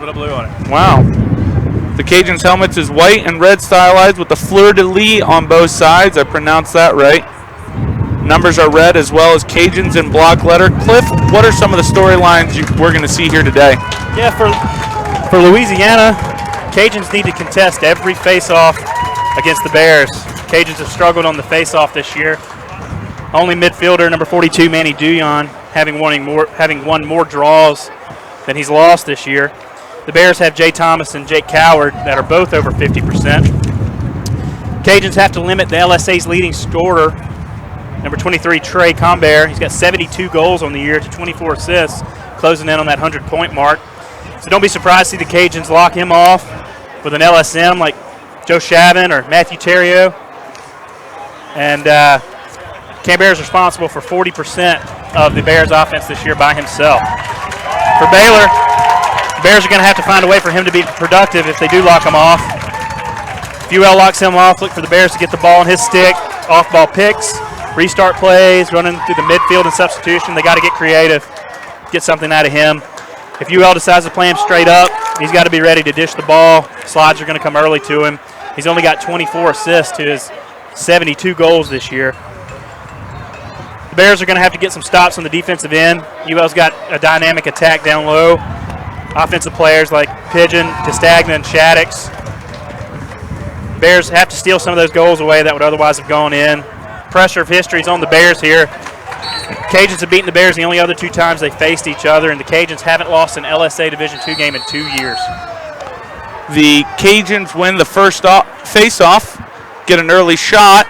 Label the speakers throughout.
Speaker 1: With a blue on it.
Speaker 2: Wow. The Cajuns' helmets is white and red stylized with the fleur-de-lis on both sides. I pronounced that right. Numbers are red as well as Cajuns in block letter. Cliff, what are some of the storylines we're going to see here today?
Speaker 1: Yeah, for Louisiana, Cajuns need to contest every face-off against the Bears. Cajuns have struggled on the face-off this year. Only midfielder, number 42, Manny Duyon, having won more draws than he's lost this year. The Bears have Jay Thomas and Jake Coward that are both over 50%. Cajuns have to limit the LSA's leading scorer, number 23, Trey Combert. He's got 72 goals on the year to 24 assists, closing in on that 100-point mark. So don't be surprised to see the Cajuns lock him off with an LSM like Joe Shavin or Matthew Theriot. And Combert is responsible for 40% of the Bears' offense this year by himself. For Baylor, the Bears are going to have to find a way for him to be productive if they do lock him off. If UL locks him off, look for the Bears to get the ball on his stick, off-ball picks, restart plays, running through the midfield and substitution. They got to get creative, get something out of him. If UL decides to play him straight up, he's got to be ready to dish the ball. Slides are going to come early to him. He's only got 24 assists to his 72 goals this year. The Bears are going to have to get some stops on the defensive end. UL's got a dynamic attack down low. Offensive players like Pigeon, Castagna, and Shaddix. Bears have to steal some of those goals away that would otherwise have gone in. Pressure of history is on the Bears here. Cajuns have beaten the Bears the only other 2 times they faced each other, and the Cajuns haven't lost an LSA Division II game in 2 years.
Speaker 2: The Cajuns win the first face-off, get an early shot.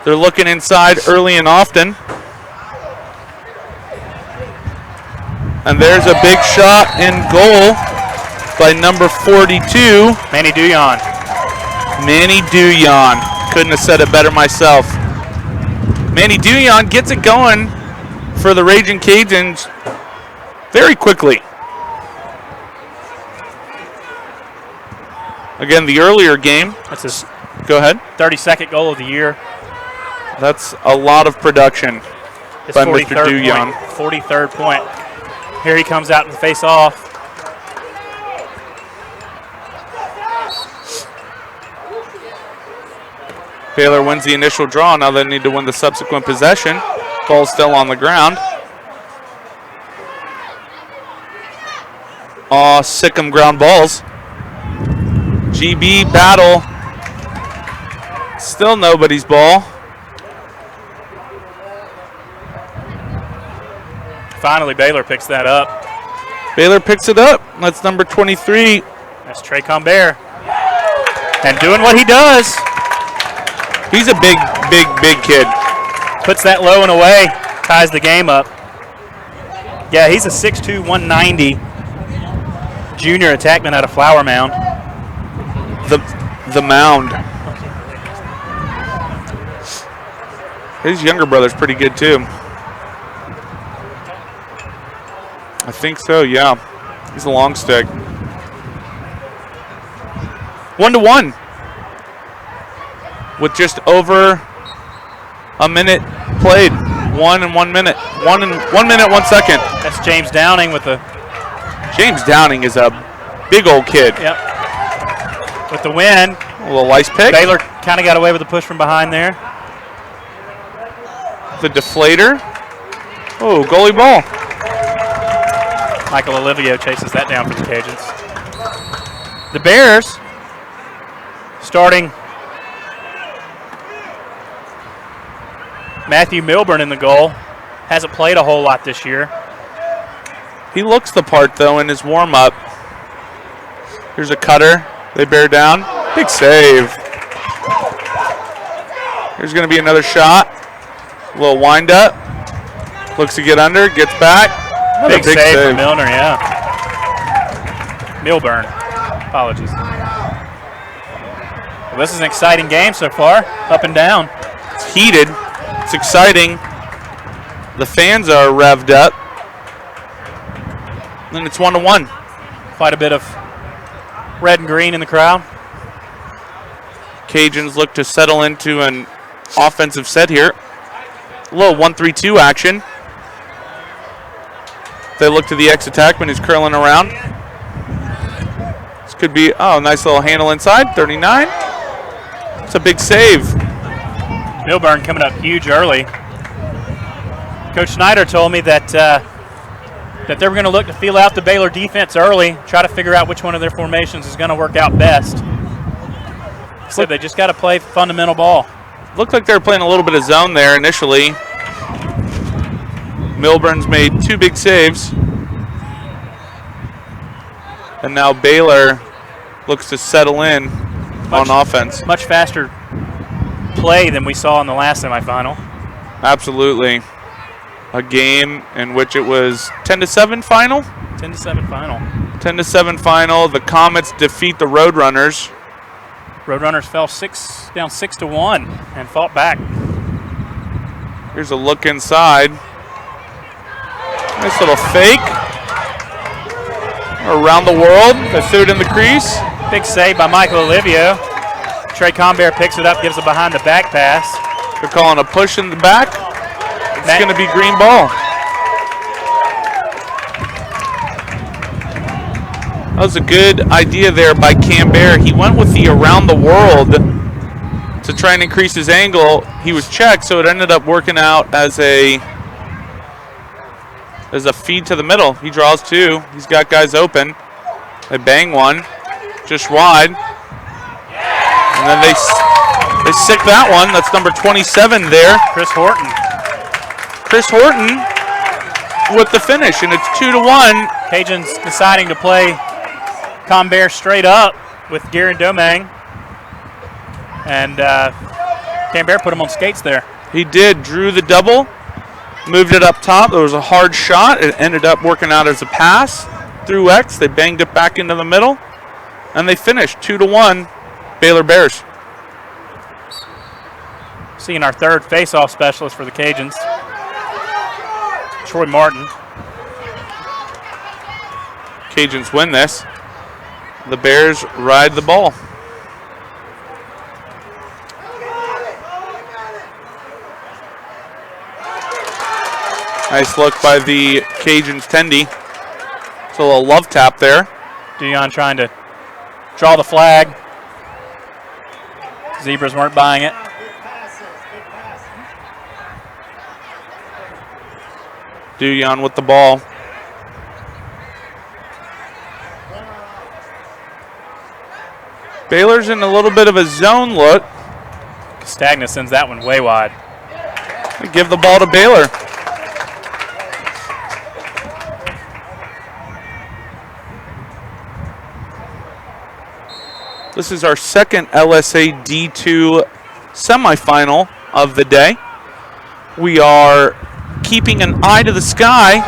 Speaker 2: They're looking inside early and often. And there's a big shot in goal by number 42.
Speaker 1: Manny Duyon.
Speaker 2: Manny Duyon. Couldn't have said it better myself. Manny Duyon gets it going for the Raging Cajuns very quickly. Again, the earlier game.
Speaker 1: That's his
Speaker 2: Go ahead.
Speaker 1: 32nd goal of the year.
Speaker 2: That's a lot of production
Speaker 1: His
Speaker 2: by Mr. Duyon.
Speaker 1: 43rd point. Here he comes out to the face-off.
Speaker 2: Baylor wins the initial draw. Now they need to win the subsequent possession. Ball's still on the ground. Aw, sick 'em ground balls. GB battle. Still nobody's ball.
Speaker 1: Finally, Baylor picks that up.
Speaker 2: Baylor picks it up. That's number 23.
Speaker 1: That's Trey Combert. And doing what he does.
Speaker 2: He's a big kid.
Speaker 1: Puts that low and away, ties the game up. Yeah, he's a 6'2", 190 junior attackman out of Flower Mound.
Speaker 2: The Mound. His younger brother's pretty good too. I think so, yeah. He's a long stick. 1-1. With just over a minute played. 1 minute. 1 minute, 1 second.
Speaker 1: That's James Downing with the...
Speaker 2: James Downing is a big old kid.
Speaker 1: Yep. With the win.
Speaker 2: A little ice pick.
Speaker 1: Baylor kind of got away with the push from behind there.
Speaker 2: The deflator. Oh, goalie ball.
Speaker 1: Michael Olivio chases that down for the Cajuns. The Bears starting Matthew Milburn in the goal. Hasn't played a whole lot this year.
Speaker 2: He looks the part, though, in his warm-up. Here's a cutter. They bear down. Big save. Here's going to be another shot. A little wind-up. Looks to get under. Gets back.
Speaker 1: Big save from Milner, yeah. Milburn. Apologies. Well, this is an exciting game so far. Up and down.
Speaker 2: It's heated. It's exciting. The fans are revved up. And it's 1-1.
Speaker 1: Quite a bit of red and green in the crowd.
Speaker 2: Cajuns look to settle into an offensive set here. A little 1-3-2 action. They look to the ex-attackman who's curling around. Could be, oh, nice little handle inside, 39. It's a big save.
Speaker 1: Milburn coming up huge early. Coach Schneider told me that that they were going to look to feel out the Baylor defense early, try to figure out which one of their formations is going to work out best. So they just got to play fundamental ball.
Speaker 2: Looked like they were playing a little bit of zone there initially. Milburn's made 2 big saves. And now Baylor looks to settle in on offense.
Speaker 1: Much faster play than we saw in the last semifinal.
Speaker 2: Absolutely. A game in which it was 10-7 final?
Speaker 1: 10-7 final.
Speaker 2: 10-7 final. The Comets defeat the Roadrunners.
Speaker 1: Roadrunners fell down 6-1 and fought back.
Speaker 2: Here's a look inside. Nice little fake. Around the world. They threw it in the crease.
Speaker 1: Big save by Michael Olivio. Trey Combear picks it up, gives a behind the back pass.
Speaker 2: They're calling a push in the back. It's going to be green ball. That was a good idea there by Cambear. He went with the around the world to try and increase his angle. He was checked, so it ended up working out as a feed to the middle. He draws 2. He's got guys open. They bang one, just wide. And then they sick that one. That's number 27 there.
Speaker 1: Chris Horton
Speaker 2: with the finish, and it's 2-1.
Speaker 1: Cajuns deciding to play Combear straight up with Darren Domang. And Combear put him on skates there.
Speaker 2: He did. Drew the double, moved it up top. There was a hard shot. It ended up working out as a pass through X. They banged it back into the middle, and they finished 2-1 Baylor Bears.
Speaker 1: Seeing our third face-off specialist for the Cajuns, Troy Martin.
Speaker 2: Cajuns win this. The Bears ride the ball. Nice look by the Cajuns, Tendy. It's a little love tap there.
Speaker 1: Dion trying to draw the flag. Zebras weren't buying it.
Speaker 2: Duyon with the ball. Baylor's in a little bit of a zone look.
Speaker 1: Castagna sends that one way wide.
Speaker 2: They give the ball to Baylor. This is our second LSA D2 semifinal of the day. We are keeping an eye to the sky.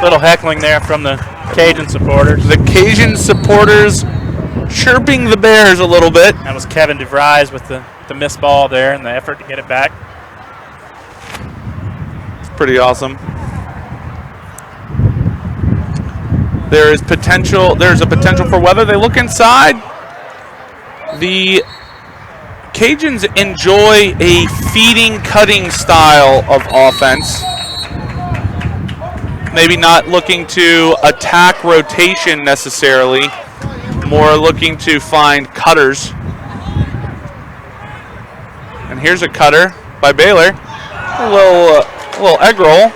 Speaker 1: little heckling there from the Cajun supporters.
Speaker 2: The Cajun supporters chirping the Bears a little bit.
Speaker 1: That was Kevin DeVries with the missed ball there and the effort to get it back.
Speaker 2: It's pretty awesome. There's a potential for weather. They look inside. The Cajuns enjoy a feeding, cutting style of offense. Maybe not looking to attack rotation necessarily, more looking to find cutters. And here's a cutter by Baylor. A little egg roll.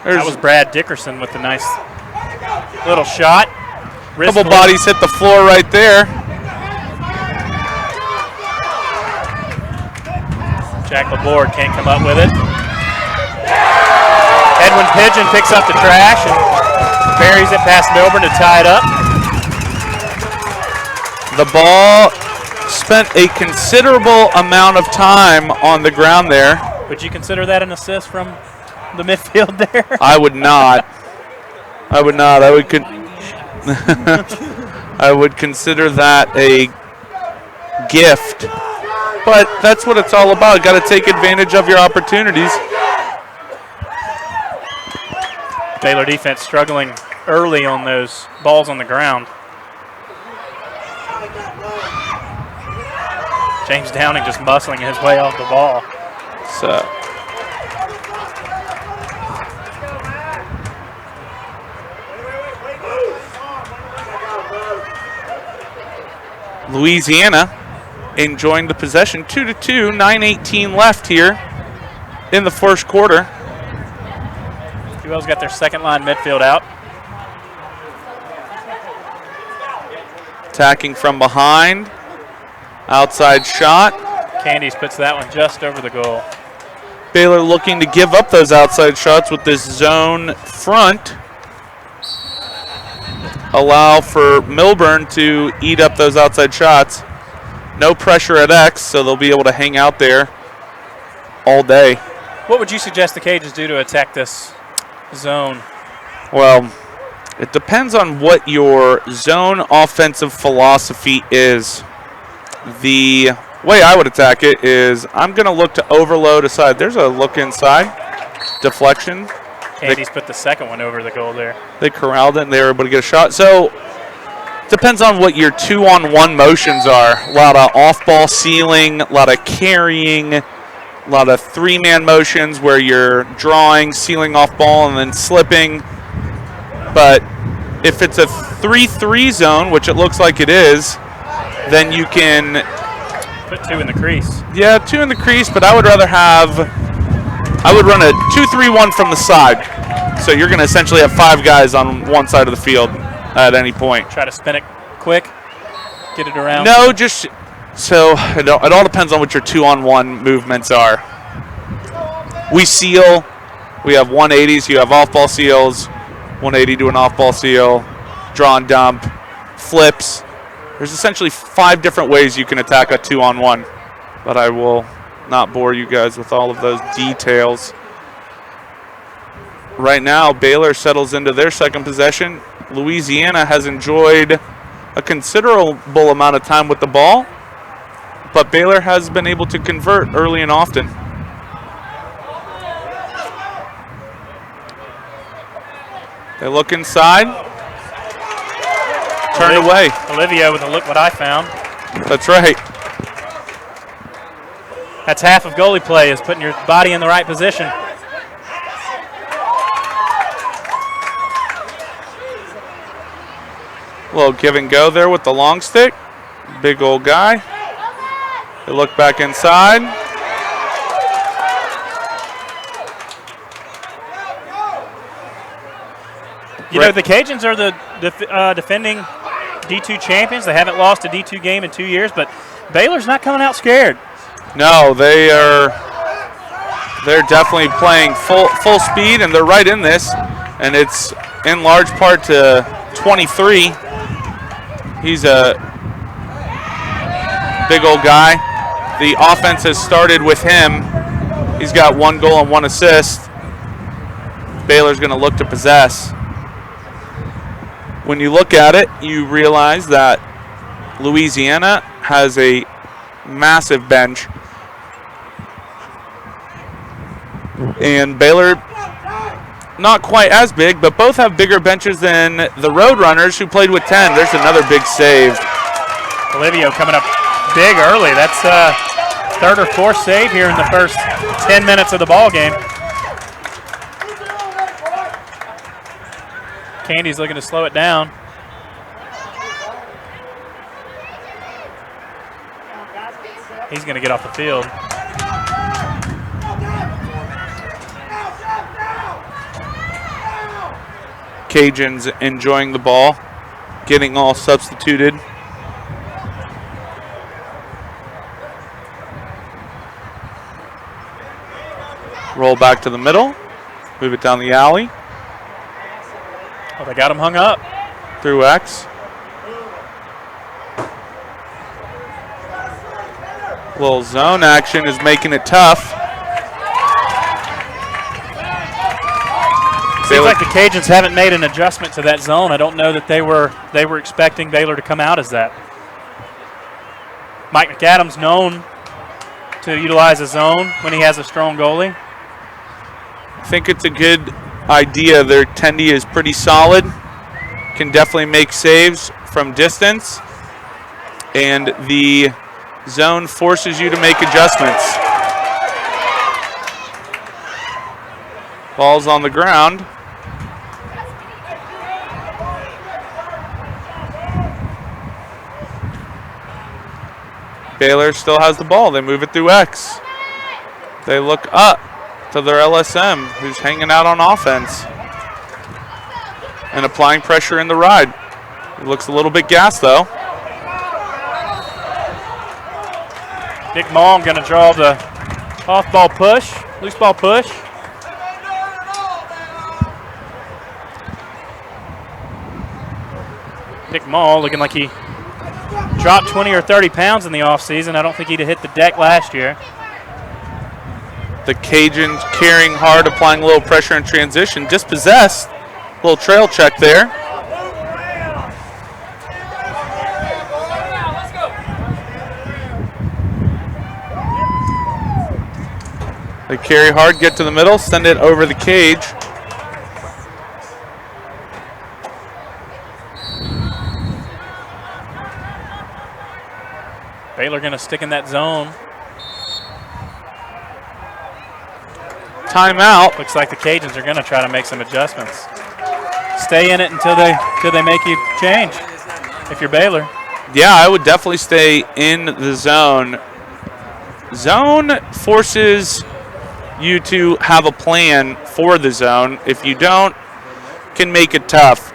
Speaker 1: That was Brad Dickerson with a nice little shot.
Speaker 2: A couple bodies hit the floor right there.
Speaker 1: Jack LeBord can't come up with it. Edwin Pigeon picks up the trash and buries it past Milburn to tie it up.
Speaker 2: The ball spent a considerable amount of time on the ground there.
Speaker 1: Would you consider that an assist from the midfield there?
Speaker 2: I would not. I would not. I would consider that a gift. But that's what it's all about. Got to take advantage of your opportunities.
Speaker 1: Baylor defense struggling early on those balls on the ground. James Downing just muscling his way off the ball.
Speaker 2: Louisiana enjoying the possession, 2-2, 9:18 left here in the first quarter.
Speaker 1: UL's got their second line midfield out.
Speaker 2: Attacking from behind, outside shot.
Speaker 1: Candies puts that one just over the goal.
Speaker 2: Baylor looking to give up those outside shots with this zone front. Allow for Milburn to eat up those outside shots. No pressure at X, so they'll be able to hang out there all day.
Speaker 1: What would you suggest the Cajuns do to attack this zone?
Speaker 2: Well, it depends on what your zone offensive philosophy is. The way I would attack it is I'm going to look to overload aside. There's a look inside. Deflection.
Speaker 1: Candies put the second one over the goal there.
Speaker 2: They corralled it and they were able to get a shot. So depends on what your 2-on-1 motions are. A lot of off-ball sealing, a lot of carrying, a lot of three-man motions where you're drawing, sealing off ball, and then slipping. But if it's a 3-3 zone, which it looks like it is, then you can
Speaker 1: put 2 in the crease.
Speaker 2: Yeah, 2 in the crease, but I would rather I would run a 2-3-1 from the side. So you're going to essentially have 5 guys on one side of the field at any point.
Speaker 1: Try to spin it quick, get it around.
Speaker 2: No, just so it all depends on what your 2-on-1 movements are. We seal. We have 180s. You have off-ball seals, 180 to an off-ball seal, draw and dump, flips. There's essentially 5 different ways you can attack a 2-on-1, but I will not bore you guys with all of those details. Right now, Baylor settles into their second possession. Louisiana has enjoyed a considerable amount of time with the ball, but Baylor has been able to convert early and often. They look inside. Turned away.
Speaker 1: Olivia with a look what I found.
Speaker 2: That's right.
Speaker 1: That's half of goalie play, is putting your body in the right position.
Speaker 2: A little give and go there with the long stick. Big old guy. They look back inside.
Speaker 1: You know, the Cajuns are the defending D2 champions. They haven't lost a D2 game in 2 years, but Baylor's not coming out scared.
Speaker 2: No, they're definitely playing full speed, and they're right in this, and it's in large part to 23. He's a big old guy. The offense has started with him. He's got 1 goal and 1 assist. Baylor's going to look to possess. When you look at it, you realize that Louisiana has a massive bench, and Baylor not quite as big, but both have bigger benches than the Roadrunners, who played with 10. There's another big save.
Speaker 1: Olivio coming up big early. That's 3rd or 4th save here in the first 10 minutes of the ball game. Candy's looking to slow it down. He's going to get off the field.
Speaker 2: Cajuns enjoying the ball, getting all substituted. Roll back to the middle, move it down the alley.
Speaker 1: Oh, they got him hung up.
Speaker 2: Through X. Little zone action is making it tough.
Speaker 1: Seems like the Cajuns haven't made an adjustment to that zone. I don't know that they were expecting Baylor to come out as that. Mike McAdams known to utilize a zone when he has a strong goalie.
Speaker 2: I think it's a good idea. Their tendy is pretty solid. Can definitely make saves from distance. And the zone forces you to make adjustments. Ball's on the ground. Baylor still has the ball. They move it through X. They look up to their LSM, who's hanging out on offense and applying pressure in the ride. He looks a little bit gassed, though.
Speaker 1: Nick Malm going to draw the off-ball push, loose ball push. Nick Mall looking like he dropped 20 or 30 pounds in the offseason. I don't think he'd have hit the deck last year.
Speaker 2: The Cajuns carrying hard, applying a little pressure in transition. Dispossessed. Little trail check there. They carry hard, get to the middle, send it over the cage.
Speaker 1: Baylor going to stick in that zone.
Speaker 2: Timeout.
Speaker 1: Looks like the Cajuns are going to try to make some adjustments. Stay in it until they make you change. If you're Baylor.
Speaker 2: Yeah, I would definitely stay in the zone. Zone forces you to have a plan for the zone. If you don't, can make it tough.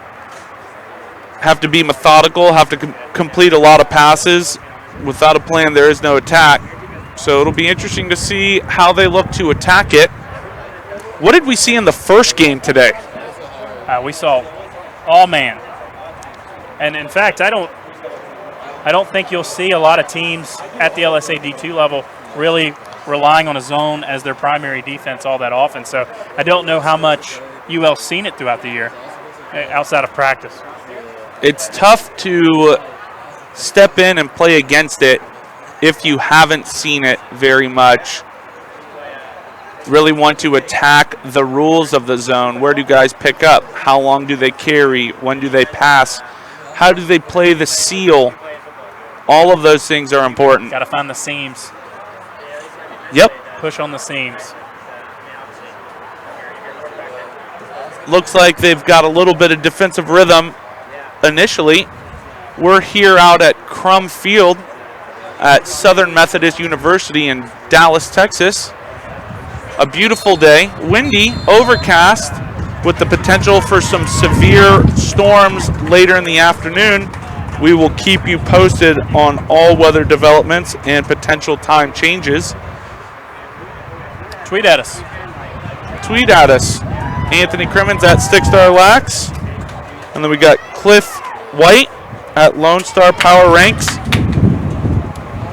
Speaker 2: Have to be methodical, have to complete a lot of passes. Without a plan, there is no attack. So it'll be interesting to see how they look to attack it. What did we see in the first game today?
Speaker 1: We saw all man. And in fact, I don't think you'll see a lot of teams at the LSA D2 level really relying on a zone as their primary defense all that often. So I don't know how much UL's seen it throughout the year outside of practice.
Speaker 2: It's tough to step in and play against it if you haven't seen it very much. Really want to attack the rules of the zone. Where do guys pick up? How long do they carry? When do they pass? How do they play the seal? All of those things are important.
Speaker 1: Got to find the seams.
Speaker 2: Yep.
Speaker 1: Push on the seams.
Speaker 2: Looks like they've got a little bit of defensive rhythm initially. We're here out at Crum Field at Southern Methodist University in Dallas, Texas. A beautiful day, windy, overcast, with the potential for some severe storms later in the afternoon. We will keep you posted on all weather developments and potential time changes.
Speaker 1: Tweet at us.
Speaker 2: Tweet at us. Anthony Crimmins at stickstarlacrosse. And then we got Cliff White at Lone Star Power Ranks.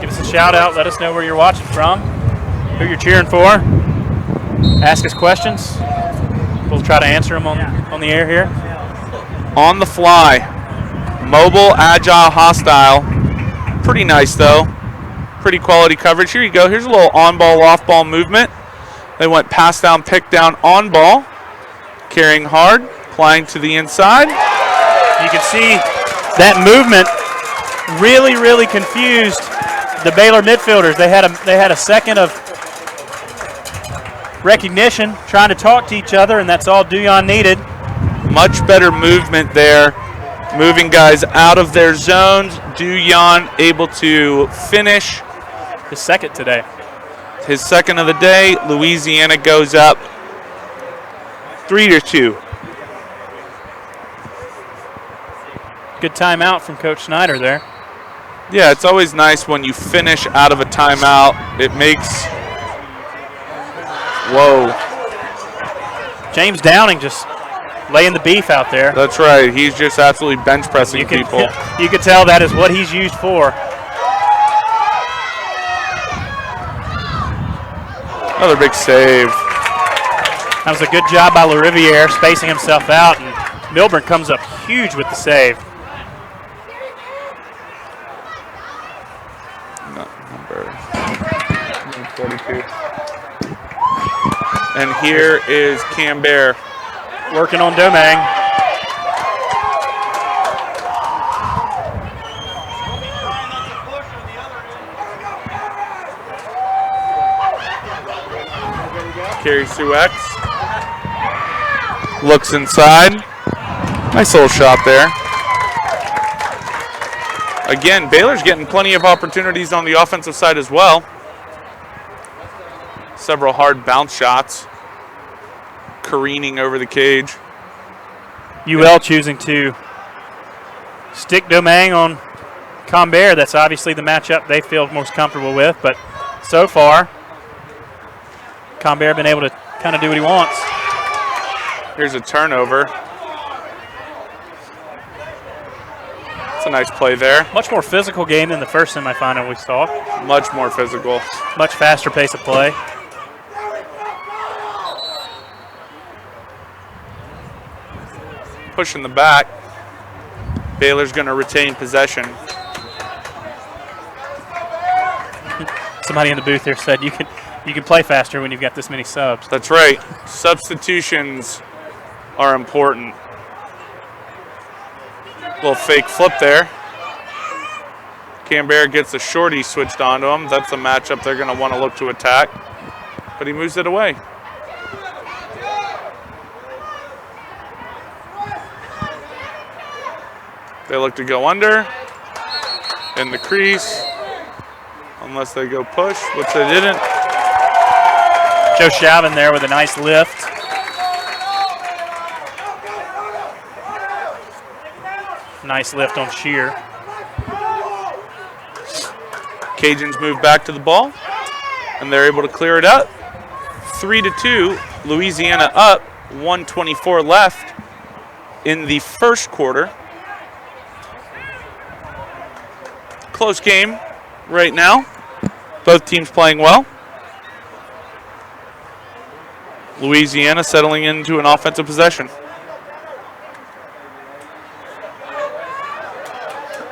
Speaker 1: Give us a shout out. Let us know where you're watching from, who you're cheering for. Ask us questions. We'll try to answer them on the air here.
Speaker 2: On the fly. Mobile, agile, hostile. Pretty nice, though. Pretty quality coverage. Here you go. Here's a little on-ball, off-ball movement. They went pass down, pick down, on ball. Carrying hard, applying to the inside.
Speaker 1: You can see that movement really, really confused the Baylor midfielders. They had a second of recognition, trying to talk to each other, and that's all Duyon needed.
Speaker 2: Much better movement there, moving guys out of their zones. Duyon able to finish.
Speaker 1: His second today.
Speaker 2: His second of the day. Louisiana goes up 3-2.
Speaker 1: Good timeout from Coach Snyder there.
Speaker 2: Yeah, it's always nice when you finish out of a timeout. It makes... Whoa.
Speaker 1: James Downing just laying the beef out there.
Speaker 2: That's right. He's just absolutely bench pressing people.
Speaker 1: You can tell that is what he's used for.
Speaker 2: Another big save.
Speaker 1: That was a good job by LaRiviere spacing himself out, and Milburn comes up huge with the save.
Speaker 2: Number 42. And here is Cambert
Speaker 1: working on Domingue.
Speaker 2: Carries through X. Looks inside. Nice little shot there. Again, Baylor's getting plenty of opportunities on the offensive side as well. Several hard bounce shots. Careening over the cage.
Speaker 1: UL choosing to stick Domingue on Combert. That's obviously the matchup they feel most comfortable with, but so far, Combert been able to kind of do what he wants.
Speaker 2: Here's a turnover. That's a nice play there.
Speaker 1: Much more physical game than the first semifinal we saw.
Speaker 2: Much more physical.
Speaker 1: Much faster pace of play.
Speaker 2: Pushing the back. Baylor's going to retain possession.
Speaker 1: Somebody in the booth here said you can play faster when you've got this many subs.
Speaker 2: That's right. Substitutions are important. Little fake flip there. Combert gets a shorty switched onto him. That's a matchup they're going to want to look to attack. But he moves it away. They look to go under in the crease, unless they go push, which they didn't.
Speaker 1: Joe Chauvin there with a nice lift. Nice lift on Shear.
Speaker 2: Cajuns move back to the ball, and they're able to clear it up. 3-2, Louisiana up, 1:24 left in the first quarter. Close game right now. Both teams playing well. Louisiana settling into an offensive possession.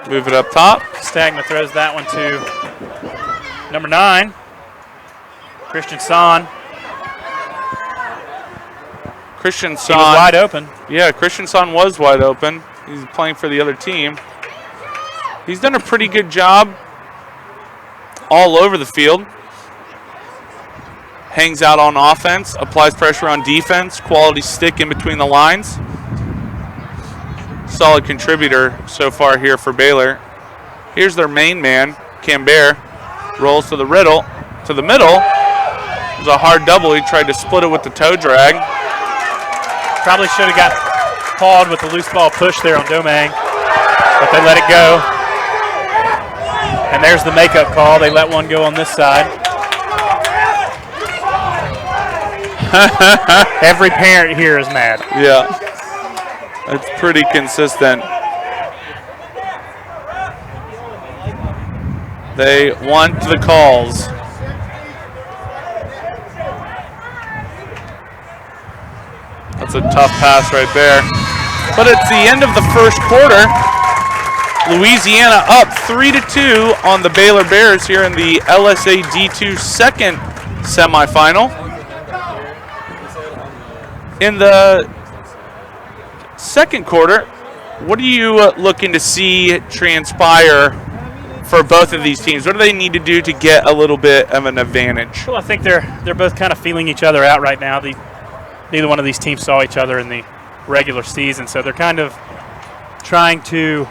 Speaker 2: Move it up top.
Speaker 1: Stagma throws that one to number 9, Christian Son.
Speaker 2: Christian
Speaker 1: He
Speaker 2: Son.
Speaker 1: was wide open.
Speaker 2: Yeah, Christian Son was wide open. He's playing for the other team. He's done a pretty good job all over the field. Hangs out on offense, applies pressure on defense, quality stick in between the lines. Solid contributor so far here for Baylor. Here's their main man, Combert. Rolls to the middle. It was a hard double. He tried to split it with the toe drag.
Speaker 1: Probably should have got called with the loose ball push there on Domingue, but they let it go. And there's the makeup call. They let one go on this side. Every parent here is mad.
Speaker 2: Yeah, it's pretty consistent. They want the calls. That's a tough pass right there. But it's the end of the first quarter. Louisiana up 3-2 on the Baylor Bears here in the LSA D2 second semifinal. In the second quarter, what are you looking to see transpire for both of these teams? What do they need to do to get a little bit of an advantage?
Speaker 1: Well, I think they're both kind of feeling each other out right now. Neither one of these teams saw each other in the regular season, so they're kind of trying to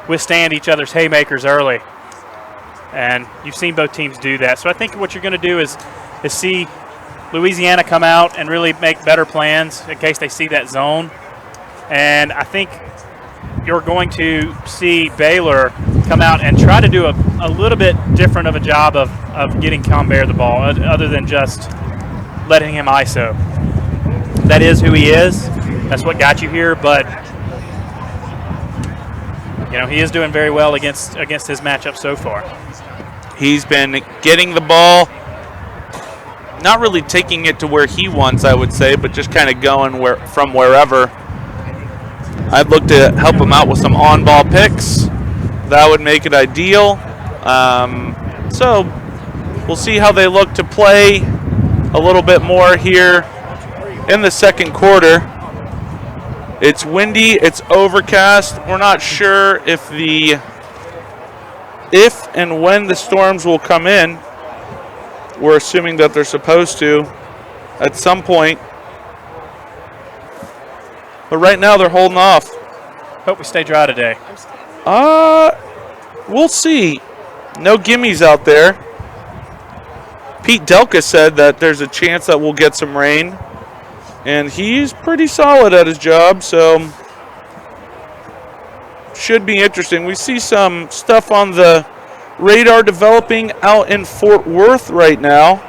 Speaker 1: withstand each other's haymakers early. And you've seen both teams do that. So I think what you're going to do is see Louisiana come out and really make better plans in case they see that zone. And I think you're going to see Baylor come out and try to do a little bit different of a job of getting Combert the ball, other than just letting him ISO. That is who he is. That's what got you here, but you know, he is doing very well against his matchup so far.
Speaker 2: He's been getting the ball, not really taking it to where he wants, I would say, but just kind of going from wherever. I'd look to help him out with some on-ball picks. That would make it ideal. So we'll see how they look to play a little bit more here in the second quarter. It's windy, it's overcast. We're not sure if and when the storms will come in. We're assuming that they're supposed to at some point. But right now they're holding off.
Speaker 1: Hope we stay dry today.
Speaker 2: We'll see. No gimmies out there. Pete Delka said that there's a chance that we'll get some rain. And he's pretty solid at his job, so should be interesting. We see some stuff on the radar developing out in Fort Worth right now.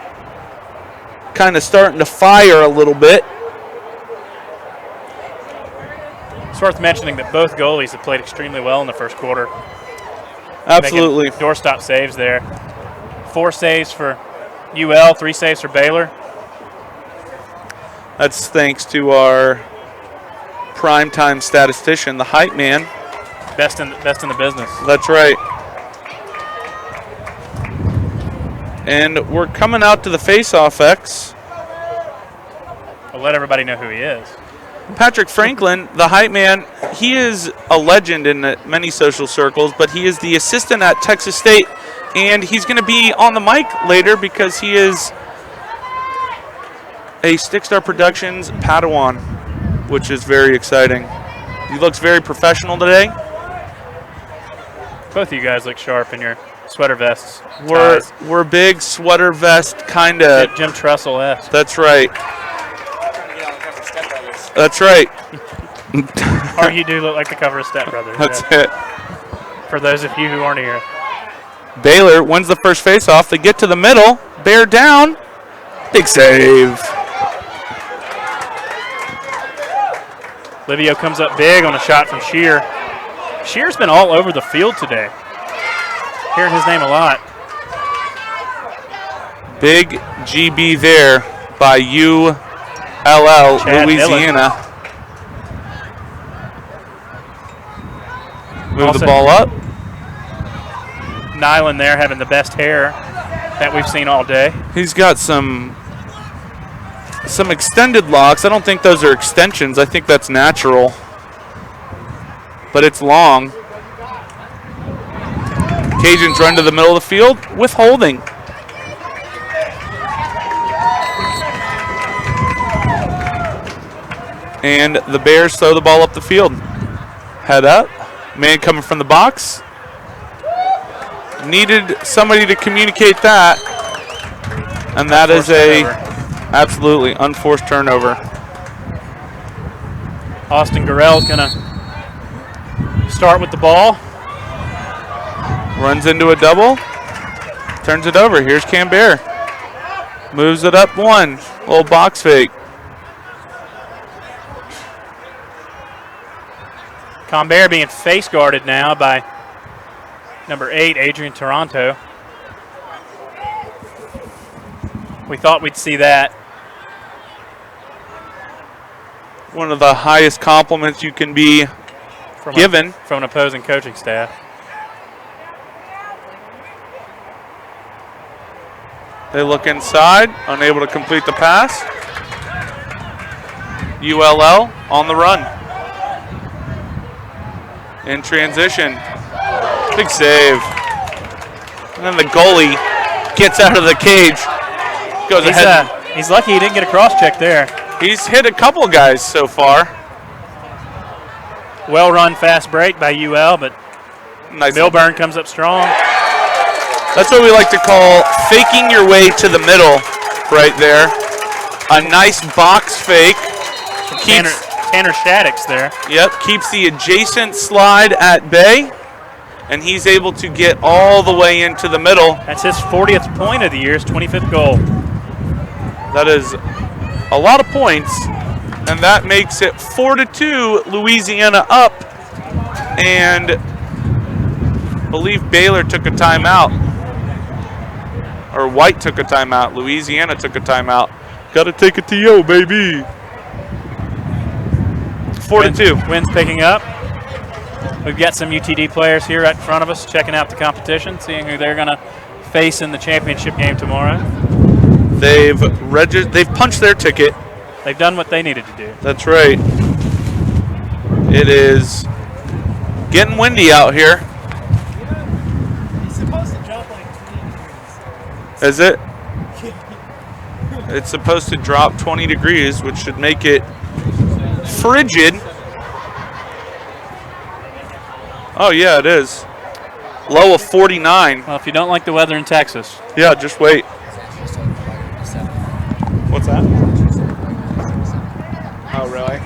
Speaker 2: Kind of starting to fire a little bit.
Speaker 1: It's worth mentioning that both goalies have played extremely well in the first quarter.
Speaker 2: Absolutely.
Speaker 1: Making doorstop saves there. 4 saves for UL, 3 saves for Baylor.
Speaker 2: That's thanks to our primetime statistician, the hype man.
Speaker 1: Best in the business.
Speaker 2: That's right. And we're coming out to the face-off X.
Speaker 1: I'll let everybody know who he is.
Speaker 2: Patrick Franklin, the hype man, he is a legend in many social circles, but he is the assistant at Texas State, and he's going to be on the mic later because he is a Stickstar Productions Padawan, which is very exciting. He looks very professional today.
Speaker 1: Both of you guys look sharp in your sweater vests.
Speaker 2: We're big sweater vest kind of.
Speaker 1: Jim Trussell-esque.
Speaker 2: That's right. That's right.
Speaker 1: Or you do look like the cover of Step Brothers.
Speaker 2: That's it.
Speaker 1: For those of you who aren't here.
Speaker 2: Baylor wins the first faceoff. They get to the middle. Bear down. Big save.
Speaker 1: Livio comes up big on a shot from Shear. Shear's been all over the field today. Hearing his name a lot.
Speaker 2: Big GB there by ULL,
Speaker 1: Chad
Speaker 2: Louisiana. Move
Speaker 1: Also,
Speaker 2: the ball up.
Speaker 1: Nyland there having the best hair that we've seen all day.
Speaker 2: He's got some extended locks. I don't think those are extensions. I think that's natural. But it's long. Cajuns run to the middle of the field with holding. And the Bears throw the ball up the field. Head up. Man coming from the box. Needed somebody to communicate that. And that is a absolutely unforced turnover.
Speaker 1: Austin Garrell's going to start with the ball.
Speaker 2: Runs into a double. Turns it over. Here's Camber. Moves it up one. Little box fake.
Speaker 1: Camber being face guarded now by number 8, Adrian Toronto. We thought we'd see that.
Speaker 2: One of the highest compliments you can be given
Speaker 1: from an opposing coaching staff.
Speaker 2: They look inside, unable to complete the pass. ULL on the run. In transition. Big save. And then the goalie gets out of the cage. Goes ahead.
Speaker 1: He's lucky he didn't get a cross check there.
Speaker 2: He's hit a couple guys so far.
Speaker 1: Well run fast break by UL, but
Speaker 2: nice.
Speaker 1: Milburn comes up strong.
Speaker 2: That's what we like to call faking your way to the middle right there. A nice box fake.
Speaker 1: Tanner Shaddix there.
Speaker 2: Yep, keeps the adjacent slide at bay, and he's able to get all the way into the middle.
Speaker 1: That's his 40th point of the year, his 25th goal.
Speaker 2: That is a lot of points, and that makes it 4-2, Louisiana up, and I believe Baylor took a timeout, or White took a timeout. Louisiana took a timeout. Got to take a TO, baby. 4-2.
Speaker 1: Wind's picking up. We've got some UTD players here right in front of us checking out the competition, seeing who they're going to face in the championship game tomorrow.
Speaker 2: They've punched their ticket.
Speaker 1: They've done what they needed to do.
Speaker 2: That's right. It is getting windy out here.
Speaker 3: It's supposed to drop like 20 degrees.
Speaker 2: Is it? It's supposed to drop 20 degrees, which should make it frigid. Oh, yeah, it is. Low of 49.
Speaker 1: Well, if you don't like the weather in Texas.
Speaker 2: Yeah, just wait. What's that? Oh, really?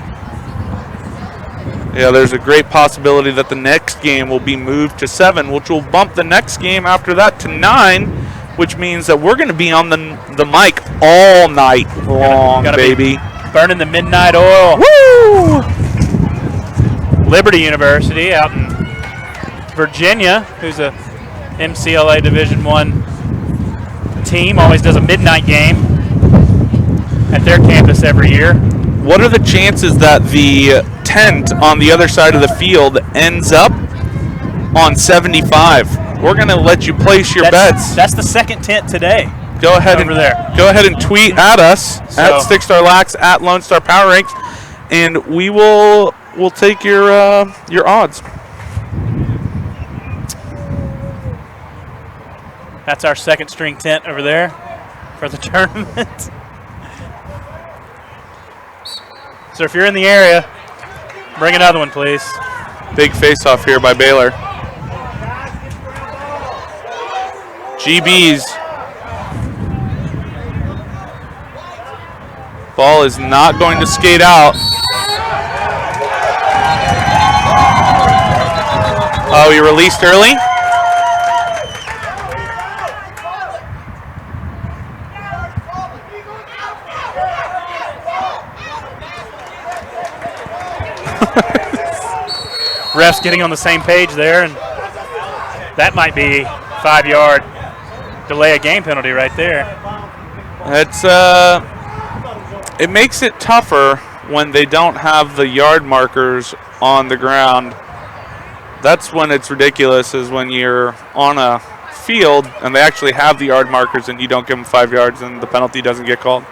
Speaker 2: Yeah, there's a great possibility that the next game will be moved to 7, which will bump the next game after that to 9, which means that we're going to be on the mic all night long,
Speaker 1: gotta
Speaker 2: baby.
Speaker 1: Burning the midnight oil.
Speaker 2: Woo!
Speaker 1: Liberty University out in Virginia, who's a MCLA Division I team, always does a midnight game at their campus every year.
Speaker 2: What are the chances that the tent on the other side of the field ends up on 75? We're going to let you place your bets.
Speaker 1: That's the second tent today.
Speaker 2: Go ahead
Speaker 1: over there.
Speaker 2: Go ahead and tweet at us at stickstarlax at Lone Star Power Ranks, and we'll take your odds.
Speaker 1: That's our second string tent over there for the tournament. So if you're in the area, bring another one, please.
Speaker 2: Big face-off here by Baylor. GBs. Ball is not going to skate out. Oh, he released early.
Speaker 1: Refs getting on the same page there, and that might be 5-yard delay of game penalty right there.
Speaker 2: It's it makes it tougher when they don't have the yard markers on the ground. That's when it's ridiculous, is when you're on a field and they actually have the yard markers and you don't give them 5 yards and the penalty doesn't get called.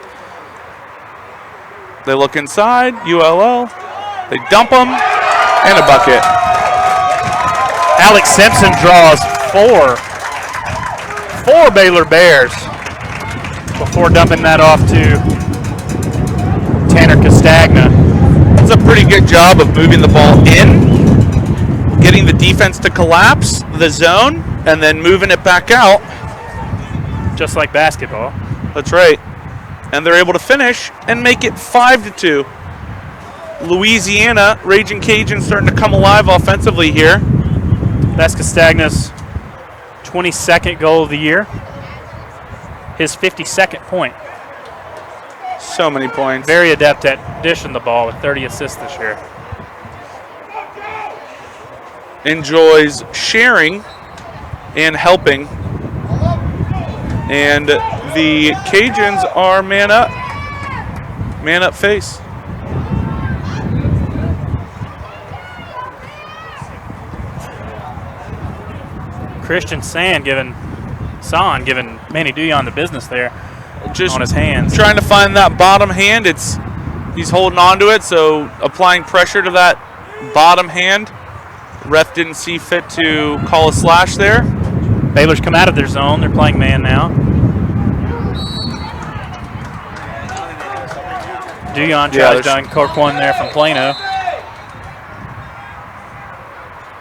Speaker 2: They look inside, ULL, they dump them, and a bucket.
Speaker 1: Alex Simpson draws four Baylor Bears before dumping that off to Tanner Castagna.
Speaker 2: That's a pretty good job of moving the ball in, getting the defense to collapse the zone, and then moving it back out.
Speaker 1: Just like basketball.
Speaker 2: That's right. And they're able to finish and make it 5-2. Louisiana, Raging Cajuns starting to come alive offensively here.
Speaker 1: That's Castagna's 22nd goal of the year. His 52nd point.
Speaker 2: So many points.
Speaker 1: Very adept at dishing the ball with 30 assists this year.
Speaker 2: Enjoys sharing and helping. And the Cajuns are man up. Man up face.
Speaker 1: Christian Son giving Manny Duyon the business there. Just on his hands.
Speaker 2: Trying to find that bottom hand. He's holding on to it, so applying pressure to that bottom hand. Ref didn't see fit to call a slash there.
Speaker 1: Baylor's come out of their zone. They're playing man now. Duyon tries to uncork one there from Plano.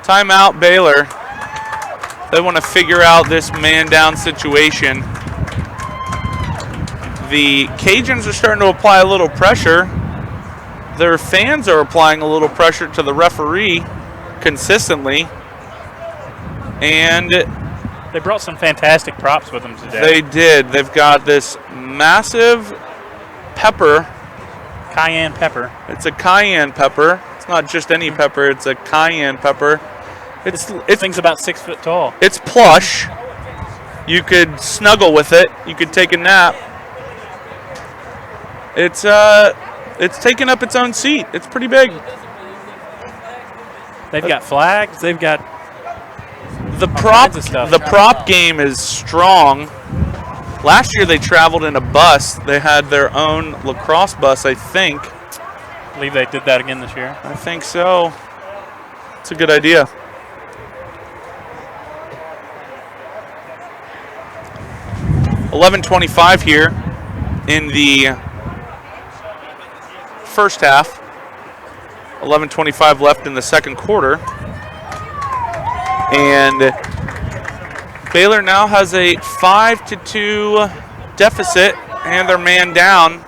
Speaker 2: Timeout, Baylor. They want to figure out this man-down situation. The Cajuns are starting to apply a little pressure. Their fans are applying a little pressure to the referee consistently. And
Speaker 1: they brought some fantastic props with them today.
Speaker 2: They did. They've got this massive pepper.
Speaker 1: Cayenne pepper.
Speaker 2: It's a cayenne pepper. It's not just any pepper. It's a cayenne pepper.
Speaker 1: This thing's about 6 foot tall.
Speaker 2: It's plush. You could snuggle with it. You could take a nap. It's taking up its own seat. It's pretty big.
Speaker 1: They've got flags. They've got
Speaker 2: the prop game is strong. Last year they traveled in a bus. They had their own lacrosse bus, I think.
Speaker 1: I believe they did that again this year.
Speaker 2: I think so. It's a good idea. $11:25 here in the first half. 11:25 left in the second quarter. And Baylor now has a 5-2 deficit, and they're man down.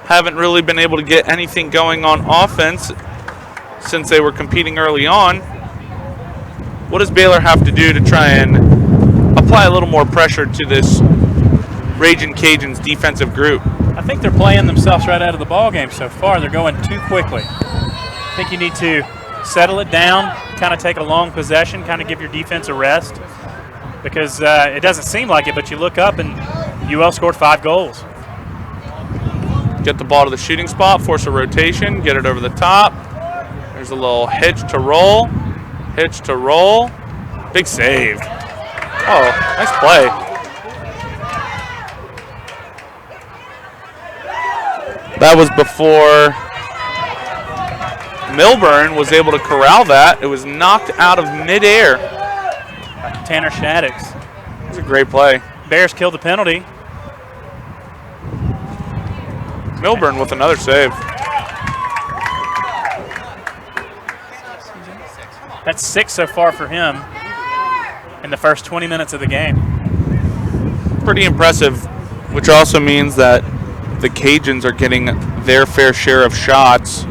Speaker 2: Haven't really been able to get anything going on offense since they were competing early on. What does Baylor have to do to try and apply a little more pressure to this Ragin' Cajuns defensive group?
Speaker 1: I think they're playing themselves right out of the ball game so far. They're going too quickly. I think you need to settle it down, kind of take a long possession, kind of give your defense a rest, because it doesn't seem like it, but you look up and UL scored 5 goals.
Speaker 2: Get the ball to the shooting spot, force a rotation, get it over the top. There's a little hitch to roll. Big save. Oh, nice play. That was before Milburn was able to corral that. It was knocked out of midair.
Speaker 1: Tanner Shaddix.
Speaker 2: It was a great play.
Speaker 1: Bears killed the penalty.
Speaker 2: Milburn with another save.
Speaker 1: That's 6 so far for him in the first 20 minutes of the game.
Speaker 2: Pretty impressive, which also means that the Cajuns are getting their fair share of shots.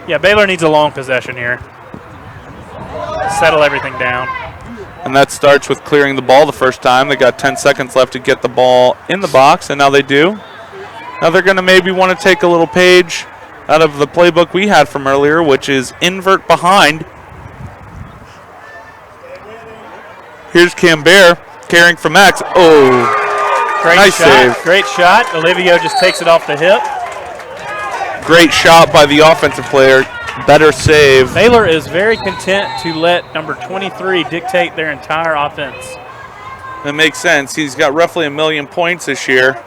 Speaker 1: Yeah, Baylor needs a long possession here. Settle everything down.
Speaker 2: And that starts with clearing the ball the first time. They got 10 seconds left to get the ball in the box, and now they do. Now they're going to maybe want to take a little page out of the playbook we had from earlier, which is invert behind. Here's Cambert carrying from X. Oh,
Speaker 1: great
Speaker 2: nice
Speaker 1: shot.
Speaker 2: save.
Speaker 1: Great shot. Olivio just takes it off the hip.
Speaker 2: Great shot by the offensive player. Better save.
Speaker 1: Baylor is very content to let number 23 dictate their entire offense.
Speaker 2: That makes sense. He's got roughly 1 million points this year.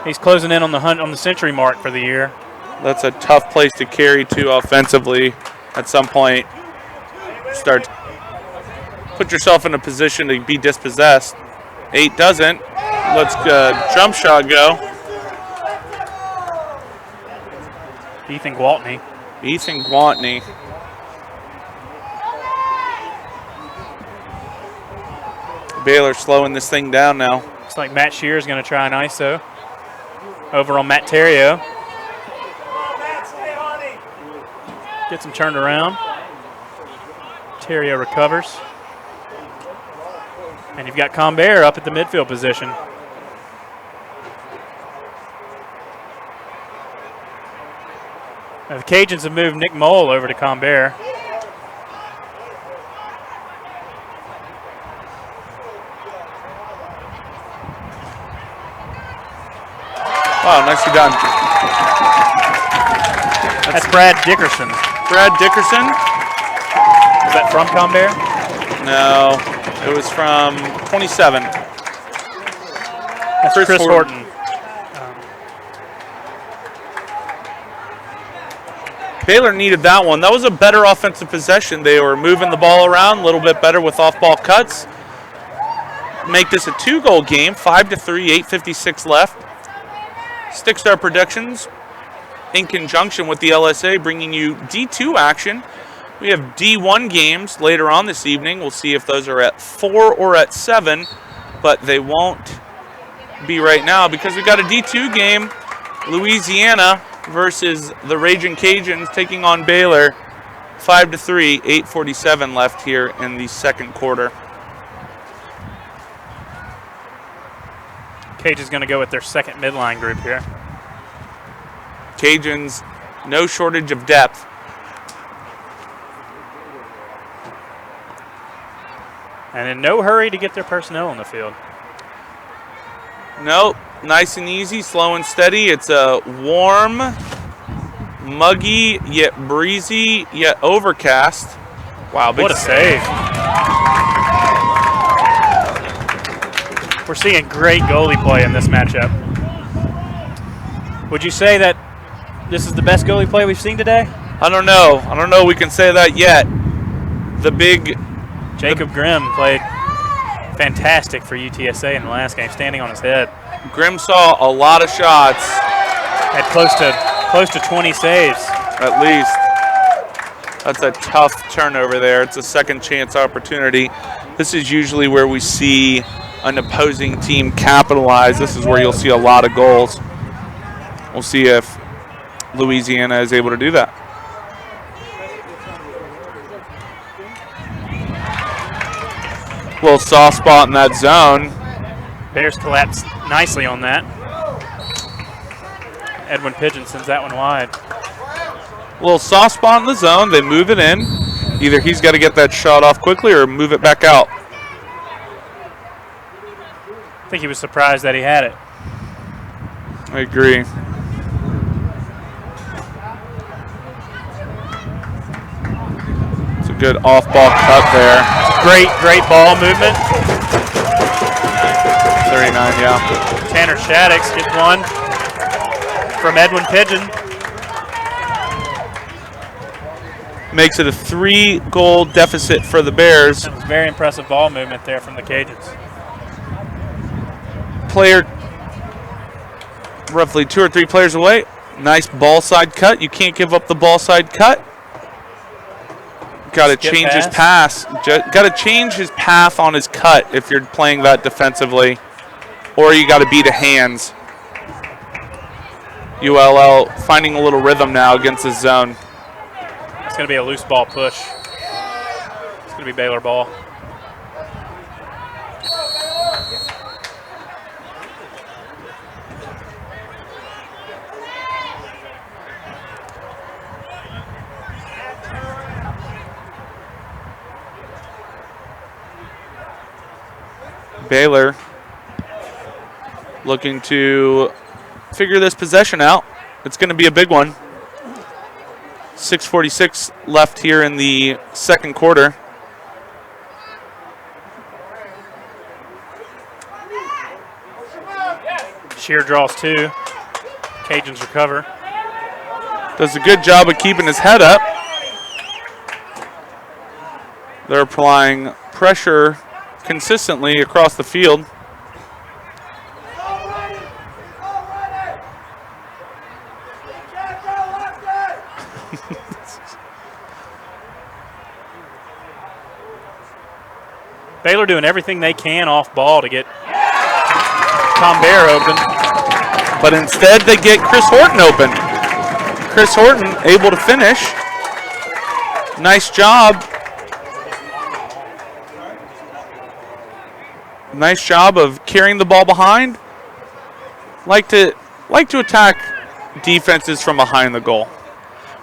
Speaker 1: He's closing in on the century mark for the year.
Speaker 2: That's a tough place to carry to offensively at some point. Put yourself in a position to be dispossessed. 8 doesn't. Let's jump shot go.
Speaker 1: Ethan Gwaltney.
Speaker 2: Baylor slowing this thing down now.
Speaker 1: Looks like Matt Shear is going to try an ISO over on Matt Terrio. Gets him turned around. Terrio recovers. And you've got Cambert up at the midfield position. Now the Cajuns have moved Nick Mole over to Cambert.
Speaker 2: Wow, nicely done.
Speaker 1: That's Brad Dickerson.
Speaker 2: Brad Dickerson?
Speaker 1: Is that from Cambert?
Speaker 2: No, it was from 27.
Speaker 1: That's Chris Horton.
Speaker 2: Baylor needed that one. That was a better offensive possession. They were moving the ball around a little bit better with off-ball cuts. Make this a 2-goal game, 5-3, 8:56 left. Stickstar Productions, in conjunction with the LSA, bringing you D2 action. We have D1 games later on this evening. We'll see if those are at 4 or at 7, but they won't be right now because we got a D2 game, Louisiana versus the Ragin' Cajuns taking on Baylor, 5-3, 8:47 left here in the second quarter.
Speaker 1: Cage is going to go with their second midline group here.
Speaker 2: Cajuns, no shortage of depth.
Speaker 1: And in no hurry to get their personnel on the field.
Speaker 2: Nope, nice and easy, slow and steady. It's a warm, muggy, yet breezy, yet overcast. Wow, big
Speaker 1: what a save. We're seeing great goalie play in this matchup. Would you say that this is the best goalie play we've seen today?
Speaker 2: I don't know. We can say that yet. The big
Speaker 1: Jacob Grimm played fantastic for UTSA in the last game, standing on his head.
Speaker 2: Grimm saw a lot of shots.
Speaker 1: Had close to 20 saves.
Speaker 2: At least. That's a tough turnover there. It's a second chance opportunity. This is usually where we see an opposing team capitalize. This is where you'll see a lot of goals. We'll see if Louisiana is able to do that. Little soft spot in that zone.
Speaker 1: Bears collapsed nicely on that. Edwin Pigeon sends that one wide.
Speaker 2: Little soft spot in the zone. They move it in. Either he's got to get that shot off quickly or move it back out.
Speaker 1: I think he was surprised that he had it.
Speaker 2: I agree. It's a good off-ball cut there.
Speaker 1: Great ball movement.
Speaker 2: 39, yeah.
Speaker 1: Tanner Shaddix gets one from Edwin Pigeon.
Speaker 2: Makes it a 3-goal deficit for the Bears.
Speaker 1: That was very impressive ball movement there from the Cajuns.
Speaker 2: Player roughly 2 or 3 players away. Nice ball side cut. You can't give up the ball side cut. Got to change his pass. Got to change his path on his cut if you're playing that defensively, or you got to beat a hands. ULL finding a little rhythm now against his zone.
Speaker 1: It's going to be a loose ball push. It's going to be Baylor ball.
Speaker 2: Baylor looking to figure this possession out. It's going to be a big one. 6:46 left here in the second quarter.
Speaker 1: Shear draws 2. Cajuns recover.
Speaker 2: Does a good job of keeping his head up. They're applying pressure consistently across the field.
Speaker 1: Baylor doing everything they can off ball to get Tom Bear open.
Speaker 2: But instead they get Chris Horton open. Chris Horton able to finish. Nice job. Nice job of carrying the ball behind. Like to attack defenses from behind the goal.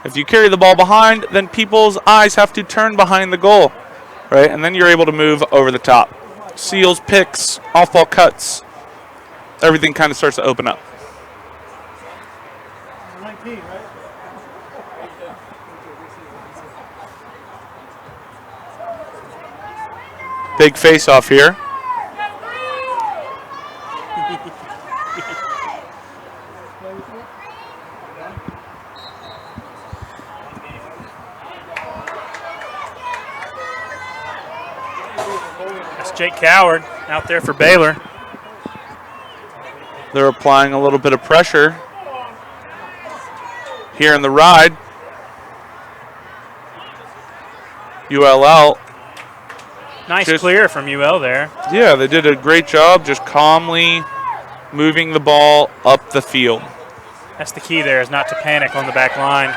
Speaker 2: If you carry the ball behind, then people's eyes have to turn behind the goal, right? And then you're able to move over the top. Seals, picks, off-ball cuts, everything kind of starts to open up.
Speaker 3: 19, right?
Speaker 2: Big face-off here.
Speaker 1: That's Jake Coward out there for Baylor.
Speaker 2: They're applying a little bit of pressure here in the ride. ULL.
Speaker 1: Nice clear from UL there.
Speaker 2: Yeah, they did a great job just calmly moving the ball up the field.
Speaker 1: That's the key there, is not to panic on the back line.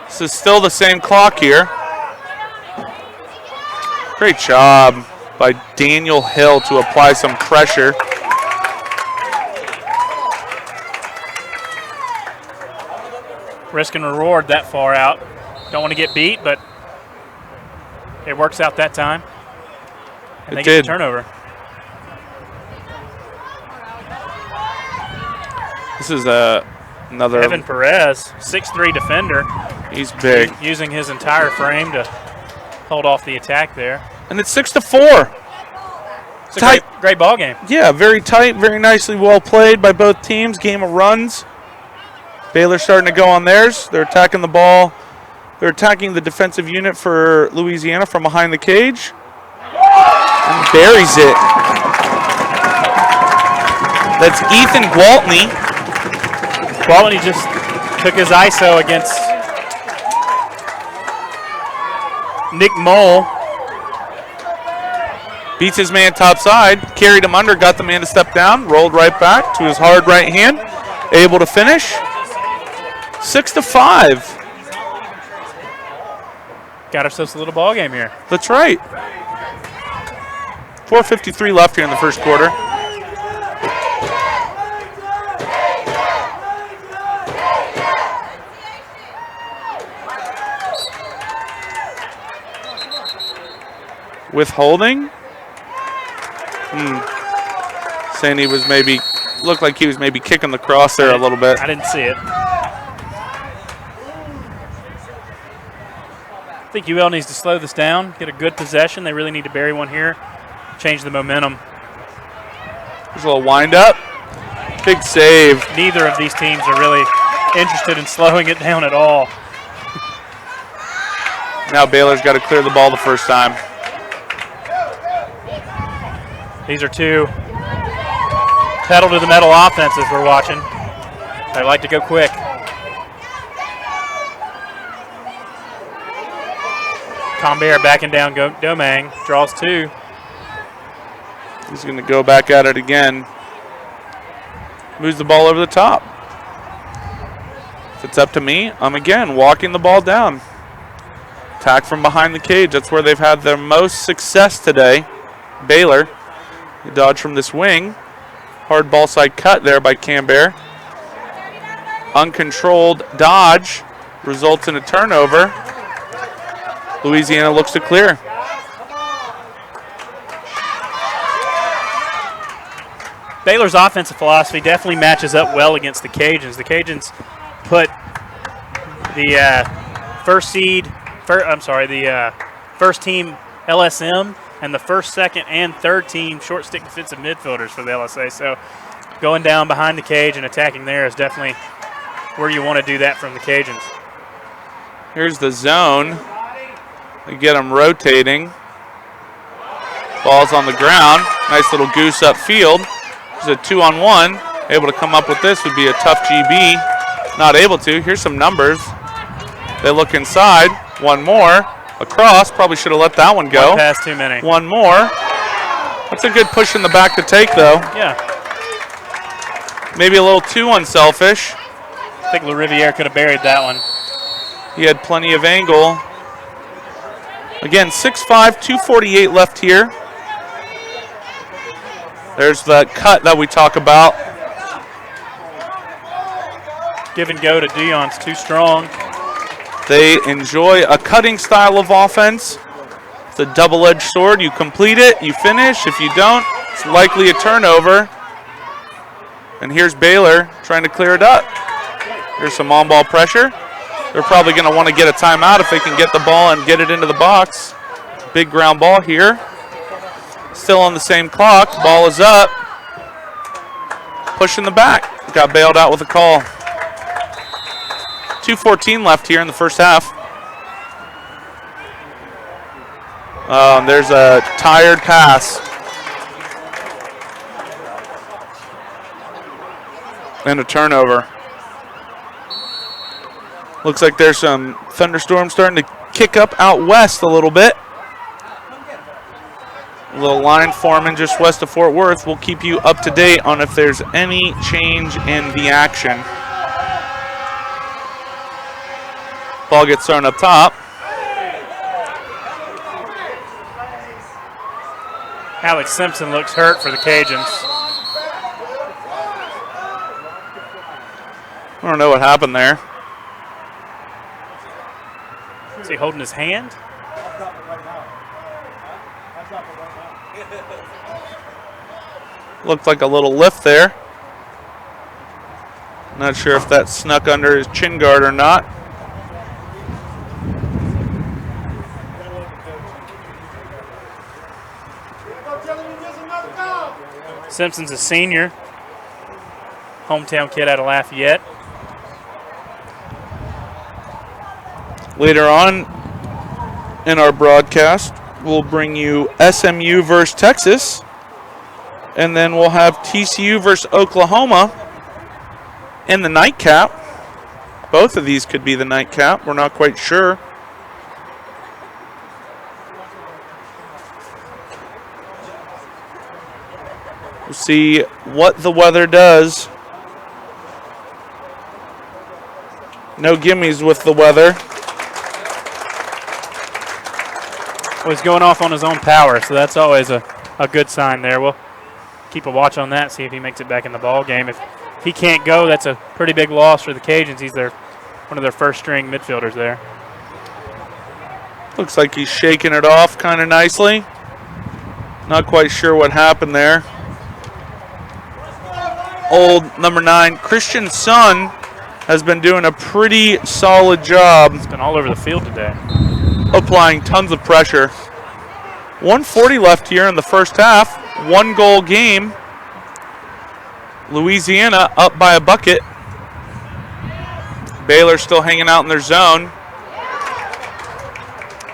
Speaker 2: This is still the same clock here. Great job by Daniel Hill to apply some pressure.
Speaker 1: Risk and reward that far out. Don't want to get beat, but it works out that time. And they get the turnover.
Speaker 2: This is another.
Speaker 1: Evan Perez, 6'3" defender.
Speaker 2: He's big.
Speaker 1: Using his entire frame to hold off the attack there.
Speaker 2: And it's 6-4.
Speaker 1: It's a great ball game.
Speaker 2: Yeah, very tight, very nicely well played by both teams. Game of runs. Baylor starting to go on theirs. They're attacking the ball. They're attacking the defensive unit for Louisiana from behind the cage. And buries it. That's Ethan Gwaltney.
Speaker 1: Gwaltney just took his ISO against Nick Mole.
Speaker 2: Beats his man top side, carried him under, got the man to step down, rolled right back to his hard right hand, able to finish. 6-5.
Speaker 1: Got ourselves a little ball game here.
Speaker 2: That's right. 4:53 left here in the first quarter. Withholding. Saying he was maybe, looked like he was maybe kicking the cross there a little bit.
Speaker 1: I didn't see it. I think UL needs to slow this down, get a good possession. They really need to bury one here, change the momentum.
Speaker 2: There's a little wind up. Big save.
Speaker 1: Neither of these teams are really interested in slowing it down at all.
Speaker 2: Now Baylor's got to clear the ball the first time.
Speaker 1: These are two pedal to the metal offenses we're watching. They like to go quick. Combear backing down Domang, draws two.
Speaker 2: He's going to go back at it again. Moves the ball over the top. If it's up to me, I'm again walking the ball down. Attack from behind the cage. That's where they've had their most success today. Baylor. They dodge from this wing. Hard ball side cut there by Cambear. Uncontrolled dodge results in a turnover. Louisiana looks to clear.
Speaker 1: Baylor's offensive philosophy definitely matches up well against the Cajuns. The Cajuns put the first team LSM and the first, second, and third team short stick defensive midfielders for the LSA. So going down behind the cage and attacking there is definitely where you want to do that from the Cajuns.
Speaker 2: Here's the zone. They get them rotating. Ball's on the ground. Nice little goose upfield. There's a 2-on-1. Able to come up with this would be a tough GB. Not able to. Here's some numbers. They look inside. One more. Across. Probably should have let that one go.
Speaker 1: One pass too many.
Speaker 2: One more. That's a good push in the back to take, though.
Speaker 1: Yeah.
Speaker 2: Maybe a little too unselfish.
Speaker 1: I think LaRiviere could have buried that one.
Speaker 2: He had plenty of angle. Again, 6'5", 248 left here. There's the cut that we talk about.
Speaker 1: Give and go to Dion's too strong.
Speaker 2: They enjoy a cutting style of offense. It's a double-edged sword. You complete it, you finish. If you don't, it's likely a turnover. And here's Baylor trying to clear it up. Here's some on-ball pressure. They're probably going to want to get a timeout if they can get the ball and get it into the box. Big ground ball here. Still on the same clock. Ball is up. Pushing the back. Got bailed out with a call. 2:14 left here in the first half. There's a tired pass. And a turnover. Looks like there's some thunderstorms starting to kick up out west a little bit. A little line forming just west of Fort Worth. We'll keep you up to date on if there's any change in the action. Ball gets thrown up top.
Speaker 1: Alex Simpson looks hurt for the Cajuns.
Speaker 2: I don't know what happened there.
Speaker 1: Is he holding his hand?
Speaker 2: Looked like a little lift there. Not sure if that snuck under his chin guard or not.
Speaker 1: Simpson's a senior. Hometown kid out of Lafayette.
Speaker 2: Later on in our broadcast, we'll bring you SMU versus Texas, and then we'll have TCU versus Oklahoma in the nightcap. Both of these could be the nightcap. We're not quite sure. We'll see what the weather does. No gimmies with the weather.
Speaker 1: Well, he's going off on his own power, so that's always a good sign there. We'll keep a watch on that, see if he makes it back in the ball game. If he can't go, that's a pretty big loss for the Cajuns. He's one of their first-string midfielders there.
Speaker 2: Looks like he's shaking it off kind of nicely. Not quite sure what happened there. Old number 9, Christian Sun, has been doing a pretty solid job.
Speaker 1: He's been all over the field today.
Speaker 2: Applying tons of pressure. 1:40 left here in the first half. 1-goal game. Louisiana up by a bucket. Baylor still hanging out in their zone.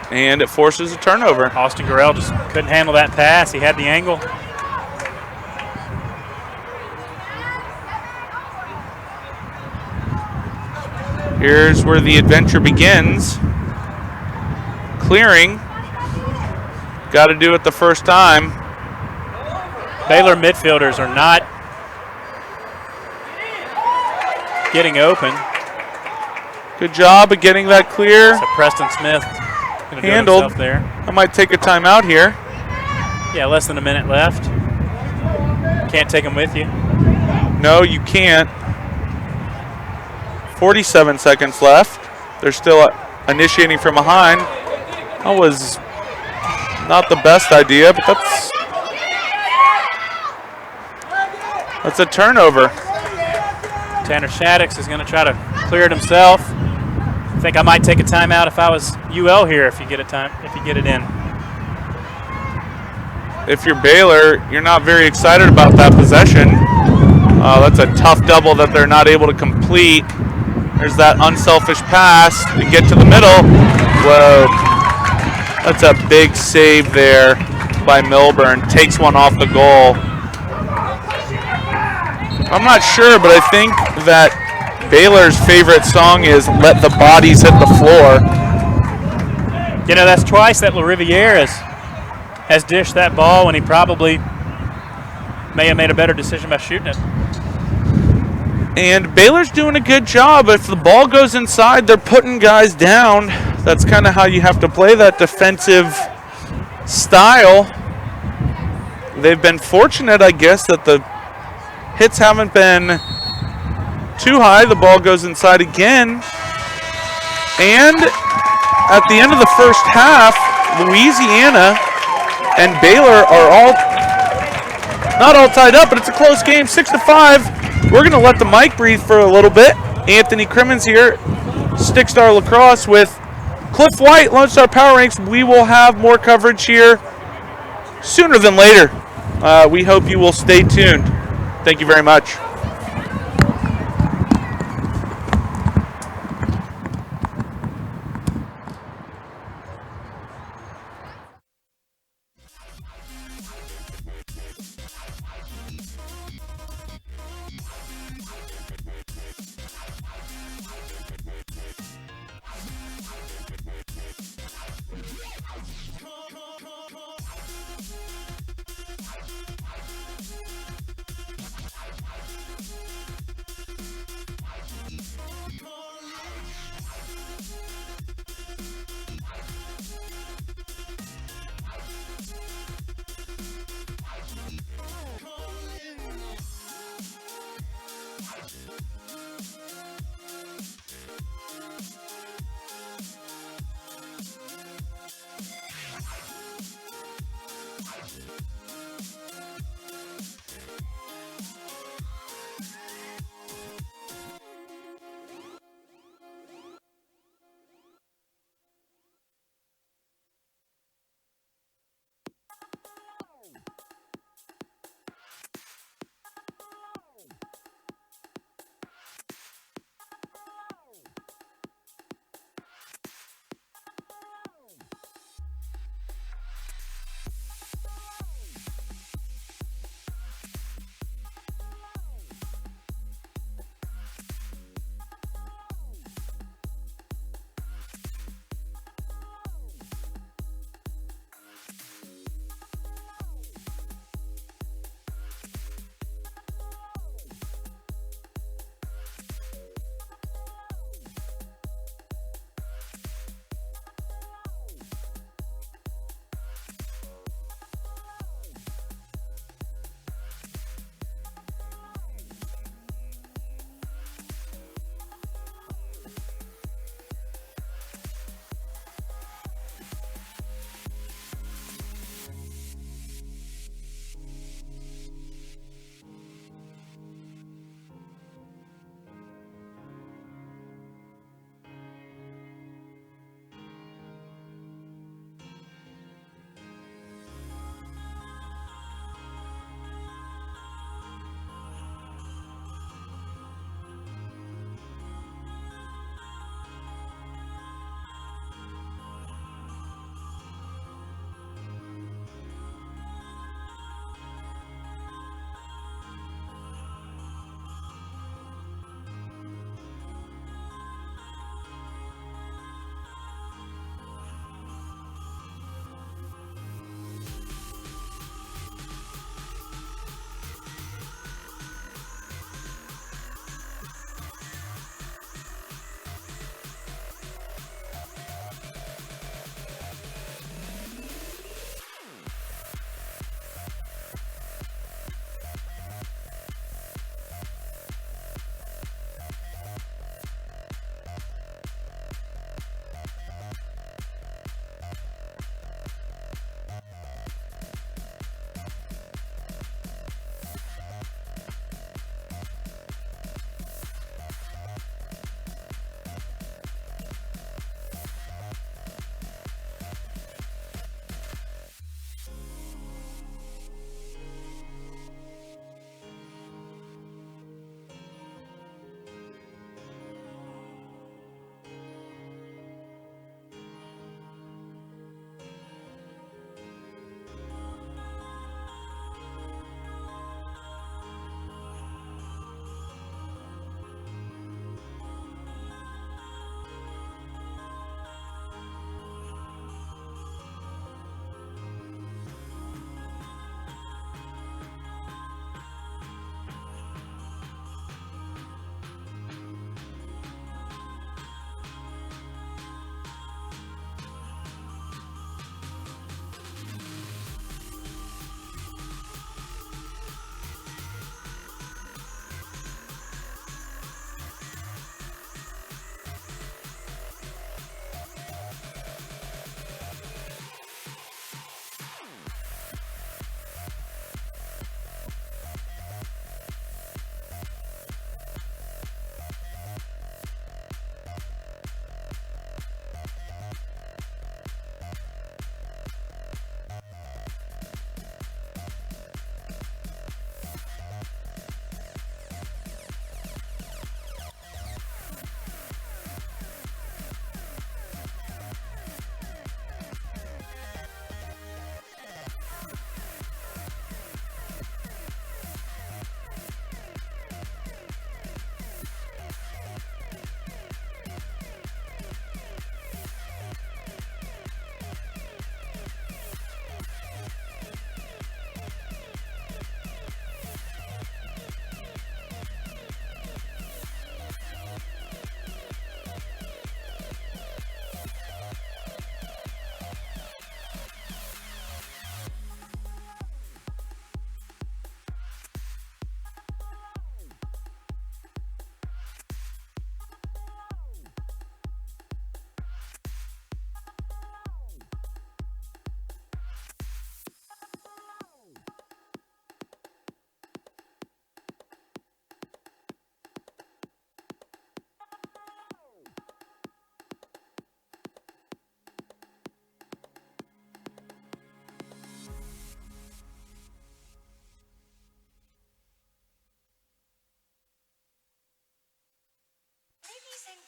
Speaker 2: And it forces a turnover.
Speaker 1: Austin Gorell just couldn't handle that pass. He had the angle.
Speaker 2: Here's where the adventure begins. Clearing. Got to do it the first time.
Speaker 1: Baylor midfielders are not getting open.
Speaker 2: Good job of getting that clear.
Speaker 1: So Preston Smith going to do it
Speaker 2: Handled.
Speaker 1: himself there.
Speaker 2: I might take a timeout here.
Speaker 1: Yeah, less than a minute left. Can't take him with you.
Speaker 2: No, you can't. 47 seconds left. They're still initiating from behind. That was not the best idea, but that's a turnover.
Speaker 1: Tanner Shaddix is going to try to clear it himself. I think I might take a timeout if I was UL here if you get it in.
Speaker 2: If you're Baylor, you're not very excited about that possession. That's a tough double that they're not able to complete. There's that unselfish pass to get to the middle. Whoa. That's a big save there by Milburn. Takes one off the goal. I'm not sure, but I think that Baylor's favorite song is Let the Bodies Hit the Floor.
Speaker 1: You know, that's twice that LaRiviere has dished that ball when he probably may have made a better decision by shooting it.
Speaker 2: And Baylor's doing a good job. If the ball goes inside, they're putting guys down. That's kind of how you have to play that defensive style. They've been fortunate, I guess, that the hits haven't been too high. The ball goes inside again. And at the end of the first half, Louisiana and Baylor are not all tied up, but it's a close game, 6-5. We're going to let the mic breathe for a little bit. Anthony Crimmins here, Stickstar Lacrosse with Cliff White, Lone Star Power Ranks. We will have more coverage here sooner than later. We hope you will stay tuned. Thank you very much.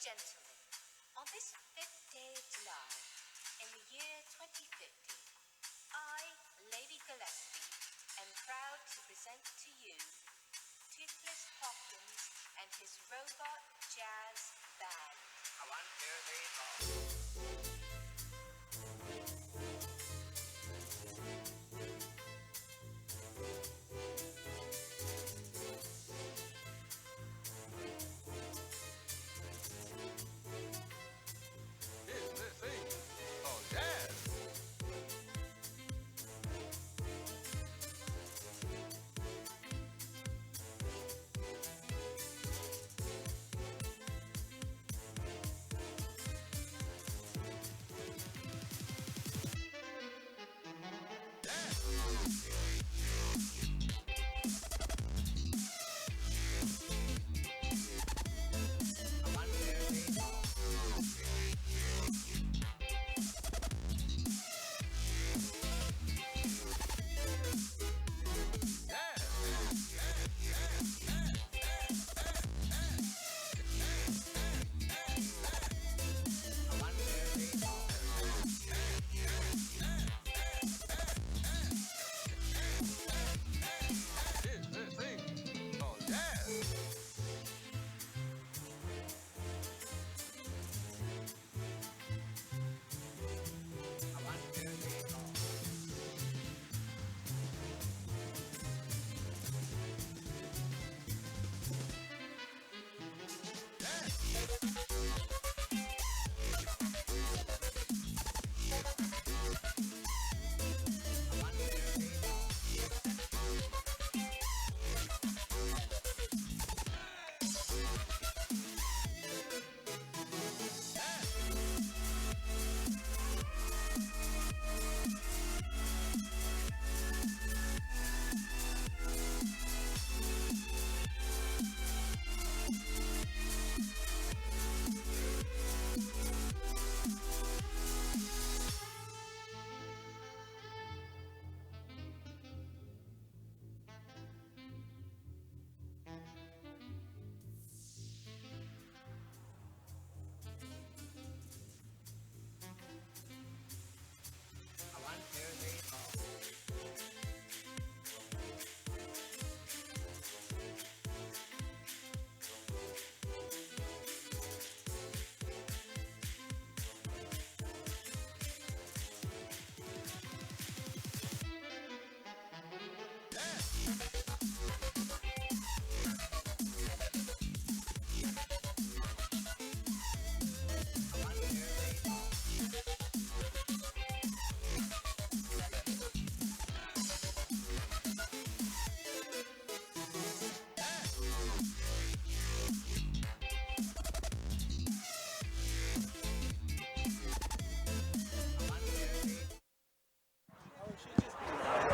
Speaker 4: gentlemen, on this 5th day of July, in the year 2050, I, Lady Gillespie, am proud to present to you Toothless Hopkins and his robot jazz band. I want to hear the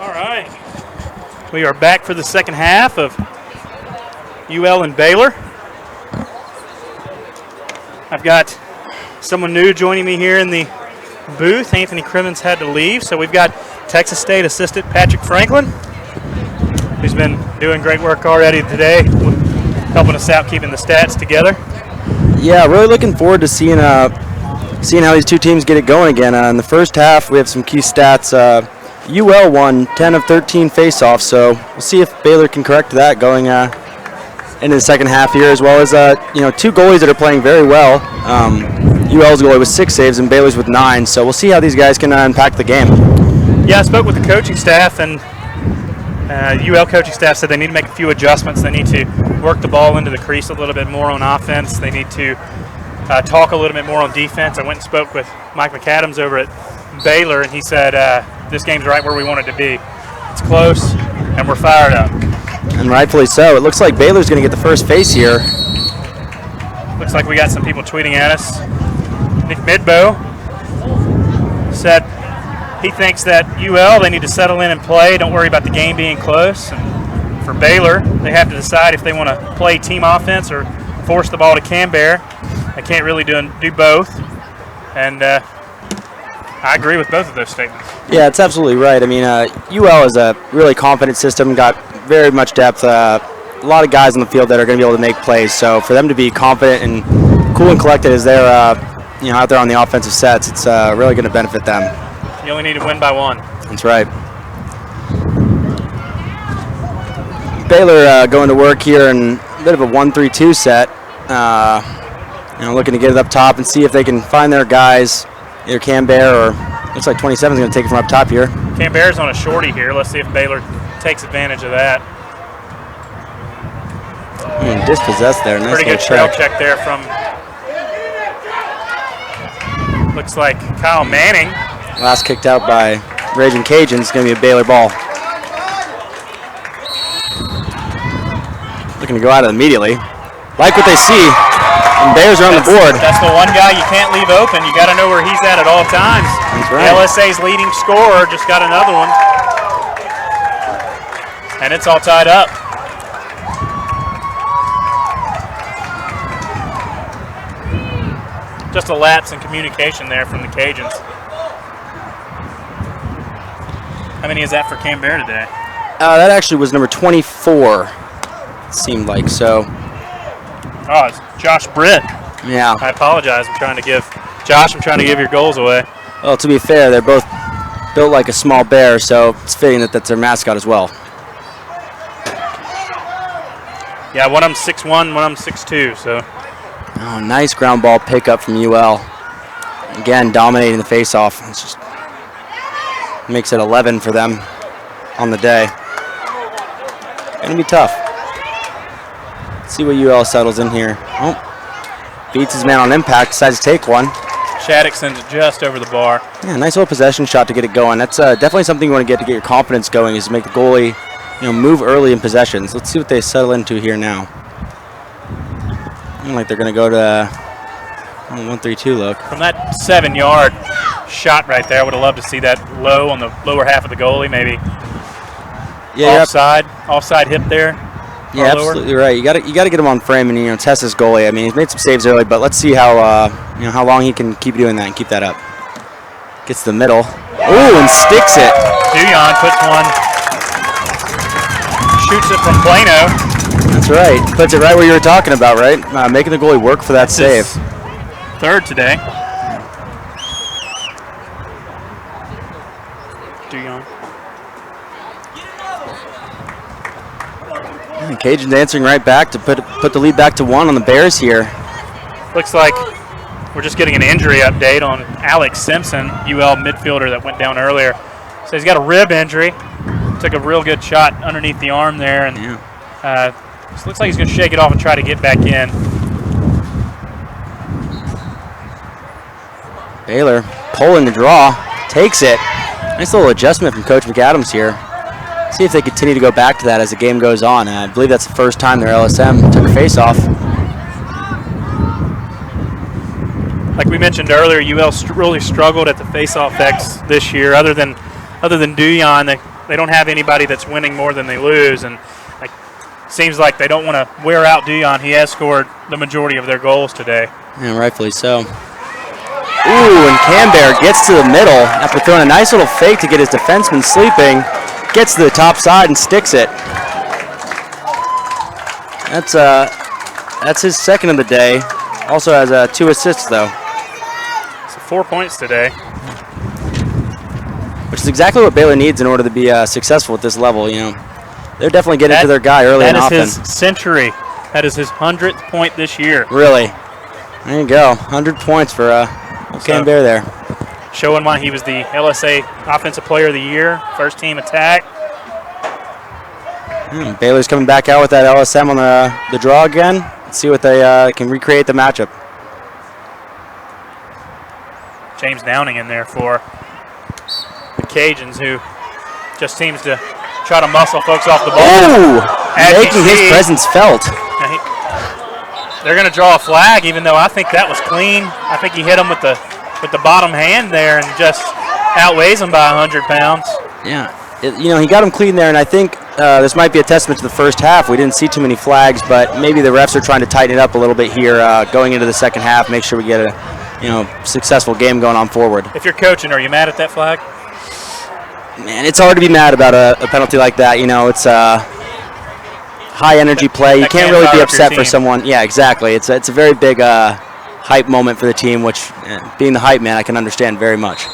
Speaker 1: All right. We are back for the second half of UL and Baylor. I've got someone new joining me here in the booth. Anthony Crimmins had to leave, so we've got Texas State assistant Patrick Franklin, who's been doing great work already today, helping us out keeping the stats together.
Speaker 5: Yeah, really looking forward to seeing how these two teams get it going again. In the first half, we have some key stats. UL won 10 of 13 face-offs, so we'll see if Baylor can correct that going into the second half here, as well as two goalies that are playing very well. UL's goalie with 6 saves and Baylor's with 9, so we'll see how these guys can impact the game.
Speaker 1: Yeah, I spoke with the coaching staff, and UL coaching staff said they need to make a few adjustments. They need to work the ball into the crease a little bit more on offense. They need to talk a little bit more on defense. I went and spoke with Mike McAdams over at Baylor, and he said this game's right where we want it to be. It's close, and we're fired up.
Speaker 5: And rightfully so. It looks like Baylor's going to get the first face here.
Speaker 1: Looks like we got some people tweeting at us. Nick Midbow said he thinks that UL, they need to settle in and play. Don't worry about the game being close. And for Baylor, they have to decide if they want to play team offense or force the ball to Canberra. They can't really do both. And I agree with both of those statements.
Speaker 5: Yeah, it's absolutely right. I mean, UL is a really confident system, got very much depth, a lot of guys on the field that are going to be able to make plays. So for them to be confident and cool and collected as they're out there on the offensive sets. It's really going to benefit them.
Speaker 1: You only need to win by 1.
Speaker 5: That's right. Baylor going to work here in a bit of a 1-3-2 set. Looking to get it up top and see if they can find their guys, either Cambear or looks like 27 is going to take it from up top here.
Speaker 1: Cambear's on a shorty here. Let's see if Baylor takes advantage of that.
Speaker 5: Dispossessed there. Nice
Speaker 1: Pretty good trail check there from, looks like Kyle Manning.
Speaker 5: Last kicked out by Raging Cajuns. It's going to be a Baylor ball. Looking to go at it immediately. Like what they see. And Bears are on the board.
Speaker 1: That's the one guy you can't leave open. You got to know where he's at all times.
Speaker 5: That's right.
Speaker 1: LSA's leading scorer just got another one. And it's all tied up. Just a lapse in communication there from the Cajuns. How many is that for Cambear today?
Speaker 5: That actually was number 24, it seemed like. So,
Speaker 1: Oh, it's Josh Britt.
Speaker 5: yeah.
Speaker 1: I apologize. I'm trying to give your goals away.
Speaker 5: Well, to be fair, they're both built like a small bear, so it's fitting that that's their mascot as well.
Speaker 1: Yeah, one of them's 6'1", one of them's 6'2", so.
Speaker 5: Oh, nice ground ball pickup from UL. Again, dominating the faceoff. It's just makes it 11 for them on the day. Gonna be tough. Let's see what UL settles in here. Oh, beats his man on impact, decides to take one.
Speaker 1: Shattuck sends it just over the bar.
Speaker 5: Yeah, nice little possession shot to get it going. That's definitely something you want to get your confidence going, is to make the goalie, move early in possessions. Let's see what they settle into here now. Like they're going to go to 1-3-2 look.
Speaker 1: From that 7-yard shot right there, I would have loved to see that low on the lower half of the goalie, maybe.
Speaker 5: Yeah,
Speaker 1: offside hip there.
Speaker 5: Yeah, absolutely right. You got to get him on frame and test his goalie. I mean, he's made some saves early, but let's see how how long he can keep doing that and keep that up. Gets to the middle. Ooh, and sticks it.
Speaker 1: Duyon puts one. Shoots it from Plano.
Speaker 5: That's right. Puts it right where you were talking about, right? Making the goalie work for that save.
Speaker 1: Third today. Duyon.
Speaker 5: Cajuns answering right back to put the lead back to 1 on the Bears here.
Speaker 1: Looks like we're just getting an injury update on Alex Simpson, UL midfielder that went down earlier. So he's got a rib injury. Took a real good shot underneath the arm there, and so looks like he's going to shake it off and try to get back in.
Speaker 5: Baylor pulling the draw, takes it. Nice little adjustment from Coach McAdams here. See if they continue to go back to that as the game goes on. I believe that's the first time their LSM took a face-off.
Speaker 1: Like we mentioned earlier, UL really struggled at the face-off X this year. Other than Duyon, they don't have anybody that's winning more than they lose, and seems like they don't want to wear out Duyon. He has scored the majority of their goals today.
Speaker 5: Yeah, rightfully so. Ooh, and Cambear gets to the middle after throwing a nice little fake to get his defenseman sleeping. Gets to the top side and sticks it. That's his second of the day. Also has 2 assists though.
Speaker 1: So 4 points today.
Speaker 5: Which is exactly what Baylor needs in order to be successful at this level. They're definitely getting to their guy early and often.
Speaker 1: That is his century. That is his 100th point this year.
Speaker 5: Really? There you go. 100 points for Cambear there.
Speaker 1: Showing why he was the LSA Offensive Player of the Year, first team attack.
Speaker 5: Baylor's coming back out with that LSM on the draw again. Let's see what they can recreate the matchup.
Speaker 1: James Downing in there for the Cajuns, who just seems to try to muscle folks off the ball.
Speaker 5: Ooh! Making his presence felt.
Speaker 1: They're going to draw a flag, even though I think that was clean. I think he hit him with the bottom hand there and just outweighs him by 100 pounds.
Speaker 5: Yeah, he got him clean there, and I think this might be a testament to the first half. We didn't see too many flags, but maybe the refs are trying to tighten it up a little bit here going into the second half, make sure we get a successful game going on forward.
Speaker 1: If you're coaching, are you mad at that flag?
Speaker 5: Man, it's hard to be mad about a penalty like that. It's high energy play. You can't really be upset for someone. Yeah, exactly. It's a very big hype moment for the team, which being the hype man, I can understand very much.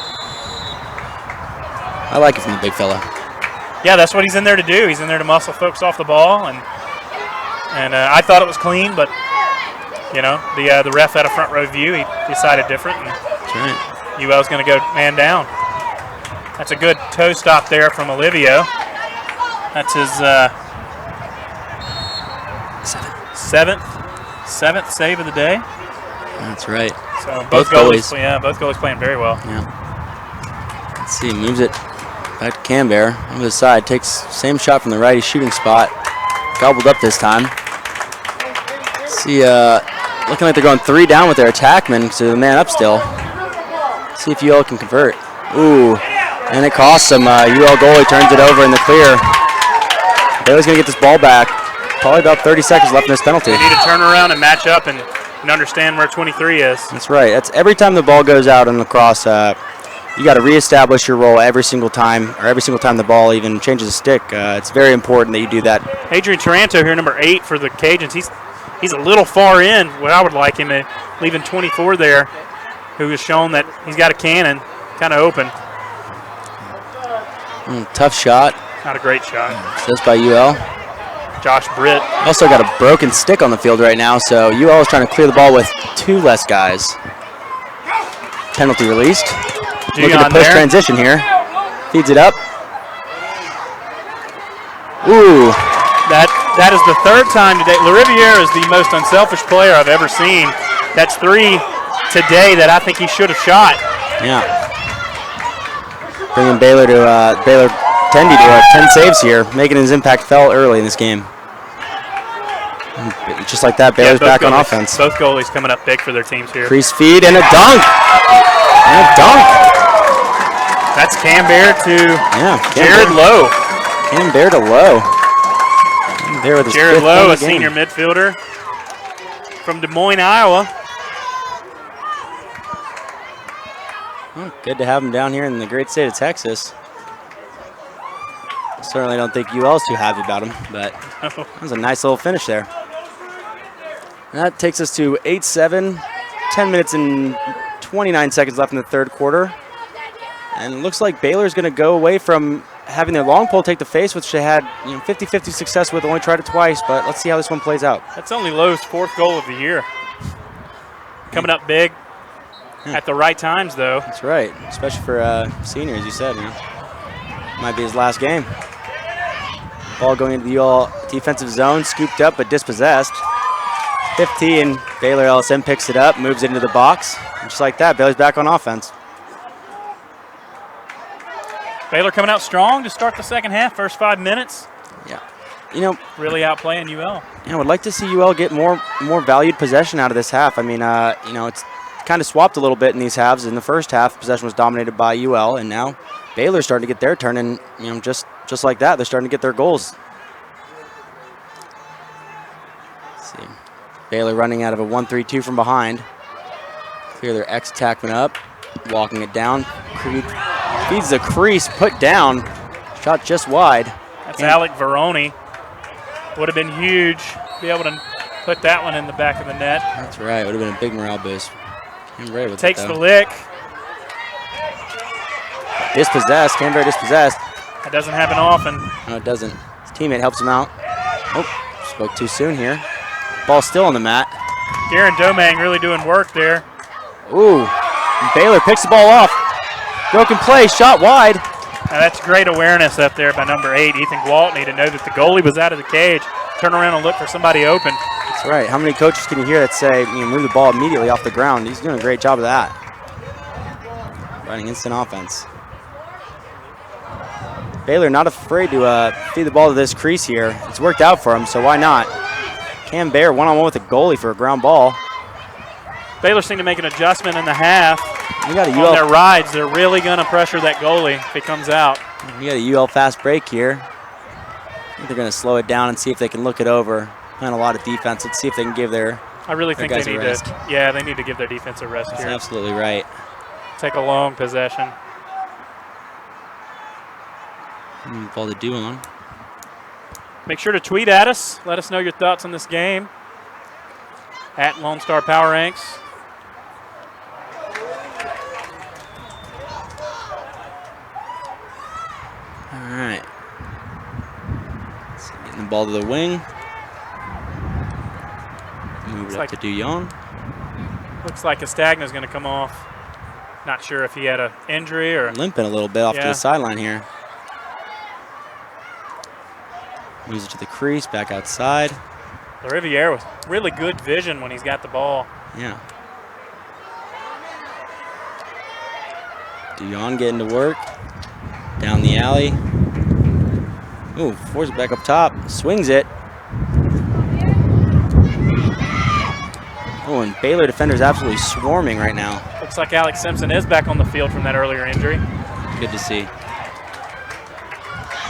Speaker 5: I like it from the big fella.
Speaker 1: Yeah, that's what he's in there to do. He's in there to muscle folks off the ball, and I thought it was clean, but you know, the ref had a front row view. He decided different. And
Speaker 5: That's right.
Speaker 1: UL's going to go man down. That's a good toe stop there from Olivio. That's his seventh save of the day.
Speaker 5: That's right.
Speaker 1: So
Speaker 5: Both goalies.
Speaker 1: Both goalies playing very well.
Speaker 5: Yeah. Let's see, moves it back to Canberra over the side. Takes same shot from the righty shooting spot. Gobbled up this time. Let's see, looking like they're going 3 down with their attackman, so the man up still. See if UL can convert. Ooh, and it costs them. UL goalie turns it over in the clear. Baylor's going to get this ball back. Probably about 30 seconds left in this penalty.
Speaker 1: They need to turn around and match up and understand where 23 is.
Speaker 5: That's right. That's every time the ball goes out on lacrosse, you got to reestablish your role every single time, or every single time the ball even changes a stick. It's very important that you do that.
Speaker 1: Adrian Taranto here, number 8 for the Cajuns. He's a little far in, what I would like him, leaving 24 there, who has shown that he's got a cannon, kind of open.
Speaker 5: Tough shot.
Speaker 1: Not a great shot.
Speaker 5: Says by UL.
Speaker 1: Josh Britt.
Speaker 5: Also got a broken stick on the field right now, so UL is trying to clear the ball with 2 less guys. Penalty released. Look at the push transition here. Feeds it up. Ooh.
Speaker 1: That is the 3rd time today. LaRiviere is the most unselfish player I've ever seen. That's 3 today that I think he should have shot.
Speaker 5: Yeah. Bringing Baylor to Baylor Tendy to 10 saves here, making his impact felt early in this game. Just like that, Baylor's back on offense.
Speaker 1: Both goalies coming up big for their teams here.
Speaker 5: Crease feed and a dunk. And a dunk.
Speaker 1: That's Canberra to Jared
Speaker 5: Canberra.
Speaker 1: Lowe.
Speaker 5: Canberra to Lowe. There with his
Speaker 1: Jared
Speaker 5: 5th
Speaker 1: Lowe,
Speaker 5: point
Speaker 1: a
Speaker 5: of the game.
Speaker 1: senior midfielder from Des Moines, Iowa.
Speaker 5: Well, good to have him down here in the great state of Texas. Certainly don't think UL's too happy about him, but that was a nice little finish there. And that takes us to 8-7, 10 minutes and 29 seconds left in the 3rd quarter. And it looks like Baylor's going to go away from having their long pole take the face, which they had 50-50 success with, only tried it twice, but let's see how this one plays out.
Speaker 1: That's only Lowe's 4th goal of the year. Coming up big at the right times, though.
Speaker 5: That's right, especially for seniors, you said. Might be his last game. Ball going into the UL defensive zone, scooped up but dispossessed. 15, Baylor LSM picks it up, moves it into the box. And just like that, Baylor's back on offense.
Speaker 1: Baylor coming out strong to start the second half, first 5 minutes.
Speaker 5: Yeah.
Speaker 1: Really outplaying UL.
Speaker 5: Yeah, I would like to see UL get more valued possession out of this half. I mean, it's kind of swapped a little bit in these halves. In the first half, possession was dominated by UL, and now Baylor's starting to get their turn, and just like that, they're starting to get their goals. Let's see. Baylor running out of a 1-3-2 from behind. Clear their ex-attackman up, walking it down. Feeds the crease, put down. Shot just wide.
Speaker 1: That's Alec Veroni. Would have been huge to be able to put that one in the back of the net.
Speaker 5: That's right. Would have been a big morale boost.
Speaker 1: Takes the lick.
Speaker 5: Dispossessed. Canberra dispossessed.
Speaker 1: That doesn't happen often.
Speaker 5: No, it doesn't. His teammate helps him out. Oh, spoke too soon here. Ball still on the mat.
Speaker 1: Garen Domang really doing work there.
Speaker 5: Ooh. Baylor picks the ball off. Broken play, shot wide.
Speaker 1: Now that's great awareness up there by number 8, Ethan Gwaltney, to know that the goalie was out of the cage. Turn around and look for somebody open.
Speaker 5: That's right. How many coaches can you hear that say, move the ball immediately off the ground? He's doing a great job of that. Running instant offense. Baylor not afraid to feed the ball to this crease here. It's worked out for him, so why not? Canberra one-on-one with the goalie for a ground ball.
Speaker 1: Baylor seemed to make an adjustment in the half.
Speaker 5: You got a
Speaker 1: on their rides, they're really going to pressure that goalie if he comes out.
Speaker 5: You got a UL fast break here. I think they're going to slow it down and see if they can look it over. Playing a lot of defense. Let's see if they can give their
Speaker 1: I really think they need to. Yeah, they need to give their defense a rest
Speaker 5: That's
Speaker 1: here.
Speaker 5: absolutely right.
Speaker 1: Take a long possession.
Speaker 5: Ball to do on.
Speaker 1: Make sure to tweet at us. Let us know your thoughts on this game. At Lone Star Power Ranks.
Speaker 5: All right. So getting the ball to the wing. Move it up to DeYoung.
Speaker 1: Looks like Castagna's going to come off. Not sure if he had an injury or.
Speaker 5: Limping a little bit off to
Speaker 1: Yeah.
Speaker 5: the sideline here. Moves it to the crease, back outside.
Speaker 1: Riviere with really good vision when he's got the ball.
Speaker 5: Yeah. DeYoung getting to work. Down the alley. Ooh, forces it back up top. Swings it. Oh, and Baylor defenders absolutely swarming right now.
Speaker 1: Looks like Alex Simpson is back on the field from that earlier injury.
Speaker 5: Good to see.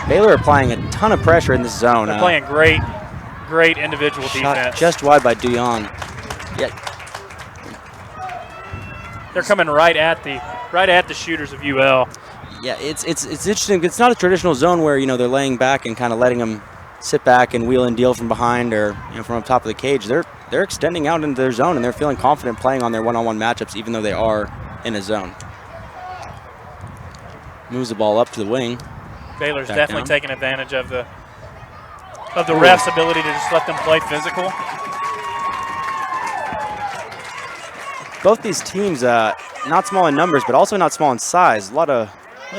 Speaker 5: Baylor applying a ton of pressure in this zone.
Speaker 1: They're playing great individual
Speaker 5: Shot
Speaker 1: defense.
Speaker 5: just wide by DeYoung. Yeah,
Speaker 1: They're coming right at the shooters of UL.
Speaker 5: yeah. It's interesting. It's not a traditional zone where they're laying back and kind of letting them sit back and wheel and deal from behind or from up top of the cage. They're extending out into their zone and they're feeling confident playing on their one-on-one matchups, even though they are in a zone. Moves the ball up to the wing.
Speaker 1: Baylor's
Speaker 5: Back
Speaker 1: definitely
Speaker 5: down.
Speaker 1: taking advantage of the refs' ability to just let them play physical.
Speaker 5: Both these teams, not small in numbers, but also not small in size. A lot of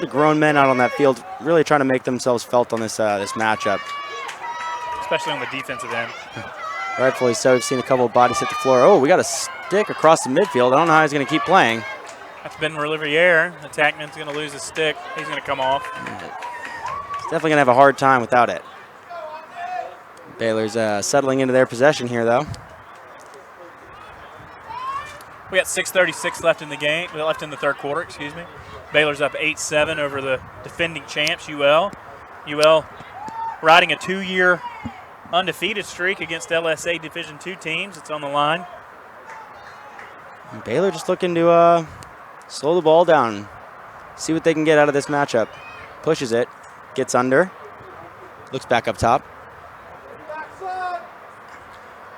Speaker 5: grown men out on that field, really trying to make themselves felt on this matchup.
Speaker 1: Especially on the defensive end.
Speaker 5: Rightfully so. We've seen a couple of bodies hit the floor. Oh, we got a stick across the midfield. I don't know how he's going to keep playing.
Speaker 1: That's Ben Riviere. Attackman's going to lose his stick. He's going to come off.
Speaker 5: He's definitely going to have a hard time without it. Baylor's settling into their possession here, though.
Speaker 1: We got 6:36 left in the game. Left in the third quarter. Excuse me. Baylor's up 8-7 over the defending champs UL. UL riding a 2-year undefeated streak against LSA Division II teams. It's on the line.
Speaker 5: And Baylor just looking to slow the ball down, see what they can get out of this matchup. Pushes it, gets under, looks back up top.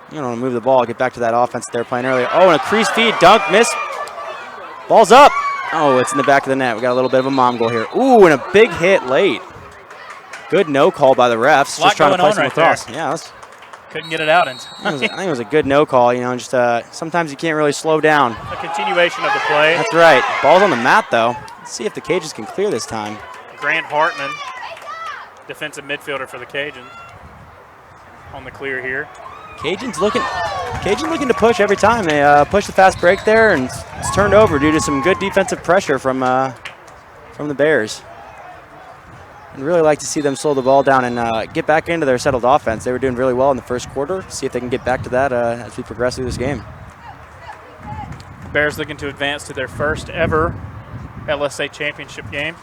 Speaker 5: You don't want to move the ball, get back to that offense they were playing earlier. Oh, and a crease feed, dunk, miss. Ball's up. Oh, it's in the back of the net. We got a little bit of a mom goal here. Ooh, and a big hit late. Good no call by the refs.
Speaker 1: Lot
Speaker 5: Just trying to
Speaker 1: going
Speaker 5: play some
Speaker 1: on right
Speaker 5: lacrosse.
Speaker 1: there.
Speaker 5: Yeah, that's,
Speaker 1: Couldn't get it out. And
Speaker 5: I think it was a good no call. Just sometimes you can't really slow down.
Speaker 1: a continuation of the play.
Speaker 5: That's right. Ball's on the mat, though. Let's see if the Cajuns can clear this time.
Speaker 1: Grant Hartman, defensive midfielder for the Cajuns, on the clear here.
Speaker 5: Cajuns looking to push every time. They push the fast break there, and it's turned over due to some good defensive pressure from the Bears. I'd really like to see them slow the ball down and get back into their settled offense. They were doing really well in the first quarter. See if they can get back to that as we progress through this game.
Speaker 1: Bears looking to advance to their first ever LSA championship game.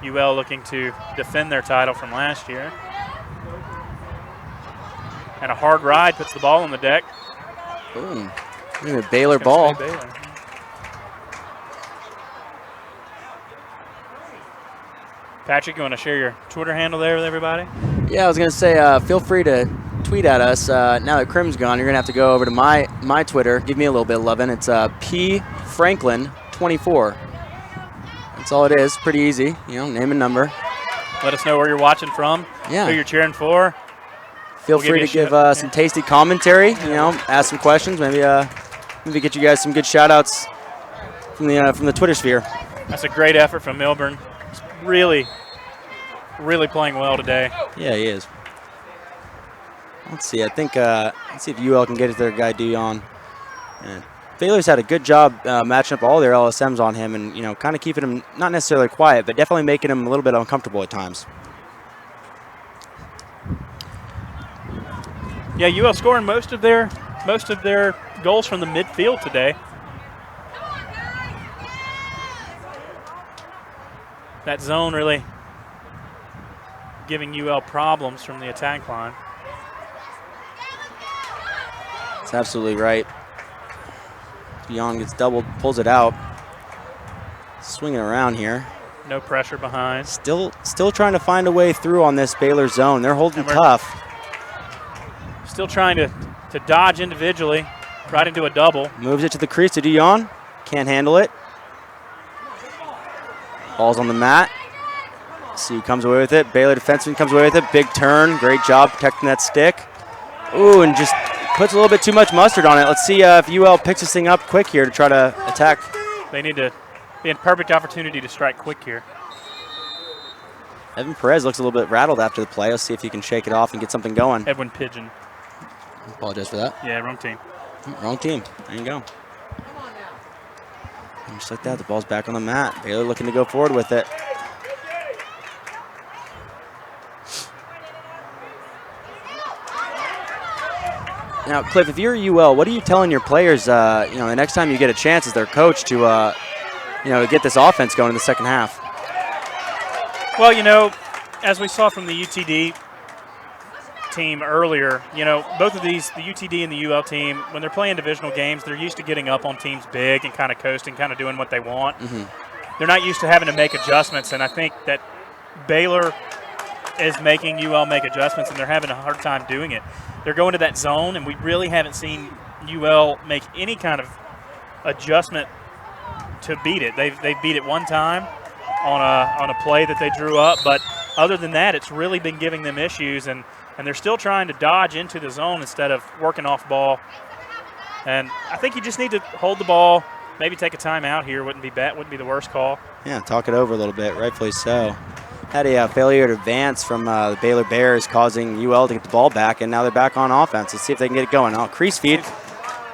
Speaker 1: UL looking to defend their title from last year. And a hard ride puts the ball on the deck.
Speaker 5: Boom. Look at the Baylor ball.
Speaker 1: Baylor. Patrick, you want to share your Twitter handle there with everybody?
Speaker 5: Yeah, I was going to say, feel free to tweet at us. Now that Crim's gone, you're going to have to go over to my Twitter. Give me a little bit of loving. It's pfranklin24. That's all it is. Pretty easy. Name and number.
Speaker 1: Let us know where you're watching from,
Speaker 5: Yeah.
Speaker 1: who you're cheering for.
Speaker 5: Feel
Speaker 1: We'll
Speaker 5: free
Speaker 1: give
Speaker 5: to
Speaker 1: you a
Speaker 5: give
Speaker 1: shout.
Speaker 5: some tasty commentary. Ask some questions. Maybe get you guys some good shout outs from the Twitter sphere.
Speaker 1: That's a great effort from Milburn. He's really playing well today.
Speaker 5: Yeah, he is. Let's see. I think let's see if UL can get it to their guy DeYoung. And Baylor's had a good job matching up all their LSMs on him, and kind of keeping him not necessarily quiet, but definitely making him a little bit uncomfortable at times.
Speaker 1: Yeah, UL scoring most of their goals from the midfield today. That zone really giving UL problems from the attack line.
Speaker 5: That's absolutely right. DeYoung gets doubled, pulls it out. Swinging around here.
Speaker 1: No pressure behind.
Speaker 5: Still trying to find a way through on this Baylor zone. They're holding tough.
Speaker 1: Still trying to dodge individually, right into a double.
Speaker 5: Moves it to the crease to DeYoung. Can't handle it. Ball's on the mat. See who comes away with it. Baylor defenseman comes away with it. Big turn. Great job protecting that stick. Ooh, and just puts a little bit too much mustard on it. Let's see if UL picks this thing up quick here to try to attack.
Speaker 1: They need to be in perfect opportunity to strike quick here.
Speaker 5: Evan Perez looks a little bit rattled after the play. Let's see if he can shake it off and get something going.
Speaker 1: Edwin Pigeon.
Speaker 5: Apologize for that.
Speaker 1: Yeah, wrong team.
Speaker 5: Wrong team. There you go. And just like that, the ball's back on the mat. Baylor looking to go forward with it. Now, Cliff, if you're UL, what are you telling your players, the next time you get a chance as their coach to, get this offense going in the second half?
Speaker 1: Well, as we saw from the UTD team earlier, both of these, the UTD and the UL team, when they're playing divisional games, they're used to getting up on teams big and kind of coasting, kind of doing what they want.
Speaker 5: Mm-hmm.
Speaker 1: They're not used to having to make adjustments, and I think that Baylor is making UL make adjustments, and they're having a hard time doing it. They're going to that zone, and we really haven't seen UL make any kind of adjustment to beat it. They beat it one time on a play that they drew up, but other than that, it's really been giving them issues, and they're still trying to dodge into the zone instead of working off ball. And I think you just need to hold the ball, maybe take a timeout here. Wouldn't be the worst call.
Speaker 5: Yeah, talk it over a little bit, rightfully so. Had a failure to advance from the Baylor Bears, causing UL to get the ball back, and now they're back on offense. Let's see if they can get it going. Crease feed.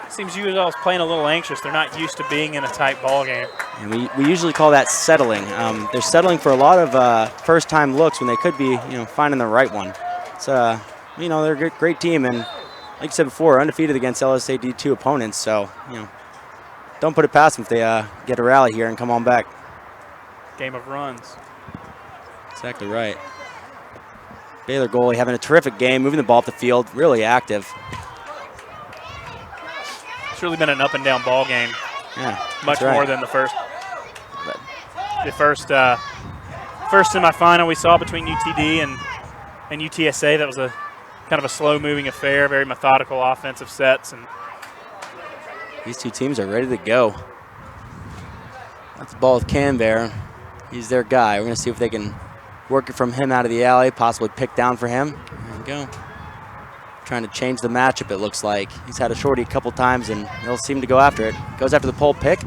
Speaker 1: Seems UL is playing a little anxious. They're not used to being in a tight ball game.
Speaker 5: And we usually call that settling. They're settling for a lot of first-time looks when they could be, finding the right one. So, they're a great team, and like you said before, undefeated against LSA D2 opponents. So, don't put it past them if they get a rally here and come on back.
Speaker 1: Game of runs.
Speaker 5: Exactly right. Baylor goalie having a terrific game, moving the ball up the field, really active.
Speaker 1: It's really been an up and down ball game.
Speaker 5: Yeah,
Speaker 1: much
Speaker 5: right.
Speaker 1: more than the first semifinal we saw between UTD and UTSA. That was a kind of a slow moving affair, very methodical offensive sets, and
Speaker 5: these two teams are ready to go. That's the ball with Canberra. He's their guy. We're going to see if they can work it from him out of the alley, possibly pick down for him. There we go. Trying to change the matchup, it looks like. He's had a shorty a couple times, and he'll seem to go after it. Goes after the pole pick.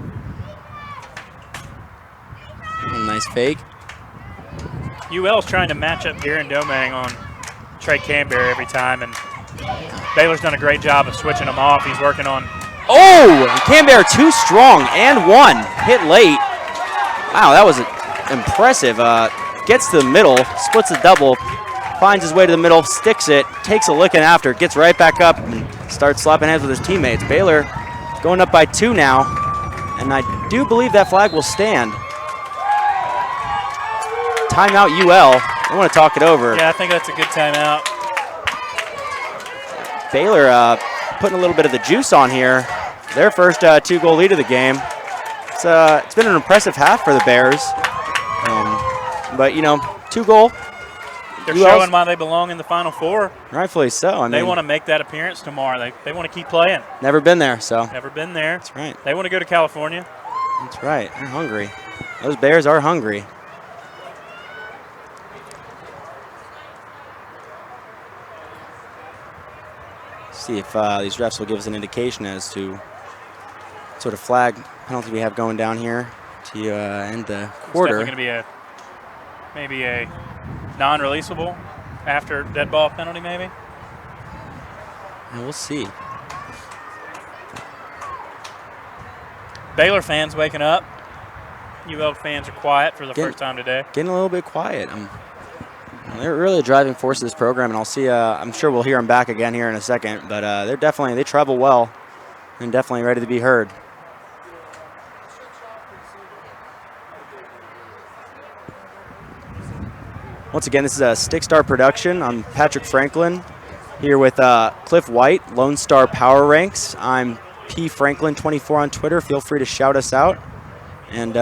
Speaker 5: Nice fake.
Speaker 1: UL's trying to match up Garen Domang on Trey Canberra every time, and Baylor's done a great job of switching him off. He's working on.
Speaker 5: Oh, Canberra too strong and one. Hit late. Wow, that was impressive. Gets to the middle, splits the double, finds his way to the middle, sticks it, takes a licking after, gets right back up and starts slapping heads with his teammates. Baylor going up by 2 now, and I do believe that flag will stand. Timeout UL. I want to talk it over.
Speaker 1: Yeah, I think that's a good timeout.
Speaker 5: Baylor putting a little bit of the juice on here. Their first 2-goal lead of the game. It's been an impressive half for the Bears. But, 2-goal.
Speaker 1: They're showing why they belong in the Final Four.
Speaker 5: Rightfully so.
Speaker 1: They want to make that appearance tomorrow. They want to keep playing.
Speaker 5: Never been there, so.
Speaker 1: Never been there.
Speaker 5: That's right.
Speaker 1: They want to go to California.
Speaker 5: That's right. They're hungry. Those Bears are hungry. See if these refs will give us an indication as to what sort of flag penalty we have going down here to end the quarter.
Speaker 1: It's definitely going to be maybe a non-releasable after dead ball penalty, maybe.
Speaker 5: And we'll see.
Speaker 1: Baylor fans waking up. UL fans are quiet for the first time today.
Speaker 5: Getting a little bit quiet. They're really a driving force of this program, and I'll see. I'm sure we'll hear them back again here in a second. But they travel well, and definitely ready to be heard. Once again, this is a Stickstar production. I'm Patrick Franklin, here with Cliff White, Lone Star Power Ranks. I'm P Franklin 24 on Twitter. Feel free to shout us out, and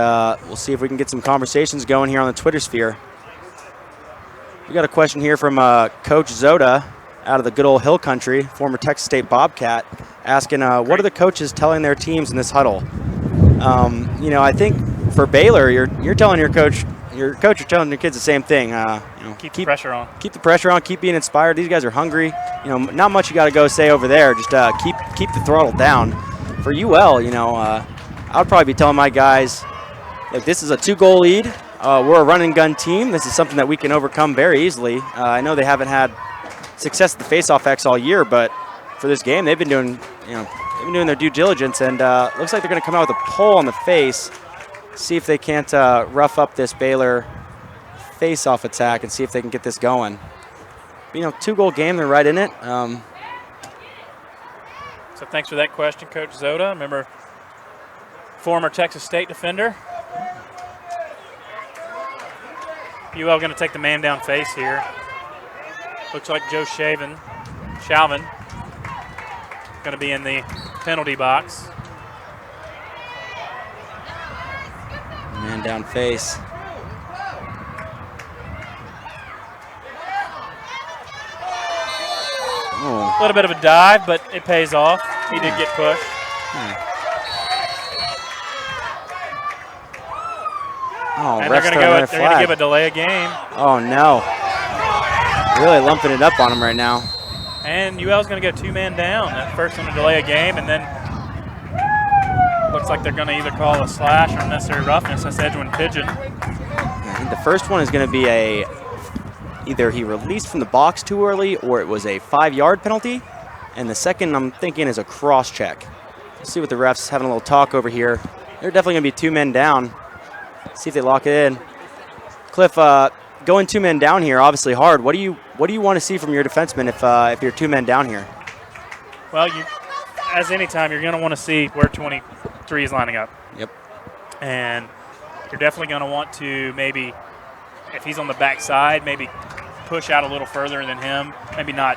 Speaker 5: we'll see if we can get some conversations going here on the Twitter sphere. We got a question here from Coach Zoda out of the good old Hill Country, former Texas State Bobcat, asking what are the coaches telling their teams in this huddle? I think for Baylor, you're telling your coach is telling your kids the same thing.
Speaker 1: Keep the pressure on.
Speaker 5: Keep the pressure on. Keep being inspired. These guys are hungry. Not much you got to go say over there. Just keep the throttle down. For UL, I would probably be telling my guys, look, this is a 2-goal lead. We're a run and gun team. This is something that we can overcome very easily. I know they haven't had success at the face-off X all year, but for this game, they've been doing their due diligence, and looks like they're going to come out with a pole on the face. See if they can't rough up this Baylor face-off attack and see if they can get this going. 2-goal game, they're right in it.
Speaker 1: So thanks for that question, Coach Zoda. Remember, former Texas State defender. UL going to take the man down face here. Looks like Joe Shalvin going to be in the penalty box.
Speaker 5: Man down face.
Speaker 1: A little bit of a dive, but it pays off. He did get pushed.
Speaker 5: Oh,
Speaker 1: and they're going to give a delay of game.
Speaker 5: Oh, no. Really lumping it up on him right now.
Speaker 1: And UL's going to go 2-man down. At first on a delay of game, and then looks like they're going to either call a slash or unnecessary roughness. That's Edwin Pigeon.
Speaker 5: I think the first one is going to be either he released from the box too early or it was a 5-yard penalty. And the second, I'm thinking, is a cross check. Let's see what the refs having a little talk over here. They're definitely going to be 2 men down. See if they lock it in. Cliff, going 2 men down here, obviously hard. What do you want to see from your defenseman if you're 2 men down here?
Speaker 1: Well, as any time, you're going to want to see where 23 is lining up.
Speaker 5: Yep.
Speaker 1: And you're definitely going to want to maybe, if he's on the backside, maybe push out a little further than him. Maybe not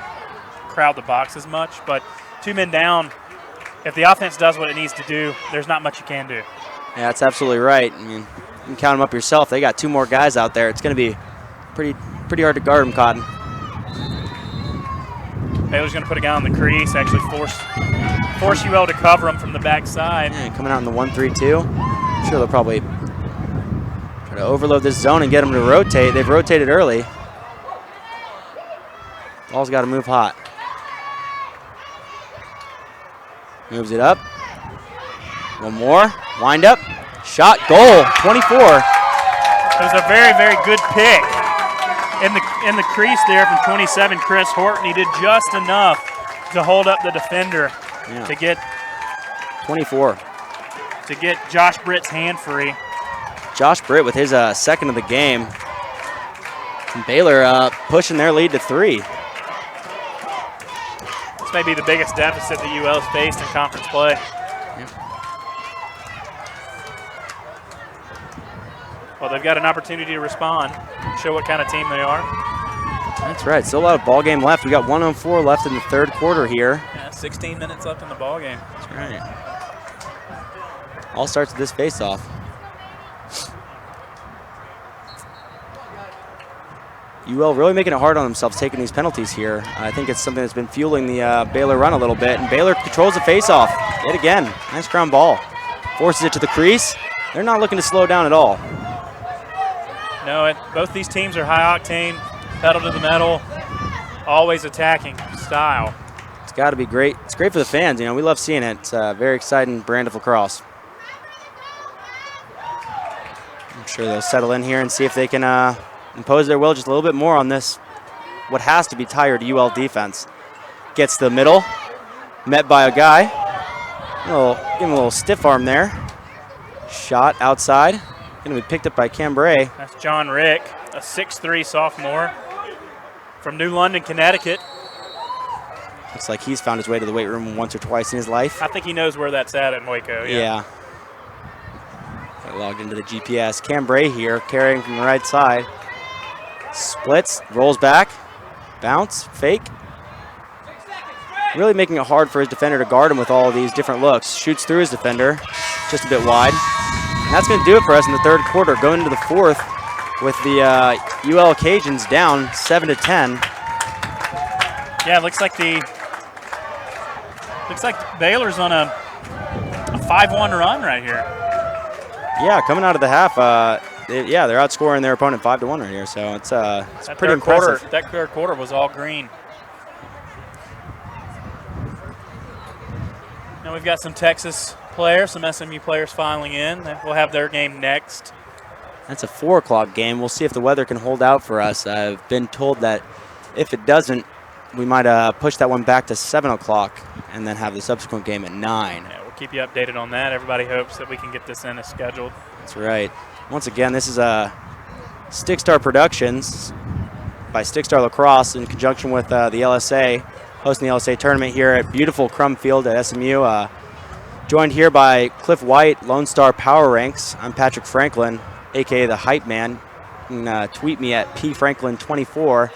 Speaker 1: crowd the box as much. But 2 men down, if the offense does what it needs to do, there's not much you can do.
Speaker 5: Yeah, that's absolutely right. I mean, you can count them up yourself. They got 2 more guys out there. It's going to be pretty hard to guard them, Cotton.
Speaker 1: Baylor's going to put a guy on the crease, actually force UL to cover him from the backside.
Speaker 5: Yeah, coming out in the 1-3-2. I'm sure they'll probably try to overload this zone and get them to rotate. They've rotated early. Ball's got to move hot. Moves it up. One more. Wind up. Shot. Goal. 24.
Speaker 1: It was a very, very good pick in the crease there from 27, Chris Horton. He did just enough to hold up the defender to get
Speaker 5: 24.
Speaker 1: To get Josh Britt's hand free.
Speaker 5: Josh Britt with his second of the game. And Baylor pushing their lead to 3.
Speaker 1: This may be the biggest deficit that UL has faced in conference play.
Speaker 5: Yep.
Speaker 1: Well, they've got an opportunity to respond, show what kind of team they are.
Speaker 5: That's right. Still a lot of ball game left. We got 1:04 left in the 3rd quarter here.
Speaker 1: Yeah, 16 minutes left in the ball game.
Speaker 5: That's right. All starts with this face-off. UL really making it hard on themselves taking these penalties here. I think it's something that's been fueling the Baylor run a little bit. And Baylor controls the face-off yet again. Nice ground ball. Forces it to the crease. They're not looking to slow down at all.
Speaker 1: No, both these teams are high octane, pedal to the metal, always attacking style.
Speaker 5: It's got to be great. It's great for the fans. We love seeing it. It's a very exciting brand of lacrosse. I'm sure they'll settle in here and see if they can impose their will just a little bit more on this, what has to be tired UL defense. Gets to the middle, met by a guy. Give him a little stiff arm there. Shot outside. Going to be picked up by Cambrai.
Speaker 1: That's John Rick, a 6'3" sophomore from New London, Connecticut.
Speaker 5: Looks like he's found his way to the weight room once or twice in his life.
Speaker 1: I think he knows where that's at Waco.
Speaker 5: Yeah. Got logged into the GPS. Cambrai here, carrying from the right side. Splits, rolls back, bounce, fake. Really making it hard for his defender to guard him with all of these different looks. Shoots through his defender, just a bit wide. And that's going to do it for us in the 3rd quarter. Going into the 4th with the UL Cajuns down 7-10.
Speaker 1: Yeah, it looks like Baylor's on a 5-1 run right here.
Speaker 5: Yeah, coming out of the half, they're outscoring their opponent 5-1 right here. So it's
Speaker 1: That
Speaker 5: pretty
Speaker 1: third quarter,
Speaker 5: impressive.
Speaker 1: that third quarter was all green. Now we've got some Texas players, some SMU players filing in. We'll have their game next.
Speaker 5: That's a 4 o'clock game. We'll see if the weather can hold out for us. I've been told that if it doesn't, we might push that one back to 7 o'clock and then have the subsequent game at 9.
Speaker 1: Yeah, we'll keep you updated on that. Everybody hopes that we can get this in as scheduled.
Speaker 5: That's right. Once again, this is Stickstar Productions by Stickstar Lacrosse in conjunction with the LSA, hosting the LSA tournament here at beautiful Crum Field at SMU. Joined here by Cliff White, Lone Star Power Ranks. I'm Patrick Franklin, a.k.a. the Hype Man. You can tweet me at pfranklin24.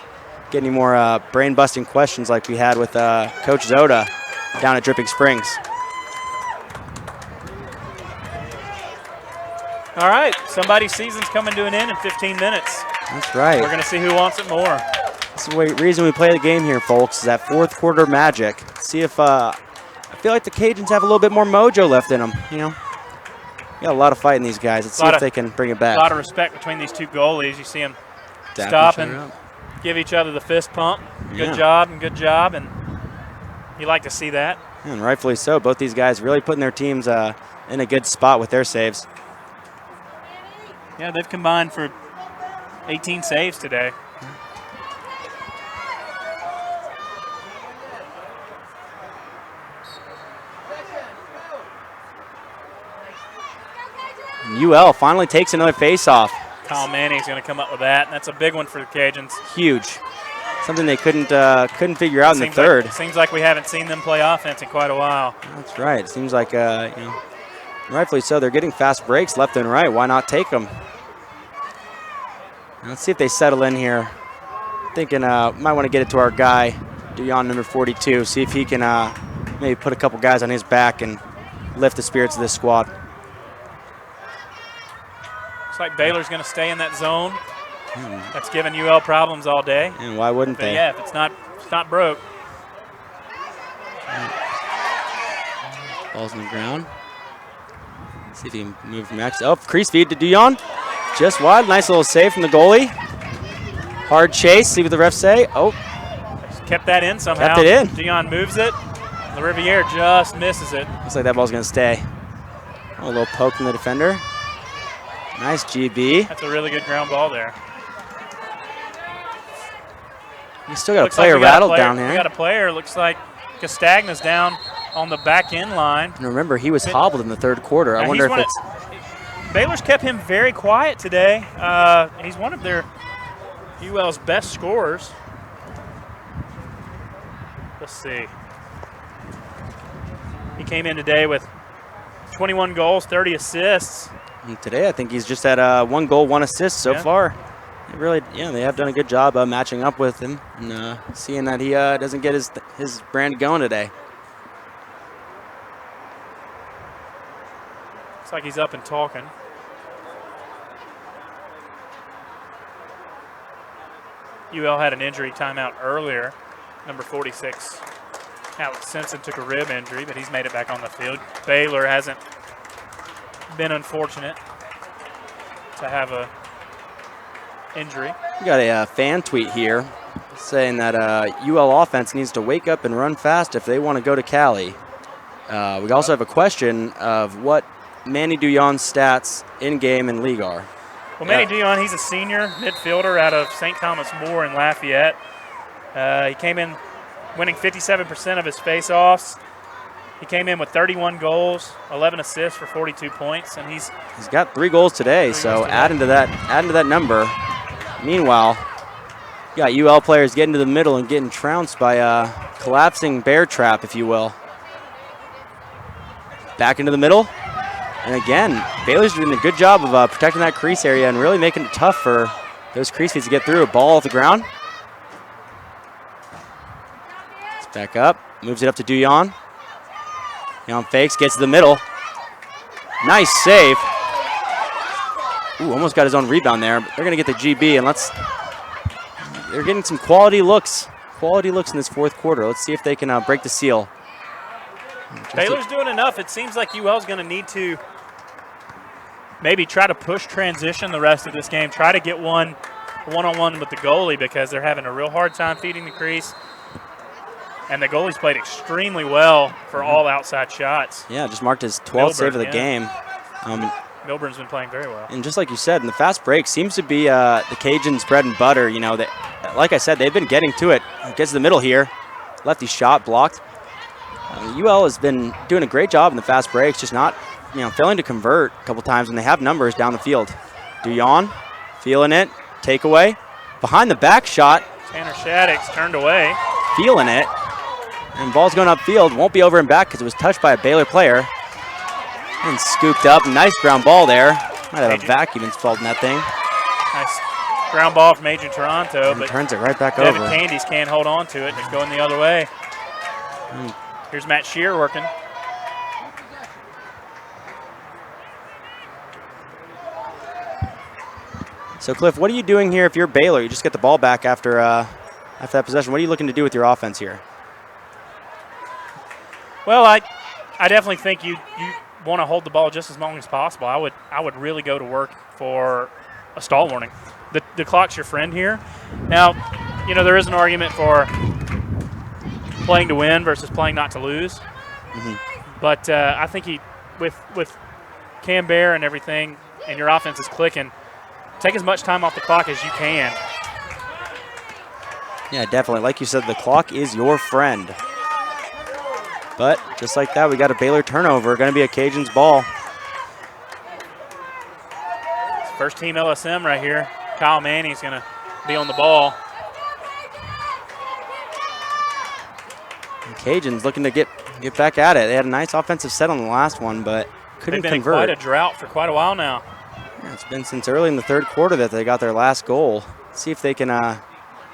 Speaker 5: Get any more brain-busting questions like we had with Coach Zoda down at Dripping Springs.
Speaker 1: All right, somebody's season's coming to an end in 15 minutes.
Speaker 5: That's right.
Speaker 1: We're going to see who wants it more.
Speaker 5: That's the reason we play the game here, folks, is that fourth quarter magic. See if I feel like the Cajuns have a little bit more mojo left in them. You know, got a lot of fight in these guys. Let's see if they can bring it back.
Speaker 1: A lot of respect between these two goalies. You see them stop and give each other the fist pump. Good job, and you like to see that.
Speaker 5: And rightfully so. Both these guys really putting their teams in a good spot with their saves.
Speaker 1: Yeah, they've combined for 18 saves today.
Speaker 5: UL finally takes another face-off.
Speaker 1: Kyle Manning's going to come up with that, and that's a big one for the Cajuns.
Speaker 5: Huge. Something they couldn't figure out in the third.
Speaker 1: Seems like we haven't seen them play offense in quite a while.
Speaker 5: That's right. It seems like, rightfully so. They're getting fast breaks left and right. Why not take them? Let's see if they settle in here. Thinking might want to get it to our guy, Duyon, number 42. See if he can maybe put a couple guys on his back and lift the spirits of this squad.
Speaker 1: Looks like Baylor's going to stay in that zone. That's given UL problems all day.
Speaker 5: And why wouldn't they?
Speaker 1: Yeah, if it's not broke.
Speaker 5: Ball's on the ground. See if he can move from X. Oh, crease feed to Duyon. Just wide. Nice little save from the goalie. Hard chase. See what the refs say. Oh.
Speaker 1: Kept that in somehow.
Speaker 5: Kept it in.
Speaker 1: Dion moves it. The Riviere just misses it.
Speaker 5: Looks like that ball's going to stay. Oh, a little poke from the defender. Nice GB.
Speaker 1: That's a really good ground ball there.
Speaker 5: We still got a player rattled down here.
Speaker 1: We got a player. Looks like Castagna's down on the back end line.
Speaker 5: And remember, he was hobbled in the third quarter. I wonder if it's...
Speaker 1: Baylor's kept him very quiet today. He's one of their UL's best scorers. Let's see. He came in today with 21 goals, 30 assists.
Speaker 5: And today, I think he's just at 1 goal, 1 assist so far. They really, they have done a good job matching up with him and seeing that he doesn't get his brand going today.
Speaker 1: Looks like he's up and talking. UL had an injury timeout earlier. Number 46, Alex Simpson, took a rib injury, but he's made it back on the field. Baylor hasn't been unfortunate to have a injury.
Speaker 5: We got a fan tweet here saying that UL offense needs to wake up and run fast if they want to go to Cali. We also have a question of what Manny Duyon's stats in-game and league are.
Speaker 1: Well, Manny Duyon, he's a senior midfielder out of St. Thomas More in Lafayette. He came in winning 57% of his face-offs. He came in with 31 goals, 11 assists for 42 points, and he's
Speaker 5: got 3 goals today. Adding to that number. Meanwhile, you got UL players getting to the middle and getting trounced by a collapsing bear trap, if you will. Back into the middle. And again, Baylor's doing a good job of protecting that crease area and really making it tough for those crease feeds to get through. A ball off the ground. It's back up. Moves it up to Duyon. Duyon fakes, gets to the middle. Nice save. Ooh, almost got his own rebound there. But they're going to get the GB, and they're getting some quality looks. Quality looks in this fourth quarter. Let's see if they can break the seal.
Speaker 1: Baylor's doing enough. It seems like UL's going to need to maybe try to push transition the rest of this game. Try to get one-on-one with the goalie because they're having a real hard time feeding the crease. And the goalie's played extremely well for all outside shots.
Speaker 5: Yeah, just marked his 12th save of the game.
Speaker 1: Milburn's been playing very well.
Speaker 5: And just like you said, in the fast break seems to be the Cajuns' bread and butter. You know, like I said, they've been getting to it. Gets to the middle here. Lefty shot blocked. UL has been doing a great job in the fast breaks, just not, failing to convert a couple times when they have numbers down the field. Duyon, feeling it, takeaway. Behind the back shot.
Speaker 1: Tanner Shaddix turned away.
Speaker 5: Feeling it. And ball's going upfield. Won't be over and back because it was touched by a Baylor player. And scooped up. Nice ground ball there. Might have a vacuum installed in that thing.
Speaker 1: Nice ground ball from Agent Toronto.
Speaker 5: And
Speaker 1: but
Speaker 5: turns it right back
Speaker 1: Devin
Speaker 5: over.
Speaker 1: Candies can't hold on to it. It's going the other way. Here's Matt Shear working.
Speaker 5: So, Cliff, what are you doing here if you're Baylor? You just get the ball back after that possession. What are you looking to do with your offense here?
Speaker 1: Well, I definitely think you want to hold the ball just as long as possible. I would really go to work for a stall warning. The clock's your friend here. Now, there is an argument for playing to win versus playing not to lose. But I think with Cam Bear and everything, and your offense is clicking, take as much time off the clock as you can.
Speaker 5: Yeah, definitely. Like you said, the clock is your friend. But just like that, we got a Baylor turnover. Going to be a Cajuns ball.
Speaker 1: First team LSM right here. Kyle Manning's going to be on the ball.
Speaker 5: And Cajuns looking to get back at it. They had a nice offensive set on the last one, but couldn't
Speaker 1: They've been
Speaker 5: convert.
Speaker 1: in quite a drought for quite a while now.
Speaker 5: Yeah, it's been since early in the third quarter that they got their last goal. Let's see if they can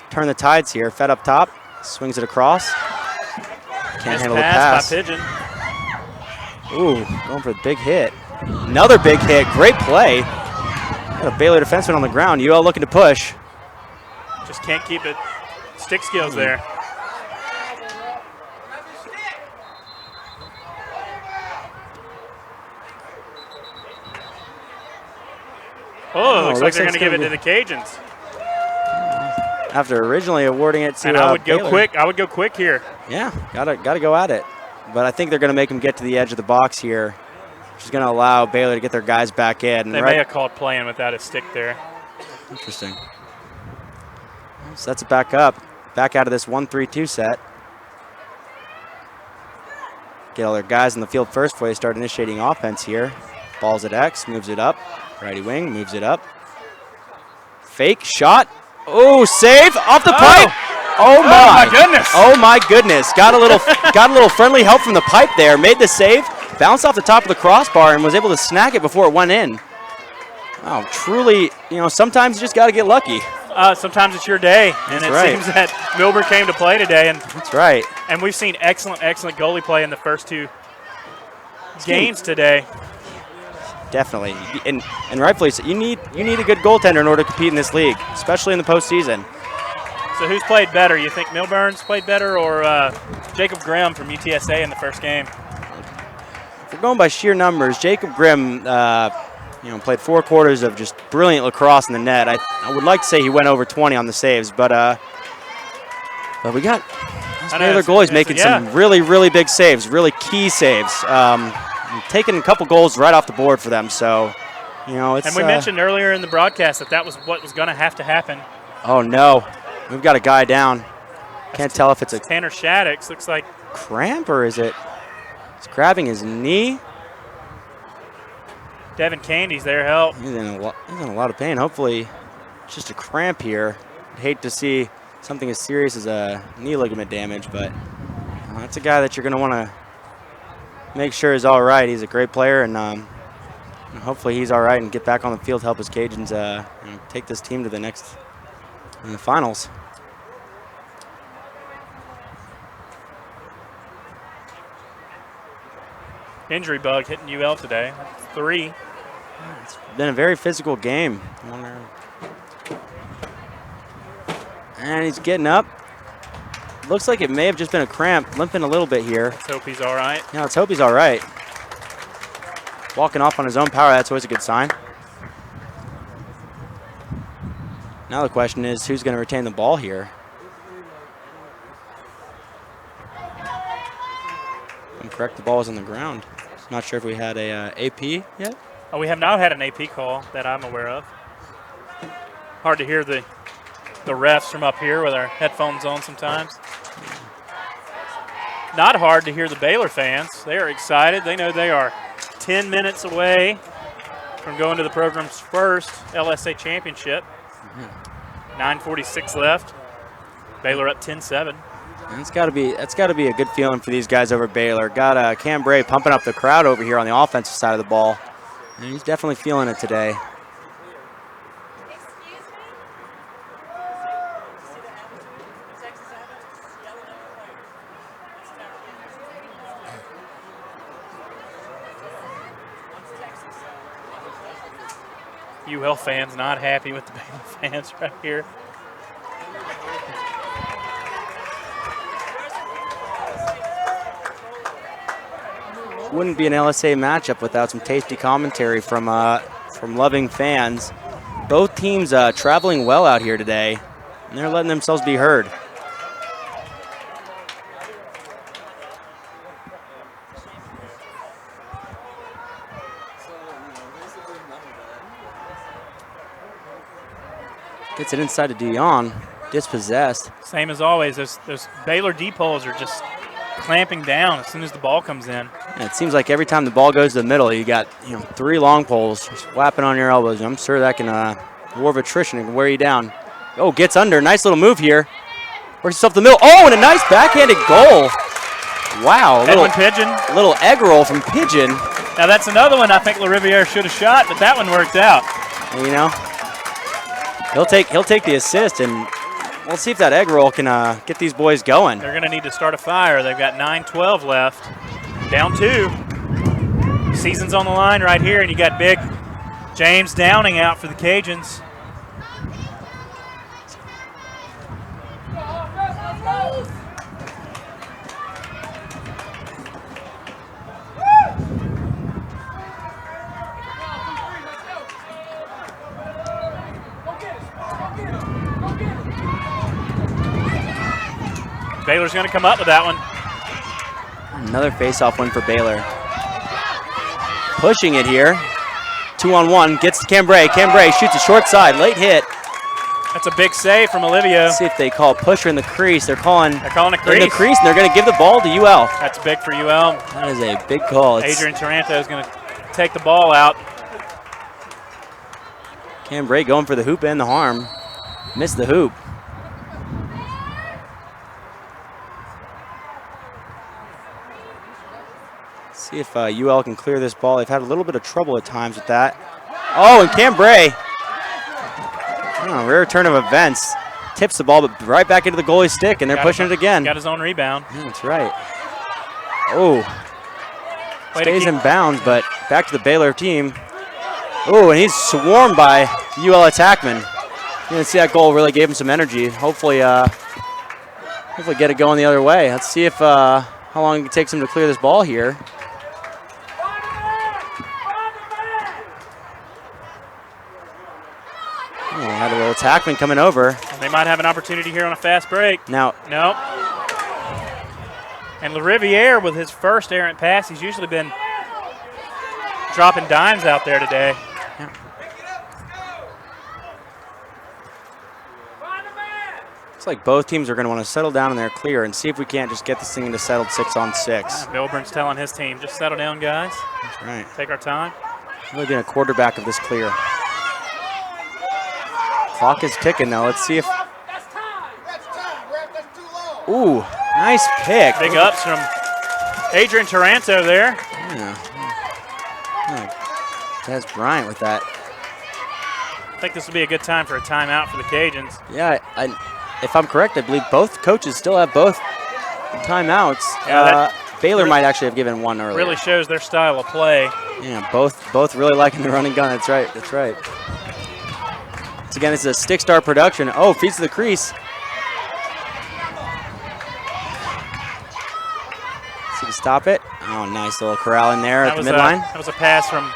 Speaker 5: turn the tides here. Fed up top, swings it across. Can't handle the pass.
Speaker 1: By Pigeon.
Speaker 5: Ooh, going for the big hit. Another big hit. Great play. Got a Baylor defenseman on the ground. UL looking to push.
Speaker 1: Just can't keep it. Stick skills there. Oh, looks like they're going to give it to the Cajuns.
Speaker 5: After originally awarding it to
Speaker 1: and I would go
Speaker 5: Baylor.
Speaker 1: quick. I would go quick here.
Speaker 5: Yeah, gotta go at it. But I think they're going to make them get to the edge of the box here, which is going to allow Baylor to get their guys back in.
Speaker 1: They may have called playing without a stick there.
Speaker 5: Interesting. So that's it back up. Back out of this 1-3-2 set. Get all their guys in the field first before they start initiating offense here. Ball's at X, moves it up. Righty wing, moves it up. Fake shot. Oh, save off the pipe. Oh my
Speaker 1: goodness.
Speaker 5: Oh my goodness. Got a little friendly help from the pipe there. Made the save. Bounced off the top of the crossbar and was able to snag it before it went in. Wow, truly, sometimes you just got to get lucky.
Speaker 1: Sometimes it's your day, and seems that Milburn came to play today. And
Speaker 5: that's right.
Speaker 1: And we've seen excellent goalie play in the first two games today.
Speaker 5: Definitely, and rightfully so. You need a good goaltender in order to compete in this league, especially in the postseason.
Speaker 1: So who's played better? You think Milburn's played better, or Jacob Grimm from UTSA in the first game?
Speaker 5: If we're going by sheer numbers, Jacob Grimm, played 4 quarters of just brilliant lacrosse in the net. I would like to say he went over 20 on the saves, but we got Baylor goalies making some really, really big saves, really key saves. Taking a couple goals right off the board for them, so it's.
Speaker 1: And we mentioned earlier in the broadcast that was what was going to have to happen.
Speaker 5: Oh no, we've got a guy down. Can't tell if it's a
Speaker 1: Tanner Shaddix. Looks like
Speaker 5: cramp or is it? He's grabbing his knee.
Speaker 1: Devin Candies there help.
Speaker 5: He's in a lot of pain. Hopefully, just a cramp here. I'd hate to see something as serious as a knee ligament damage, but that's a guy that you're going to want to make sure is all right. He's a great player, and hopefully he's all right and get back on the field to help his Cajuns take this team to the next in the finals.
Speaker 1: Injury bug hitting UL today. 3.
Speaker 5: It's been a very physical game. And he's getting up. Looks like it may have just been a cramp, limping a little bit here.
Speaker 1: Let's hope he's all right.
Speaker 5: Yeah, let's hope he's all right. walking off on his own power. That's always a good sign. Now the question is, who's going to retain the ball here? I'm correct, the ball is on the ground. Not sure if we had a AP yet.
Speaker 1: Oh, we have not had an AP call that I'm aware of. Hard to hear the refs from up here with our headphones on sometimes. Not hard to hear the Baylor fans. They are excited. They know they are 10 minutes away from going to the program's first LSA championship. 9:46 left. Baylor up 10-7.
Speaker 5: That's got to be a good feeling for these guys over at Baylor. Got Cam Bray pumping up the crowd over here on the offensive side of the ball. And he's definitely feeling it today.
Speaker 1: UL fans not happy with the Baylor fans right here.
Speaker 5: Wouldn't be an LSA matchup without some tasty commentary from loving fans. Both teams traveling well out here today, and they're letting themselves be heard. Gets it inside to Dion, dispossessed.
Speaker 1: Same as always, those Baylor D-poles are just clamping down as soon as the ball comes in.
Speaker 5: And it seems like every time the ball goes to the middle, you got 3 long poles just whapping on your elbows. I'm sure that can war of attrition and wear you down. Oh, gets under, nice little move here. Works himself to the middle. Oh, and a nice backhanded goal. Wow, a little egg roll from Pigeon.
Speaker 1: Now that's another one I think LaRiviere should have shot, but that one worked out.
Speaker 5: You know, he'll take the assist, and we'll see if that egg roll can get these boys going.
Speaker 1: They're going to need to start a fire. They've got 9:12 left. Down 2. Season's on the line right here, and you got big James Downing out for the Cajuns. Baylor's going to come up with that one.
Speaker 5: Another face-off win for Baylor. Pushing it here. 2-on-1. Gets to Cambray. Cambray shoots a short side. Late hit.
Speaker 1: That's a big save from Olivia.
Speaker 5: Let's see if they call pusher in the crease. They're calling
Speaker 1: a crease.
Speaker 5: In the crease, and they're going to give the ball to UL.
Speaker 1: That's big for UL.
Speaker 5: That is a big call.
Speaker 1: Adrian Taranto is going to take the ball out.
Speaker 5: Cambray going for the hoop and the harm. Missed the hoop. See if UL can clear this ball. They've had a little bit of trouble at times with that. Oh, and Cambray, rare turn of events, tips the ball, but right back into the goalie's stick, and they're pushing it again.
Speaker 1: Got his own rebound.
Speaker 5: Yeah, that's right. Oh, stays in bounds, but back to the Baylor team. Oh, and he's swarmed by UL attackmen. You can see that goal really gave him some energy. Hopefully get it going the other way. Let's see if how long it takes him to clear this ball here. Oh, had a little attackman coming over.
Speaker 1: They might have an opportunity here on a fast break.
Speaker 5: Now,
Speaker 1: nope. And LaRiviere with his first errant pass, he's usually been dropping dimes out there today.
Speaker 5: Yeah. Looks like both teams are going to want to settle down in their clear and see if we can't just get this thing into settled 6-on-6.
Speaker 1: Yeah, Milburn's telling his team, just settle down, guys.
Speaker 5: That's right.
Speaker 1: Take our time.
Speaker 5: Really being a quarterback of this clear. Clock is ticking now. Let's see if. Ooh, nice pick.
Speaker 1: Big ups from Adrian Taranto there.
Speaker 5: Yeah. Des Bryant with that.
Speaker 1: I think this will be a good time for a timeout for the Cajuns.
Speaker 5: Yeah, if I'm correct, I believe both coaches still have both timeouts.
Speaker 1: Yeah,
Speaker 5: Baylor might actually have given one earlier.
Speaker 1: Really shows their style of play.
Speaker 5: Yeah, both really liking the running gun. That's right. That's right. Once again, this is a Stick Star production. Oh, feeds to the crease. See if you stop it. Oh, nice little corral in there at the
Speaker 1: was
Speaker 5: midline.
Speaker 1: That was a pass from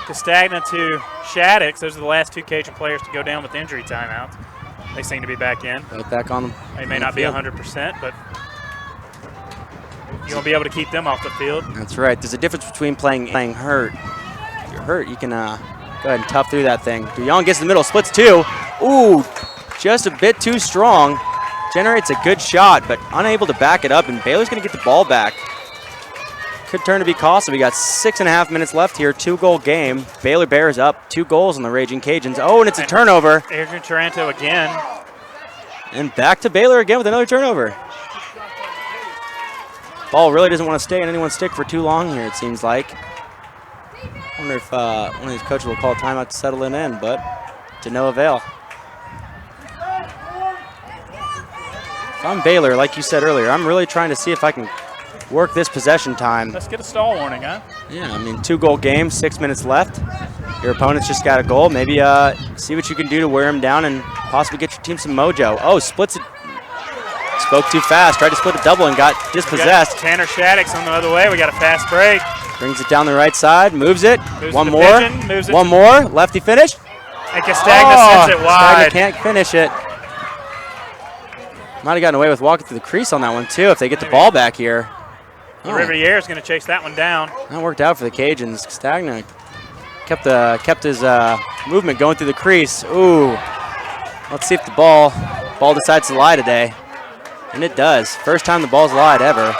Speaker 1: Castagna to Shaddix. Those are the last two Cajun players to go down with injury timeouts. They seem to be back in.
Speaker 5: Both back on them.
Speaker 1: They may not be 100%, but you won't be able to keep them off the field.
Speaker 5: That's right. There's a difference between playing hurt. If you're hurt, you can go ahead and tough through that thing. Duyong gets in the middle, splits two. Ooh, just a bit too strong. Generates a good shot, but unable to back it up, and Baylor's going to get the ball back. Could turn to be costly. We got 6.5 minutes left here, 2-goal game. Baylor Bears up 2 goals on the Raging Cajuns. Oh, and it's a turnover.
Speaker 1: Adrian Taranto again.
Speaker 5: And back to Baylor again with another turnover. Ball really doesn't want to stay in anyone's stick for too long here, it seems like. I wonder if one of these coaches will call a timeout to settle it in, but to no avail. If I'm Baylor, like you said earlier, I'm really trying to see if I can work this possession time.
Speaker 1: Let's get a stall warning, huh?
Speaker 5: Yeah, I mean, 2-goal game, 6 minutes left. Your opponent's just got a goal. Maybe see what you can do to wear him down and possibly get your team some mojo. Oh, splits it. Spoke too fast. Tried to split a double and got dispossessed.
Speaker 1: Tanner Shaddix on the other way. We got a fast break.
Speaker 5: Brings it down the right side. Moves it. One more.
Speaker 1: Pigeon, moves it
Speaker 5: One more. Lefty finish.
Speaker 1: And Castagna sends it wide.
Speaker 5: Castagna can't finish it. Might have gotten away with walking through the crease on that one, too, if they get the ball back here.
Speaker 1: The Riviere is going to chase that one down.
Speaker 5: That worked out for the Cajuns. Castagna kept his movement going through the crease. Ooh. Let's see if the ball decides to lie today. And it does. First time the ball's lied ever.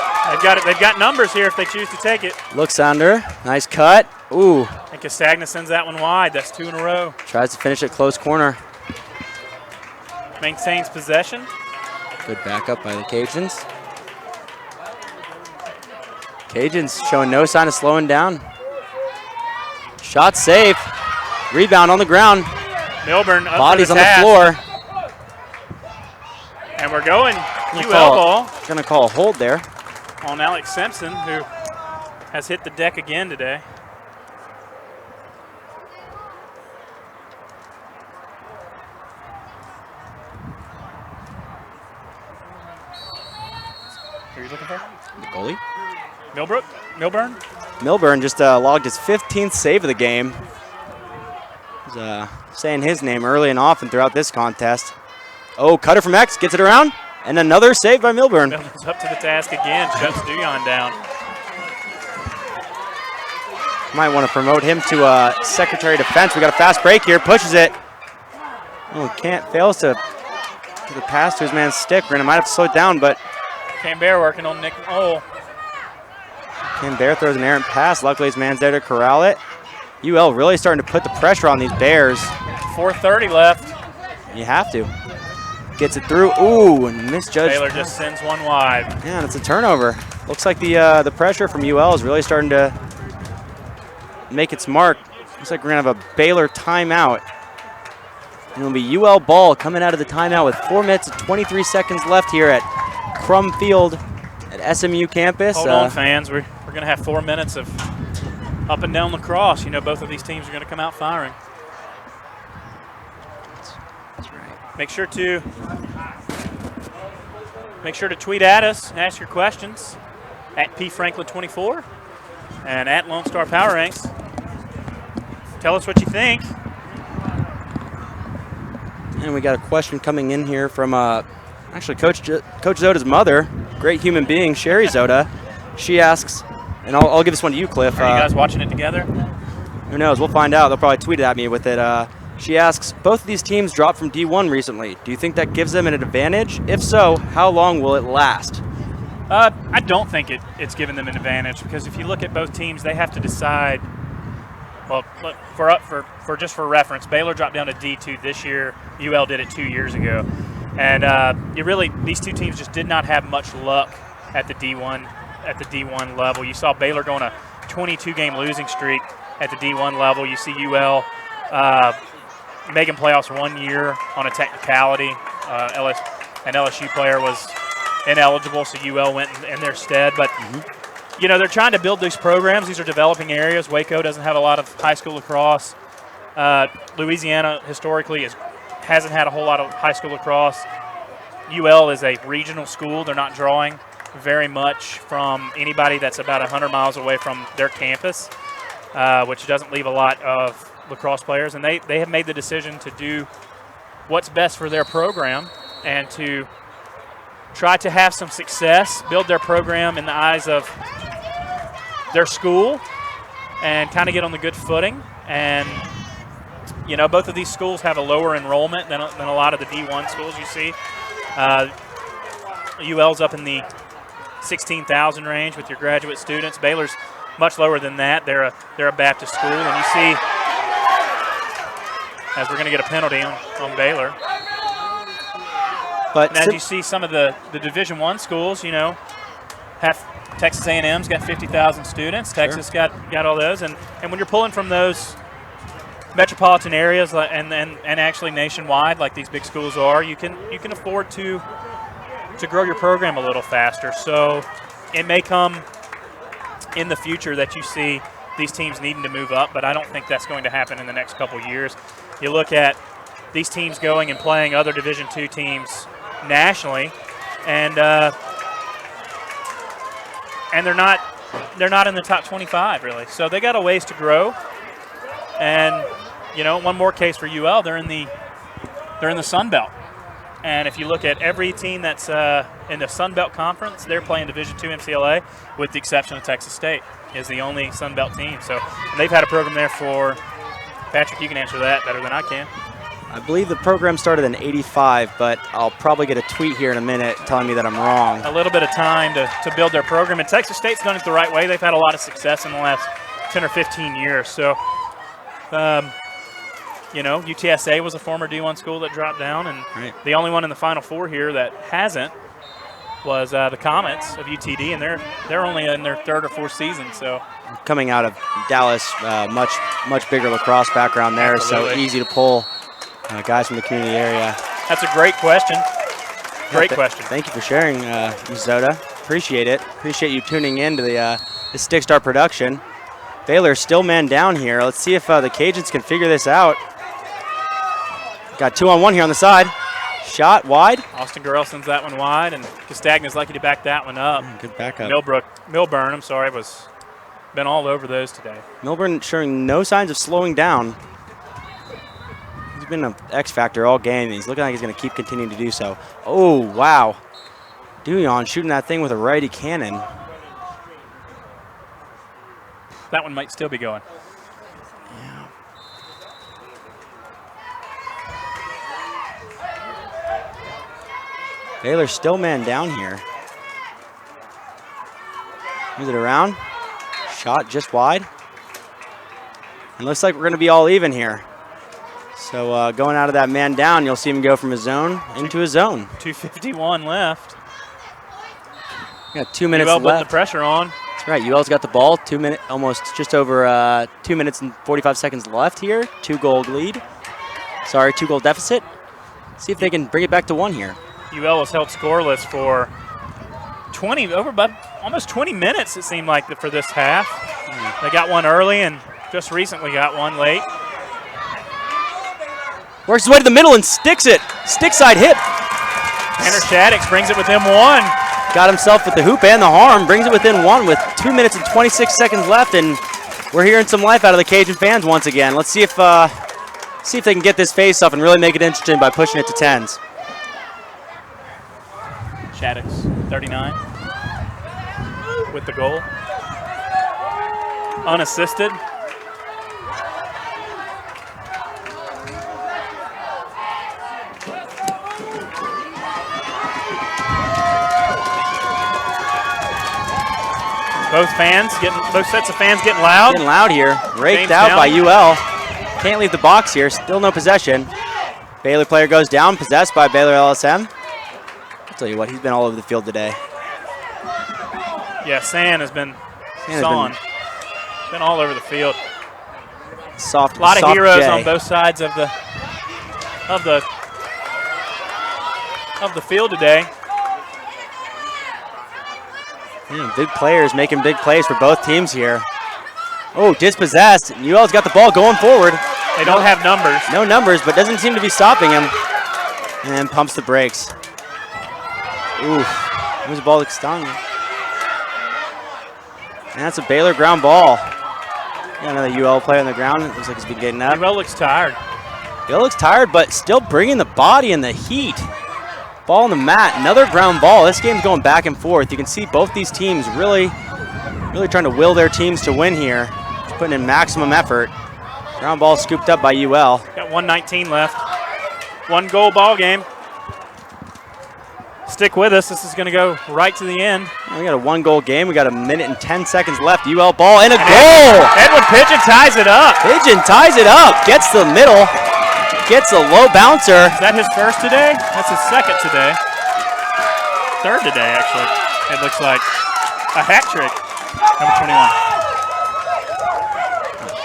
Speaker 1: They've got numbers here if they choose to take it.
Speaker 5: Looks under. Nice cut. Ooh.
Speaker 1: And Castagna sends that one wide. That's 2 in a row.
Speaker 5: Tries to finish it close corner.
Speaker 1: Maintains possession.
Speaker 5: Good backup by the Cajuns. Cajuns showing no sign of slowing down. Shot safe. Rebound on the ground.
Speaker 1: Milburn up
Speaker 5: Bodies
Speaker 1: to
Speaker 5: on
Speaker 1: the
Speaker 5: the
Speaker 1: task.
Speaker 5: floor.
Speaker 1: And we're going UL ball
Speaker 5: Gonna call a hold there.
Speaker 1: on Alex Simpson, who has hit the deck again today. Who are you looking for?
Speaker 5: The goalie.
Speaker 1: Milburn?
Speaker 5: Milburn just logged his 15th save of the game. He's saying his name early and often throughout this contest. Oh, cutter from X, gets it around, and another save by Milburn.
Speaker 1: Milburn's up to the task again, shuts Duyon down.
Speaker 5: Might want to promote him to Secretary of Defense. We got a fast break here, pushes it. Oh, fails to get the pass to his man's stick. Brennan might have to slow it down, but
Speaker 1: Canberra working on Nick Ole.
Speaker 5: Canberra throws an errant pass. Luckily, his man's there to corral it. UL really starting to put the pressure on these Bears.
Speaker 1: 4:30 left.
Speaker 5: You have to. Gets it through. Ooh, and misjudged.
Speaker 1: Baylor just sends one wide.
Speaker 5: Yeah, and it's a turnover. Looks like the pressure from UL is really starting to make its mark. Looks like we're going to have a Baylor timeout. And it'll be UL ball coming out of the timeout with 4 minutes and 23 seconds left here at Crum Field at SMU campus.
Speaker 1: Hold on, fans. We're going to have 4 minutes of up and down lacrosse. You know, both of these teams are going to come out firing.
Speaker 5: That's right.
Speaker 1: Make sure to tweet at us, ask your questions at pfranklin24 and at Lone Star Power Ranks. Tell us what you think.
Speaker 5: And we got a question coming in here from actually Coach Zoda's mother, great human being, Sherry Zoda. She asks, and I'll give this one to you, Cliff.
Speaker 1: Are you guys watching it together?
Speaker 5: Who knows? We'll find out. They'll probably tweet it at me with it. She asks, both of these teams dropped from D1 recently. Do you think that gives them an advantage? If so, how long will it last?
Speaker 1: I don't think it's given them an advantage, because if you look at both teams, they have to decide. Well, for reference, Baylor dropped down to D2 this year. UL did it 2 years ago, and these two teams just did not have much luck at the D1 level. You saw Baylor go on a 22-game losing streak at the D1 level. You see UL making playoffs 1 year on a technicality. An LSU player was ineligible, so UL went in their stead. But you know, they're trying to build these programs. These are developing areas. Waco doesn't have a lot of high school lacrosse. Louisiana historically hasn't had a whole lot of high school lacrosse. UL is a regional school. They're not drawing very much from anybody that's about 100 miles away from their campus, which doesn't leave a lot of lacrosse players. And they have made the decision to do what's best for their program and to try to have some success, build their program in the eyes of their school, and kind of get on the good footing. And, you know, both of these schools have a lower enrollment than a lot of the D1 schools you see. UL's up in the 16,000 range with your graduate students. Baylor's much lower than that. They're a Baptist school, and you see, as we're going to get a penalty on Baylor.
Speaker 5: But
Speaker 1: as you see, some of the Division I schools, you know, have Texas A&M's got 50,000 students. Texas got all those, and when you're pulling from those metropolitan areas and actually nationwide, like these big schools are, you can afford to grow your program a little faster. So it may come in the future that you see these teams needing to move up, but I don't think that's going to happen in the next couple years. You look at these teams going and playing other Division II teams nationally, and they're not in the top 25 really. So they got a ways to grow. And you know, one more case for UL, they're in the Sun Belt. And if you look at every team that's in the Sun Belt Conference, they're playing Division II MCLA, with the exception of Texas State is the only Sun Belt team. So they've had a program there for, Patrick, you can answer that better than I can.
Speaker 5: I believe the program started in '85, but I'll probably get a tweet here in a minute telling me that I'm wrong.
Speaker 1: A little bit of time to build their program, and Texas State's done it the right way. They've had a lot of success in the last 10 or 15 years. So, you know, UTSA was a former D1 school that dropped down, and the only one in the Final Four here that hasn't was the Comets of UTD, and they're only in their third or fourth season. So,
Speaker 5: coming out of Dallas, much bigger lacrosse background there,
Speaker 1: Absolutely.
Speaker 5: so easy to pull guys from the community area.
Speaker 1: That's a great question. Great question.
Speaker 5: Thank you for sharing, Zoda. Appreciate it. Appreciate you tuning in to the Stickstar production. Baylor still man down here. Let's see if the Cajuns can figure this out. Got 2-on-1 here on the side. Shot wide.
Speaker 1: Austin Gurrell sends that one wide, and Castagna's lucky to back that one up.
Speaker 5: Good backup.
Speaker 1: Milburn, I'm sorry, was been all over those today.
Speaker 5: Milburn showing no signs of slowing down. He's been an X factor all game, and he's looking like he's going to keep continuing to do so. Oh, wow. Duyon shooting that thing with a righty cannon.
Speaker 1: That one might still be going.
Speaker 5: Yeah. Baylor still man down here. Moves it around. Shot just wide. And looks like we're going to be all even here. So going out of that man down, you'll see him go from a zone into a zone.
Speaker 1: 2:51 left.
Speaker 5: Got 2 minutes
Speaker 1: UL putting
Speaker 5: left.
Speaker 1: the pressure on.
Speaker 5: That's right. UL's got the ball. 2 minutes, almost just over 2 minutes and 45 seconds left here. 2-goal lead. Sorry, 2-goal deficit. See if they can bring it back to 1 here.
Speaker 1: UL was held scoreless for almost 20 minutes, it seemed like, for this half. They got one early and just recently got one late.
Speaker 5: Works his way to the middle and sticks it. Stick side hit.
Speaker 1: Tanner Shaddix brings it within 1.
Speaker 5: Got himself with the hoop and the harm. Brings it within 1 with 2 minutes and 26 seconds left, and we're hearing some life out of the Cajun fans once again. Let's see if they can get this face off and really make it interesting by pushing it to 10s.
Speaker 1: Shaddix, 39, with the goal. Unassisted. Both sets of fans getting loud.
Speaker 5: Getting loud here. Raked
Speaker 1: James
Speaker 5: out
Speaker 1: down.
Speaker 5: by UL. Can't leave the box here. Still no possession. Baylor player goes down, possessed by Baylor LSM. I'll tell you what, he's been all over the field today.
Speaker 1: Yeah, San has been been all over the field.
Speaker 5: Soft.
Speaker 1: A lot of heroes
Speaker 5: J.
Speaker 1: on both sides of the field today.
Speaker 5: Yeah, big players making big plays for both teams here. Oh, dispossessed. UL's got the ball going forward.
Speaker 1: They don't have numbers.
Speaker 5: No numbers, but doesn't seem to be stopping him. And pumps the brakes. Oof. Moves the ball to Castagne. And that's a Baylor ground ball. Got another UL player on the ground. It looks like he's been getting up.
Speaker 1: UL looks tired.
Speaker 5: UL looks tired, but still bringing the body and the heat. Ball on the mat. Another ground ball. This game's going back and forth. You can see both these teams really trying to will their teams to win here. Just putting in maximum effort. Ground ball scooped up by UL.
Speaker 1: Got 1:19 left. 1 goal ball game. Stick with us. This is going to go right to the end.
Speaker 5: We got a 1-goal game. We got 1 minute and 10 seconds left. UL ball and a goal.
Speaker 1: Edwin Pigeon ties it up.
Speaker 5: Pigeon ties it up. Gets to the middle. Gets a low bouncer.
Speaker 1: Is that his first today? That's his second today. Third today, actually. It looks like a hat trick. Number 21.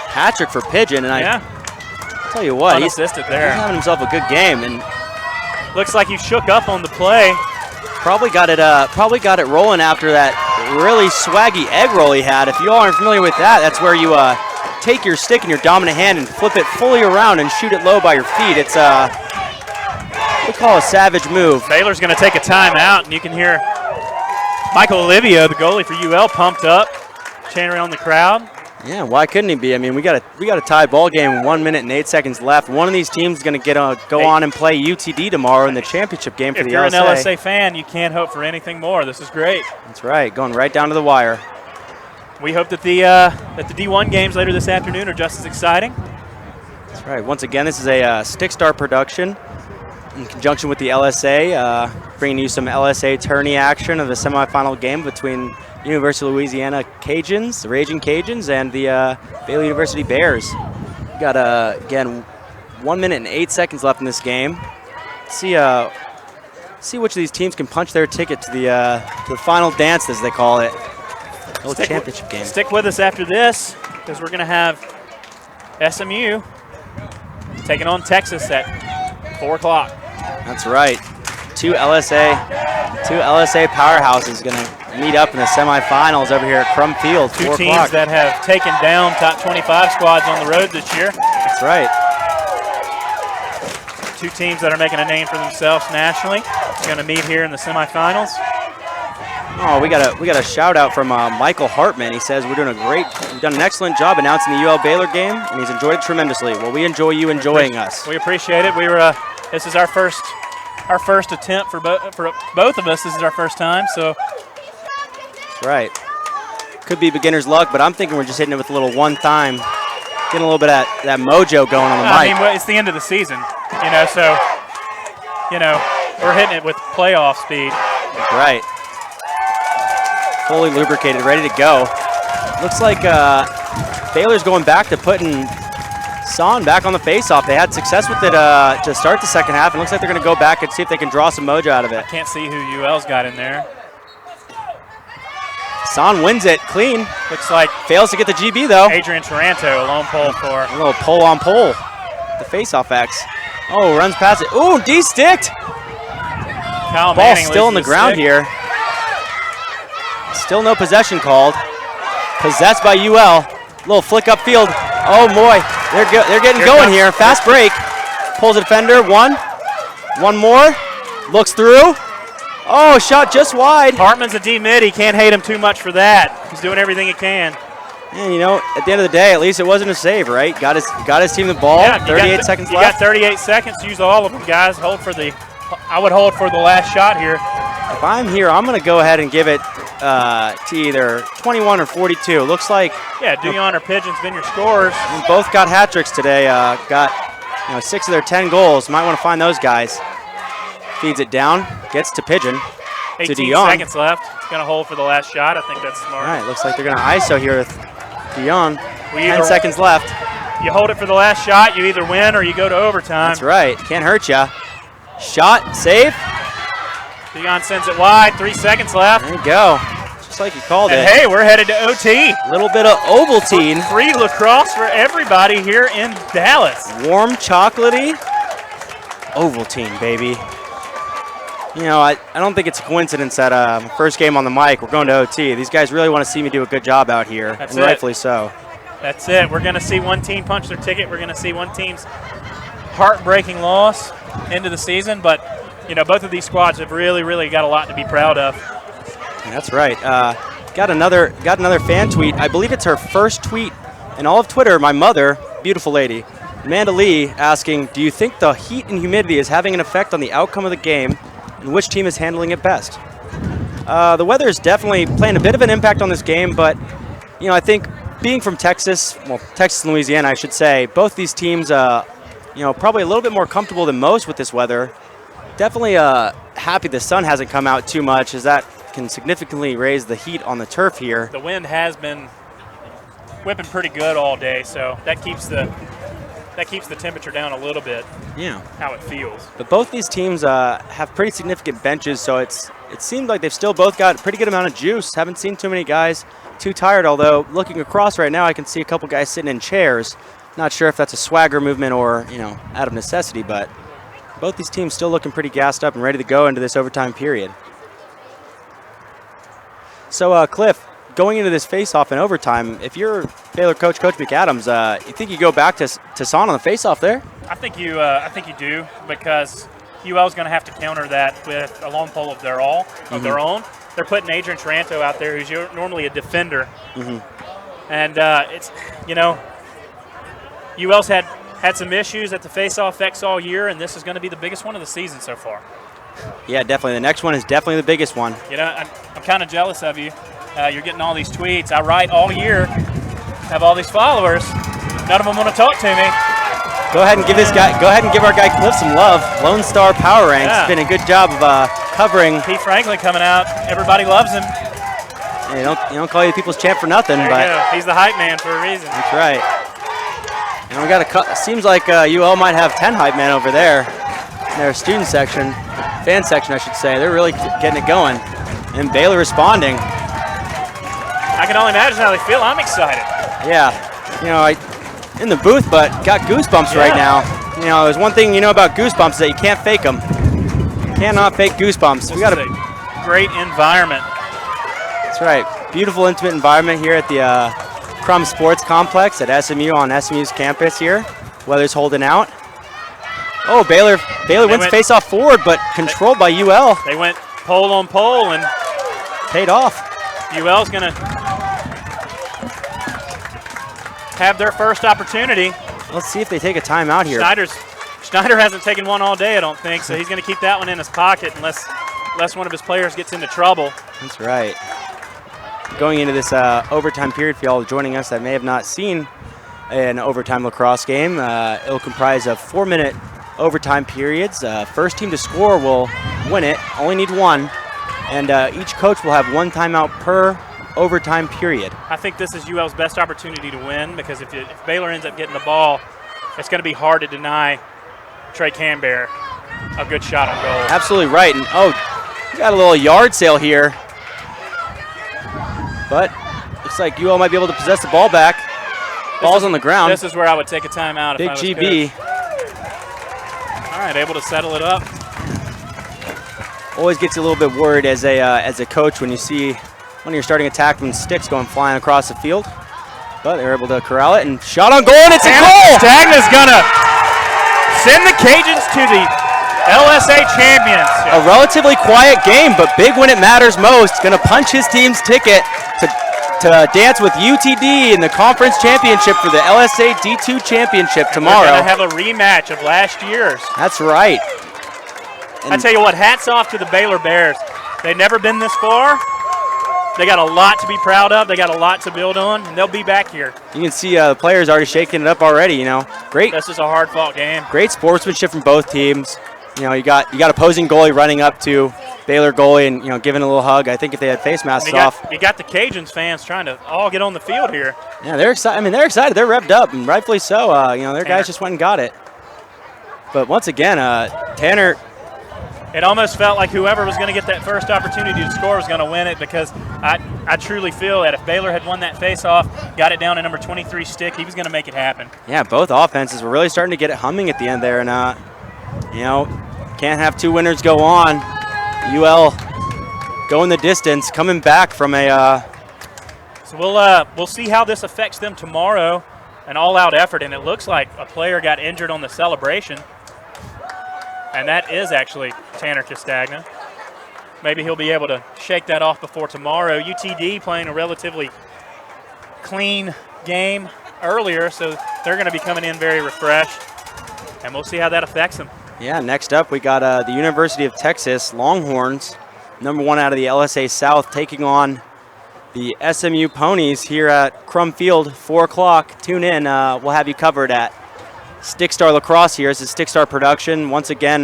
Speaker 5: Hat trick for Pigeon, and
Speaker 1: Yeah.
Speaker 5: I tell you what, he's
Speaker 1: Unassisted there.
Speaker 5: having himself a good game, and
Speaker 1: Looks like he shook up on the play.
Speaker 5: probably got it rolling after that really swaggy egg roll he had. If you all aren't familiar with that, that's where you take your stick in your dominant hand and flip it fully around and shoot it low by your feet. It's what we call a savage move.
Speaker 1: Baylor's going to take a timeout, and you can hear Michael Olivia, the goalie for UL, pumped up, chanting around the crowd.
Speaker 5: Yeah, why couldn't he be? I mean, we got a tie ball game, 1 minute and 8 seconds left. One of these teams is going to go on and play UTD tomorrow in the championship game for
Speaker 1: If
Speaker 5: the
Speaker 1: you're
Speaker 5: LSA.
Speaker 1: an LSA fan, you can't hope for anything more. This is great.
Speaker 5: That's right, going right down to the wire.
Speaker 1: We hope that the D1 games later this afternoon are just as exciting.
Speaker 5: That's right. Once again, this is a Stickstar production in conjunction with the LSA, bringing you some LSA tourney action of the semifinal game between University of Louisiana Cajuns, the Raging Cajuns, and the Baylor University Bears. We got, again, 1 minute and 8 seconds left in this game. See which of these teams can punch their ticket to the final dance, as they call it. Old championship game.
Speaker 1: Stick with us after this, because we're going to have SMU taking on Texas at 4 o'clock.
Speaker 5: That's right. Two LSA powerhouses going to meet up in the semifinals over here at Crum Field.
Speaker 1: Two
Speaker 5: 4
Speaker 1: teams
Speaker 5: o'clock.
Speaker 1: that have taken down top 25 squads on the road this year.
Speaker 5: That's right.
Speaker 1: Two teams that are making a name for themselves nationally. Going to meet here in the semifinals.
Speaker 5: Oh, we got a shout out from Michael Hartman. He says we've done an excellent job announcing the UL Baylor game, and he's enjoyed it tremendously. Well, we enjoy you enjoying us.
Speaker 1: We appreciate it. This is our first attempt for both of us. This is our first time, so
Speaker 5: That's right. Could be beginner's luck, but I'm thinking we're just hitting it with a little one time, getting a little bit of that mojo going on the mic.
Speaker 1: I mean, it's the end of the season, so we're hitting it with playoff speed.
Speaker 5: That's right. Fully lubricated, ready to go. Looks like Baylor's going back to putting Son back on the faceoff. They had success with it to start the second half. It looks like they're going to go back and see if they can draw some mojo out of it.
Speaker 1: Can't see who UL's got in there.
Speaker 5: Son wins it clean.
Speaker 1: Looks like
Speaker 5: Fails to get the GB though.
Speaker 1: Adrian Taranto, a lone pole for.
Speaker 5: A little pole on pole. The faceoff X. Oh, runs past it. Ooh, D-sticked.
Speaker 1: Kyle
Speaker 5: Ball
Speaker 1: Manning
Speaker 5: still on the
Speaker 1: loses
Speaker 5: ground
Speaker 1: stick.
Speaker 5: here. Still no possession called. Possessed by UL. Little flick upfield. Oh boy, they're getting going here. Fast break. Pulls a defender. One more. Looks through. Oh, shot just wide.
Speaker 1: Hartman's a D-mid. He can't hate him too much for that. He's doing everything he can.
Speaker 5: And at the end of the day, at least it wasn't a save, right? Got his team the ball.
Speaker 1: Yeah,
Speaker 5: 38 seconds
Speaker 1: you
Speaker 5: left.
Speaker 1: got 38 seconds. Use all of them, guys. I would hold for the last shot here.
Speaker 5: If I'm here, I'm going to go ahead and give it to either 21 or 42. Looks like
Speaker 1: Duyon or Pigeon's been your scorers.
Speaker 5: both got hat tricks today. Got 6 of their 10 goals. Might want to find those guys. Feeds it down, gets to Pigeon.
Speaker 1: 18
Speaker 5: to Dion.
Speaker 1: seconds left. Going to hold for the last shot. I think that's smart.
Speaker 5: All right, looks like they're going to ISO here with Dion.
Speaker 1: We
Speaker 5: 10
Speaker 1: either-
Speaker 5: seconds left.
Speaker 1: You hold it for the last shot. You either win or you go to overtime.
Speaker 5: That's right. Can't hurt ya. Shot, save.
Speaker 1: Dion sends it wide. 3 seconds left.
Speaker 5: There you go. Just like you called
Speaker 1: And
Speaker 5: it.
Speaker 1: hey, we're headed to OT.
Speaker 5: A little bit of Ovaltine.
Speaker 1: Free lacrosse for everybody here in Dallas.
Speaker 5: Warm, chocolatey. Ovaltine, baby. I don't think it's a coincidence that first game on the mic, we're going to OT. These guys really want to see me do a good job out here,
Speaker 1: That's
Speaker 5: and
Speaker 1: it.
Speaker 5: rightfully so.
Speaker 1: That's it. We're going to see one team punch their ticket. We're going to see one team's heartbreaking loss into the season. But, both of these squads have really, really got a lot to be proud of.
Speaker 5: That's right. Got another fan tweet. I believe it's her first tweet in all of Twitter. My mother, beautiful lady, Amanda Lee, asking, do you think the heat and humidity is having an effect on the outcome of the game, and which team is handling it best? The weather is definitely playing a bit of an impact on this game, but I think being from Texas, well, Texas and Louisiana, I should say, both these teams, probably a little bit more comfortable than most with this weather. Definitely happy the sun hasn't come out too much, as that can significantly raise the heat on the turf here.
Speaker 1: The wind has been whipping pretty good all day, so that keeps the temperature down a little bit.
Speaker 5: Yeah.
Speaker 1: How it feels.
Speaker 5: But both these teams have pretty significant benches, so it seems like they've still both got a pretty good amount of juice. Haven't seen too many guys too tired, although looking across right now, I can see a couple guys sitting in chairs. Not sure if that's a swagger movement or, out of necessity, but both these teams still looking pretty gassed up and ready to go into this overtime period. So, Cliff, going into this face-off in overtime, if you're Baylor coach, Coach McAdams, you think you go back to Son on the face-off there?
Speaker 1: I think you do, because UL's going to have to counter that with a long pole of their own. They're putting Adrian Taranto out there, who's normally a defender, and it's UL's had some issues at the face-off X all year, and this is going to be the biggest one of the season so far.
Speaker 5: Yeah, definitely. The next one is definitely the biggest one.
Speaker 1: I'm kind of jealous of you. You're getting all these tweets. I write all year, have all these followers. None of them want to talk to me.
Speaker 5: Go ahead and give our guy Cliff some love. Lone Star Power Ranks has been a good job of covering.
Speaker 1: Pete Franklin coming out. Everybody loves him.
Speaker 5: Yeah, you don't call you the people's champ for nothing, but
Speaker 1: he's the hype man for a reason.
Speaker 5: That's right. And we got seems like UL might have 10 hype men over there in their student section, fan section, I should say. They're really getting it going, and Baylor responding.
Speaker 1: I can only imagine how they feel. I'm excited.
Speaker 5: Yeah, in the booth, but got goosebumps right now. There's one thing about goosebumps is that you can't fake them. You cannot fake goosebumps. We got
Speaker 1: a great environment.
Speaker 5: That's right. Beautiful, intimate environment here at the Crum Sports Complex at SMU on SMU's campus here. Weather's holding out. Oh, Baylor wins face-off forward, but controlled by UL.
Speaker 1: They went pole on pole and
Speaker 5: paid off.
Speaker 1: UL's going to have their first opportunity.
Speaker 5: Let's see if they take a timeout here.
Speaker 1: Schneider hasn't taken one all day, I don't think, so he's going to keep that one in his pocket unless one of his players gets into trouble.
Speaker 5: That's right. Going into this overtime period, for y'all joining us that may have not seen an overtime lacrosse game, it'll comprise of 4-minute overtime periods. First team to score will win it, only need one, and each coach will have one timeout per overtime period.
Speaker 1: I think this is UL's best opportunity to win, because if Baylor ends up getting the ball, it's going to be hard to deny Trey Canberra a good shot on goal.
Speaker 5: Absolutely right. And we got a little yard sale here. But looks like UL might be able to possess the ball back. Ball's on the ground.
Speaker 1: This is where I would take a timeout if I was
Speaker 5: GB.
Speaker 1: coach. All right, able to settle it up.
Speaker 5: Always gets you a little bit worried as a coach when you see one of your starting attackmen sticks going flying across the field. But they're able to corral it, and shot on goal, and it's a goal!
Speaker 1: Stagna's gonna send the Cajuns to the LSA champions.
Speaker 5: A relatively quiet game, but big when it matters most. Gonna punch his team's ticket to dance with UTD in the conference championship for the LSA D2 championship tomorrow.
Speaker 1: We're gonna have a rematch of last year's.
Speaker 5: That's right.
Speaker 1: I tell you what, hats off to the Baylor Bears. They've never been this far. They got a lot to be proud of. They got a lot to build on, and they'll be back here.
Speaker 5: You can see the players already shaking it up already. Great.
Speaker 1: This is a hard-fought game.
Speaker 5: Great sportsmanship from both teams. You got opposing goalie running up to Baylor goalie and giving a little hug. I think if they had face masks off.
Speaker 1: You got the Cajuns fans trying to all get on the field here.
Speaker 5: Yeah, they're excited. They're excited. They're revved up, and rightfully so. Their guys just went and got it. But once again, Tanner.
Speaker 1: It almost felt like whoever was going to get that first opportunity to score was going to win it, because I truly feel that if Baylor had won that face-off, got it down to number 23 stick, he was going to make it happen.
Speaker 5: Yeah, both offenses were really starting to get it humming at the end there, and can't have two winners go on. UL going the distance, coming back from a.
Speaker 1: So we'll see how this affects them tomorrow. An all-out effort, and it looks like a player got injured on the celebration. And that is actually Tanner Castagna. maybe he'll be able to shake that off before tomorrow. UTD playing a relatively clean game earlier, so they're going to be coming in very refreshed, and we'll see how that affects them.
Speaker 5: Yeah, next up we got the University of Texas Longhorns, #1 out of the LSA South, taking on the SMU Ponies here at Crum Field, 4 o'clock. Tune in. We'll have you covered at Stickstar Lacrosse here. This is Stickstar Production. Once again,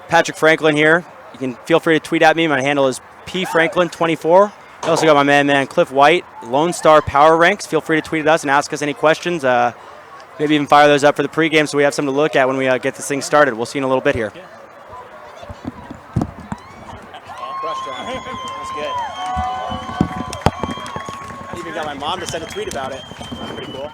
Speaker 5: Patrick Franklin here. You can feel free to tweet at me. My handle is pfranklin24. I also got my man Cliff White, Lone Star Power Ranks. Feel free to tweet at us and ask us any questions. Maybe even fire those up for the pregame so we have something to look at when we get this thing started. We'll see you in a little bit here. That's good. I even got my mom to send a tweet about it. That's pretty cool.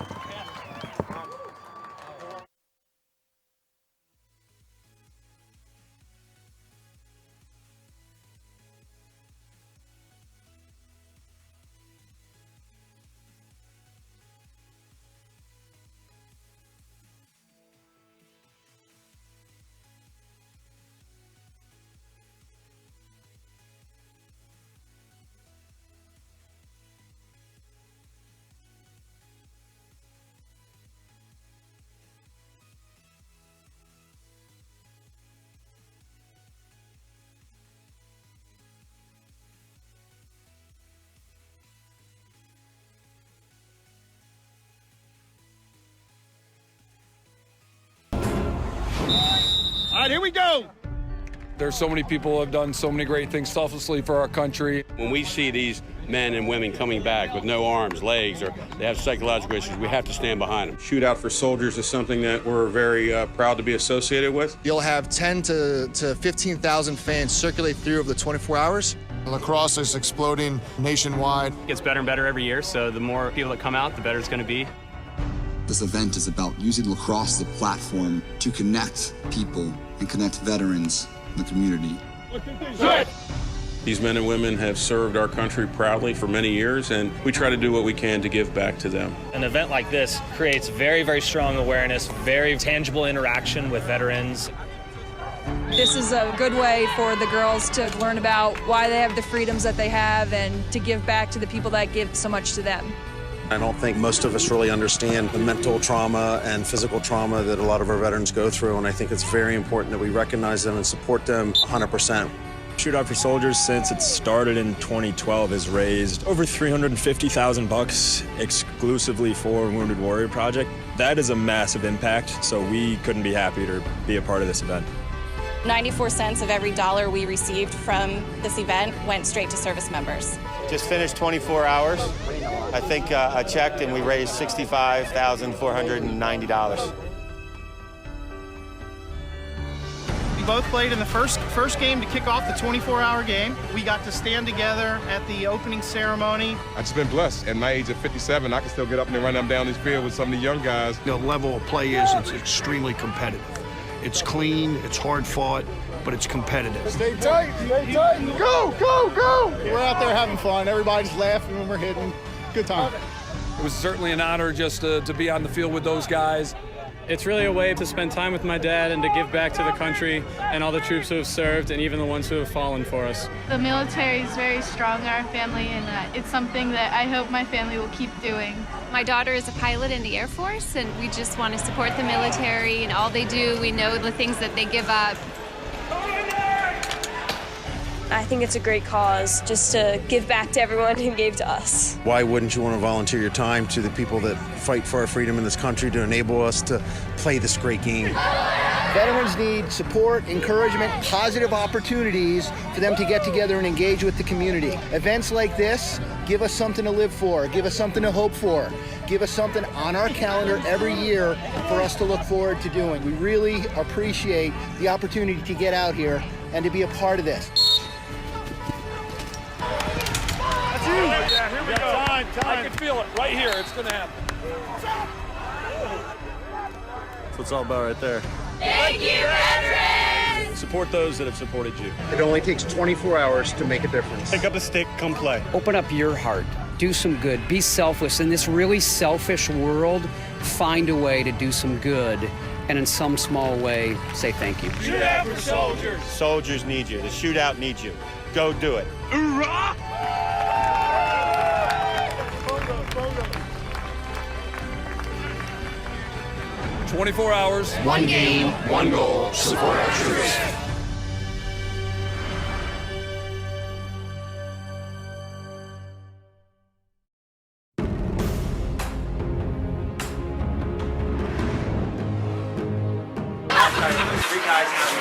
Speaker 6: All right, here we go.
Speaker 7: There's so many people who have done so many great things selflessly for our country.
Speaker 8: When we see these men and women coming back with no arms, legs, or they have psychological issues, we have to stand behind them.
Speaker 9: Shootout for Soldiers is something that we're very proud to be associated with.
Speaker 10: You'll have 10 to 15,000 fans circulate through over the 24 hours. Lacrosse is exploding nationwide.
Speaker 11: It gets better and better every year, so the more people that come out, the better it's going to be.
Speaker 12: This event is about using lacrosse as a platform to connect people and connect veterans in the community.
Speaker 9: These men and women have served our country proudly for many years, and we try to do what we can to give back to them.
Speaker 11: An event like this creates very, very strong awareness, very tangible interaction with veterans.
Speaker 13: This is a good way for the girls to learn about why they have the freedoms that they have and to give back to the people that give so much to them.
Speaker 14: I don't think most of us really understand the mental trauma and physical trauma that a lot of our veterans go through, and I think it's very important that we recognize them and support them 100%.
Speaker 15: Shootout for Soldiers, since it started in 2012, has raised over $350,000 exclusively for Wounded Warrior Project. That is a massive impact, so we couldn't be happier to be a part of this event.
Speaker 16: 94 cents of every dollar we received from this event went straight to service members.
Speaker 17: Just finished 24 hours. I think I checked and we raised $65,490.
Speaker 3: We both played in the first game to kick off the 24-hour game. We got to stand together at the opening ceremony.
Speaker 18: I've just been blessed. At my age of 57, I can still get up and run them down this field with some of the young guys.
Speaker 6: The level of play is it's extremely competitive. It's clean, it's hard fought, but it's competitive.
Speaker 10: Stay tight, go, go, go! We're out there having fun. Everybody's laughing when we're hitting. Good time.
Speaker 7: It was certainly an honor just to be on the field with those guys.
Speaker 11: It's really a way to spend time with my dad and to give back to the country and all the troops who have served and even the ones who have fallen for us.
Speaker 19: The military is very strong in our family, and it's something that I hope my family will keep doing.
Speaker 20: My daughter is a pilot in the Air Force, and we just want to support the military and all they do. We know the things that they give up.
Speaker 21: I think it's a great cause just to give back to everyone who gave to us.
Speaker 14: Why wouldn't you want to volunteer your time to the people that fight for our freedom in this country to enable us to play this great game?
Speaker 10: Veterans need support, encouragement, positive opportunities for them to get together and engage with the community. Events like this give us something to live for, give us something to hope for, give us something on our calendar every year for us to look forward to doing. We really appreciate the opportunity to get out here and to be a part of this.
Speaker 2: Yeah, here we go. Time. I can feel it right here. It's going to happen.
Speaker 15: That's what it's all about right there.
Speaker 21: Thank you, veterans!
Speaker 15: Support those that have supported you.
Speaker 10: It only takes 24 hours to make a difference.
Speaker 9: Pick up a stick, come play.
Speaker 22: Open up your heart. Do some good. Be selfless. In this really selfish world, find a way to do some good and in some small way say thank you.
Speaker 17: Shoot out for soldiers. Soldiers need you. The shootout needs you. Go do it. Hoorah!
Speaker 7: 24 hours.
Speaker 6: One game, one goal. Support our troops.
Speaker 1: Three guys now.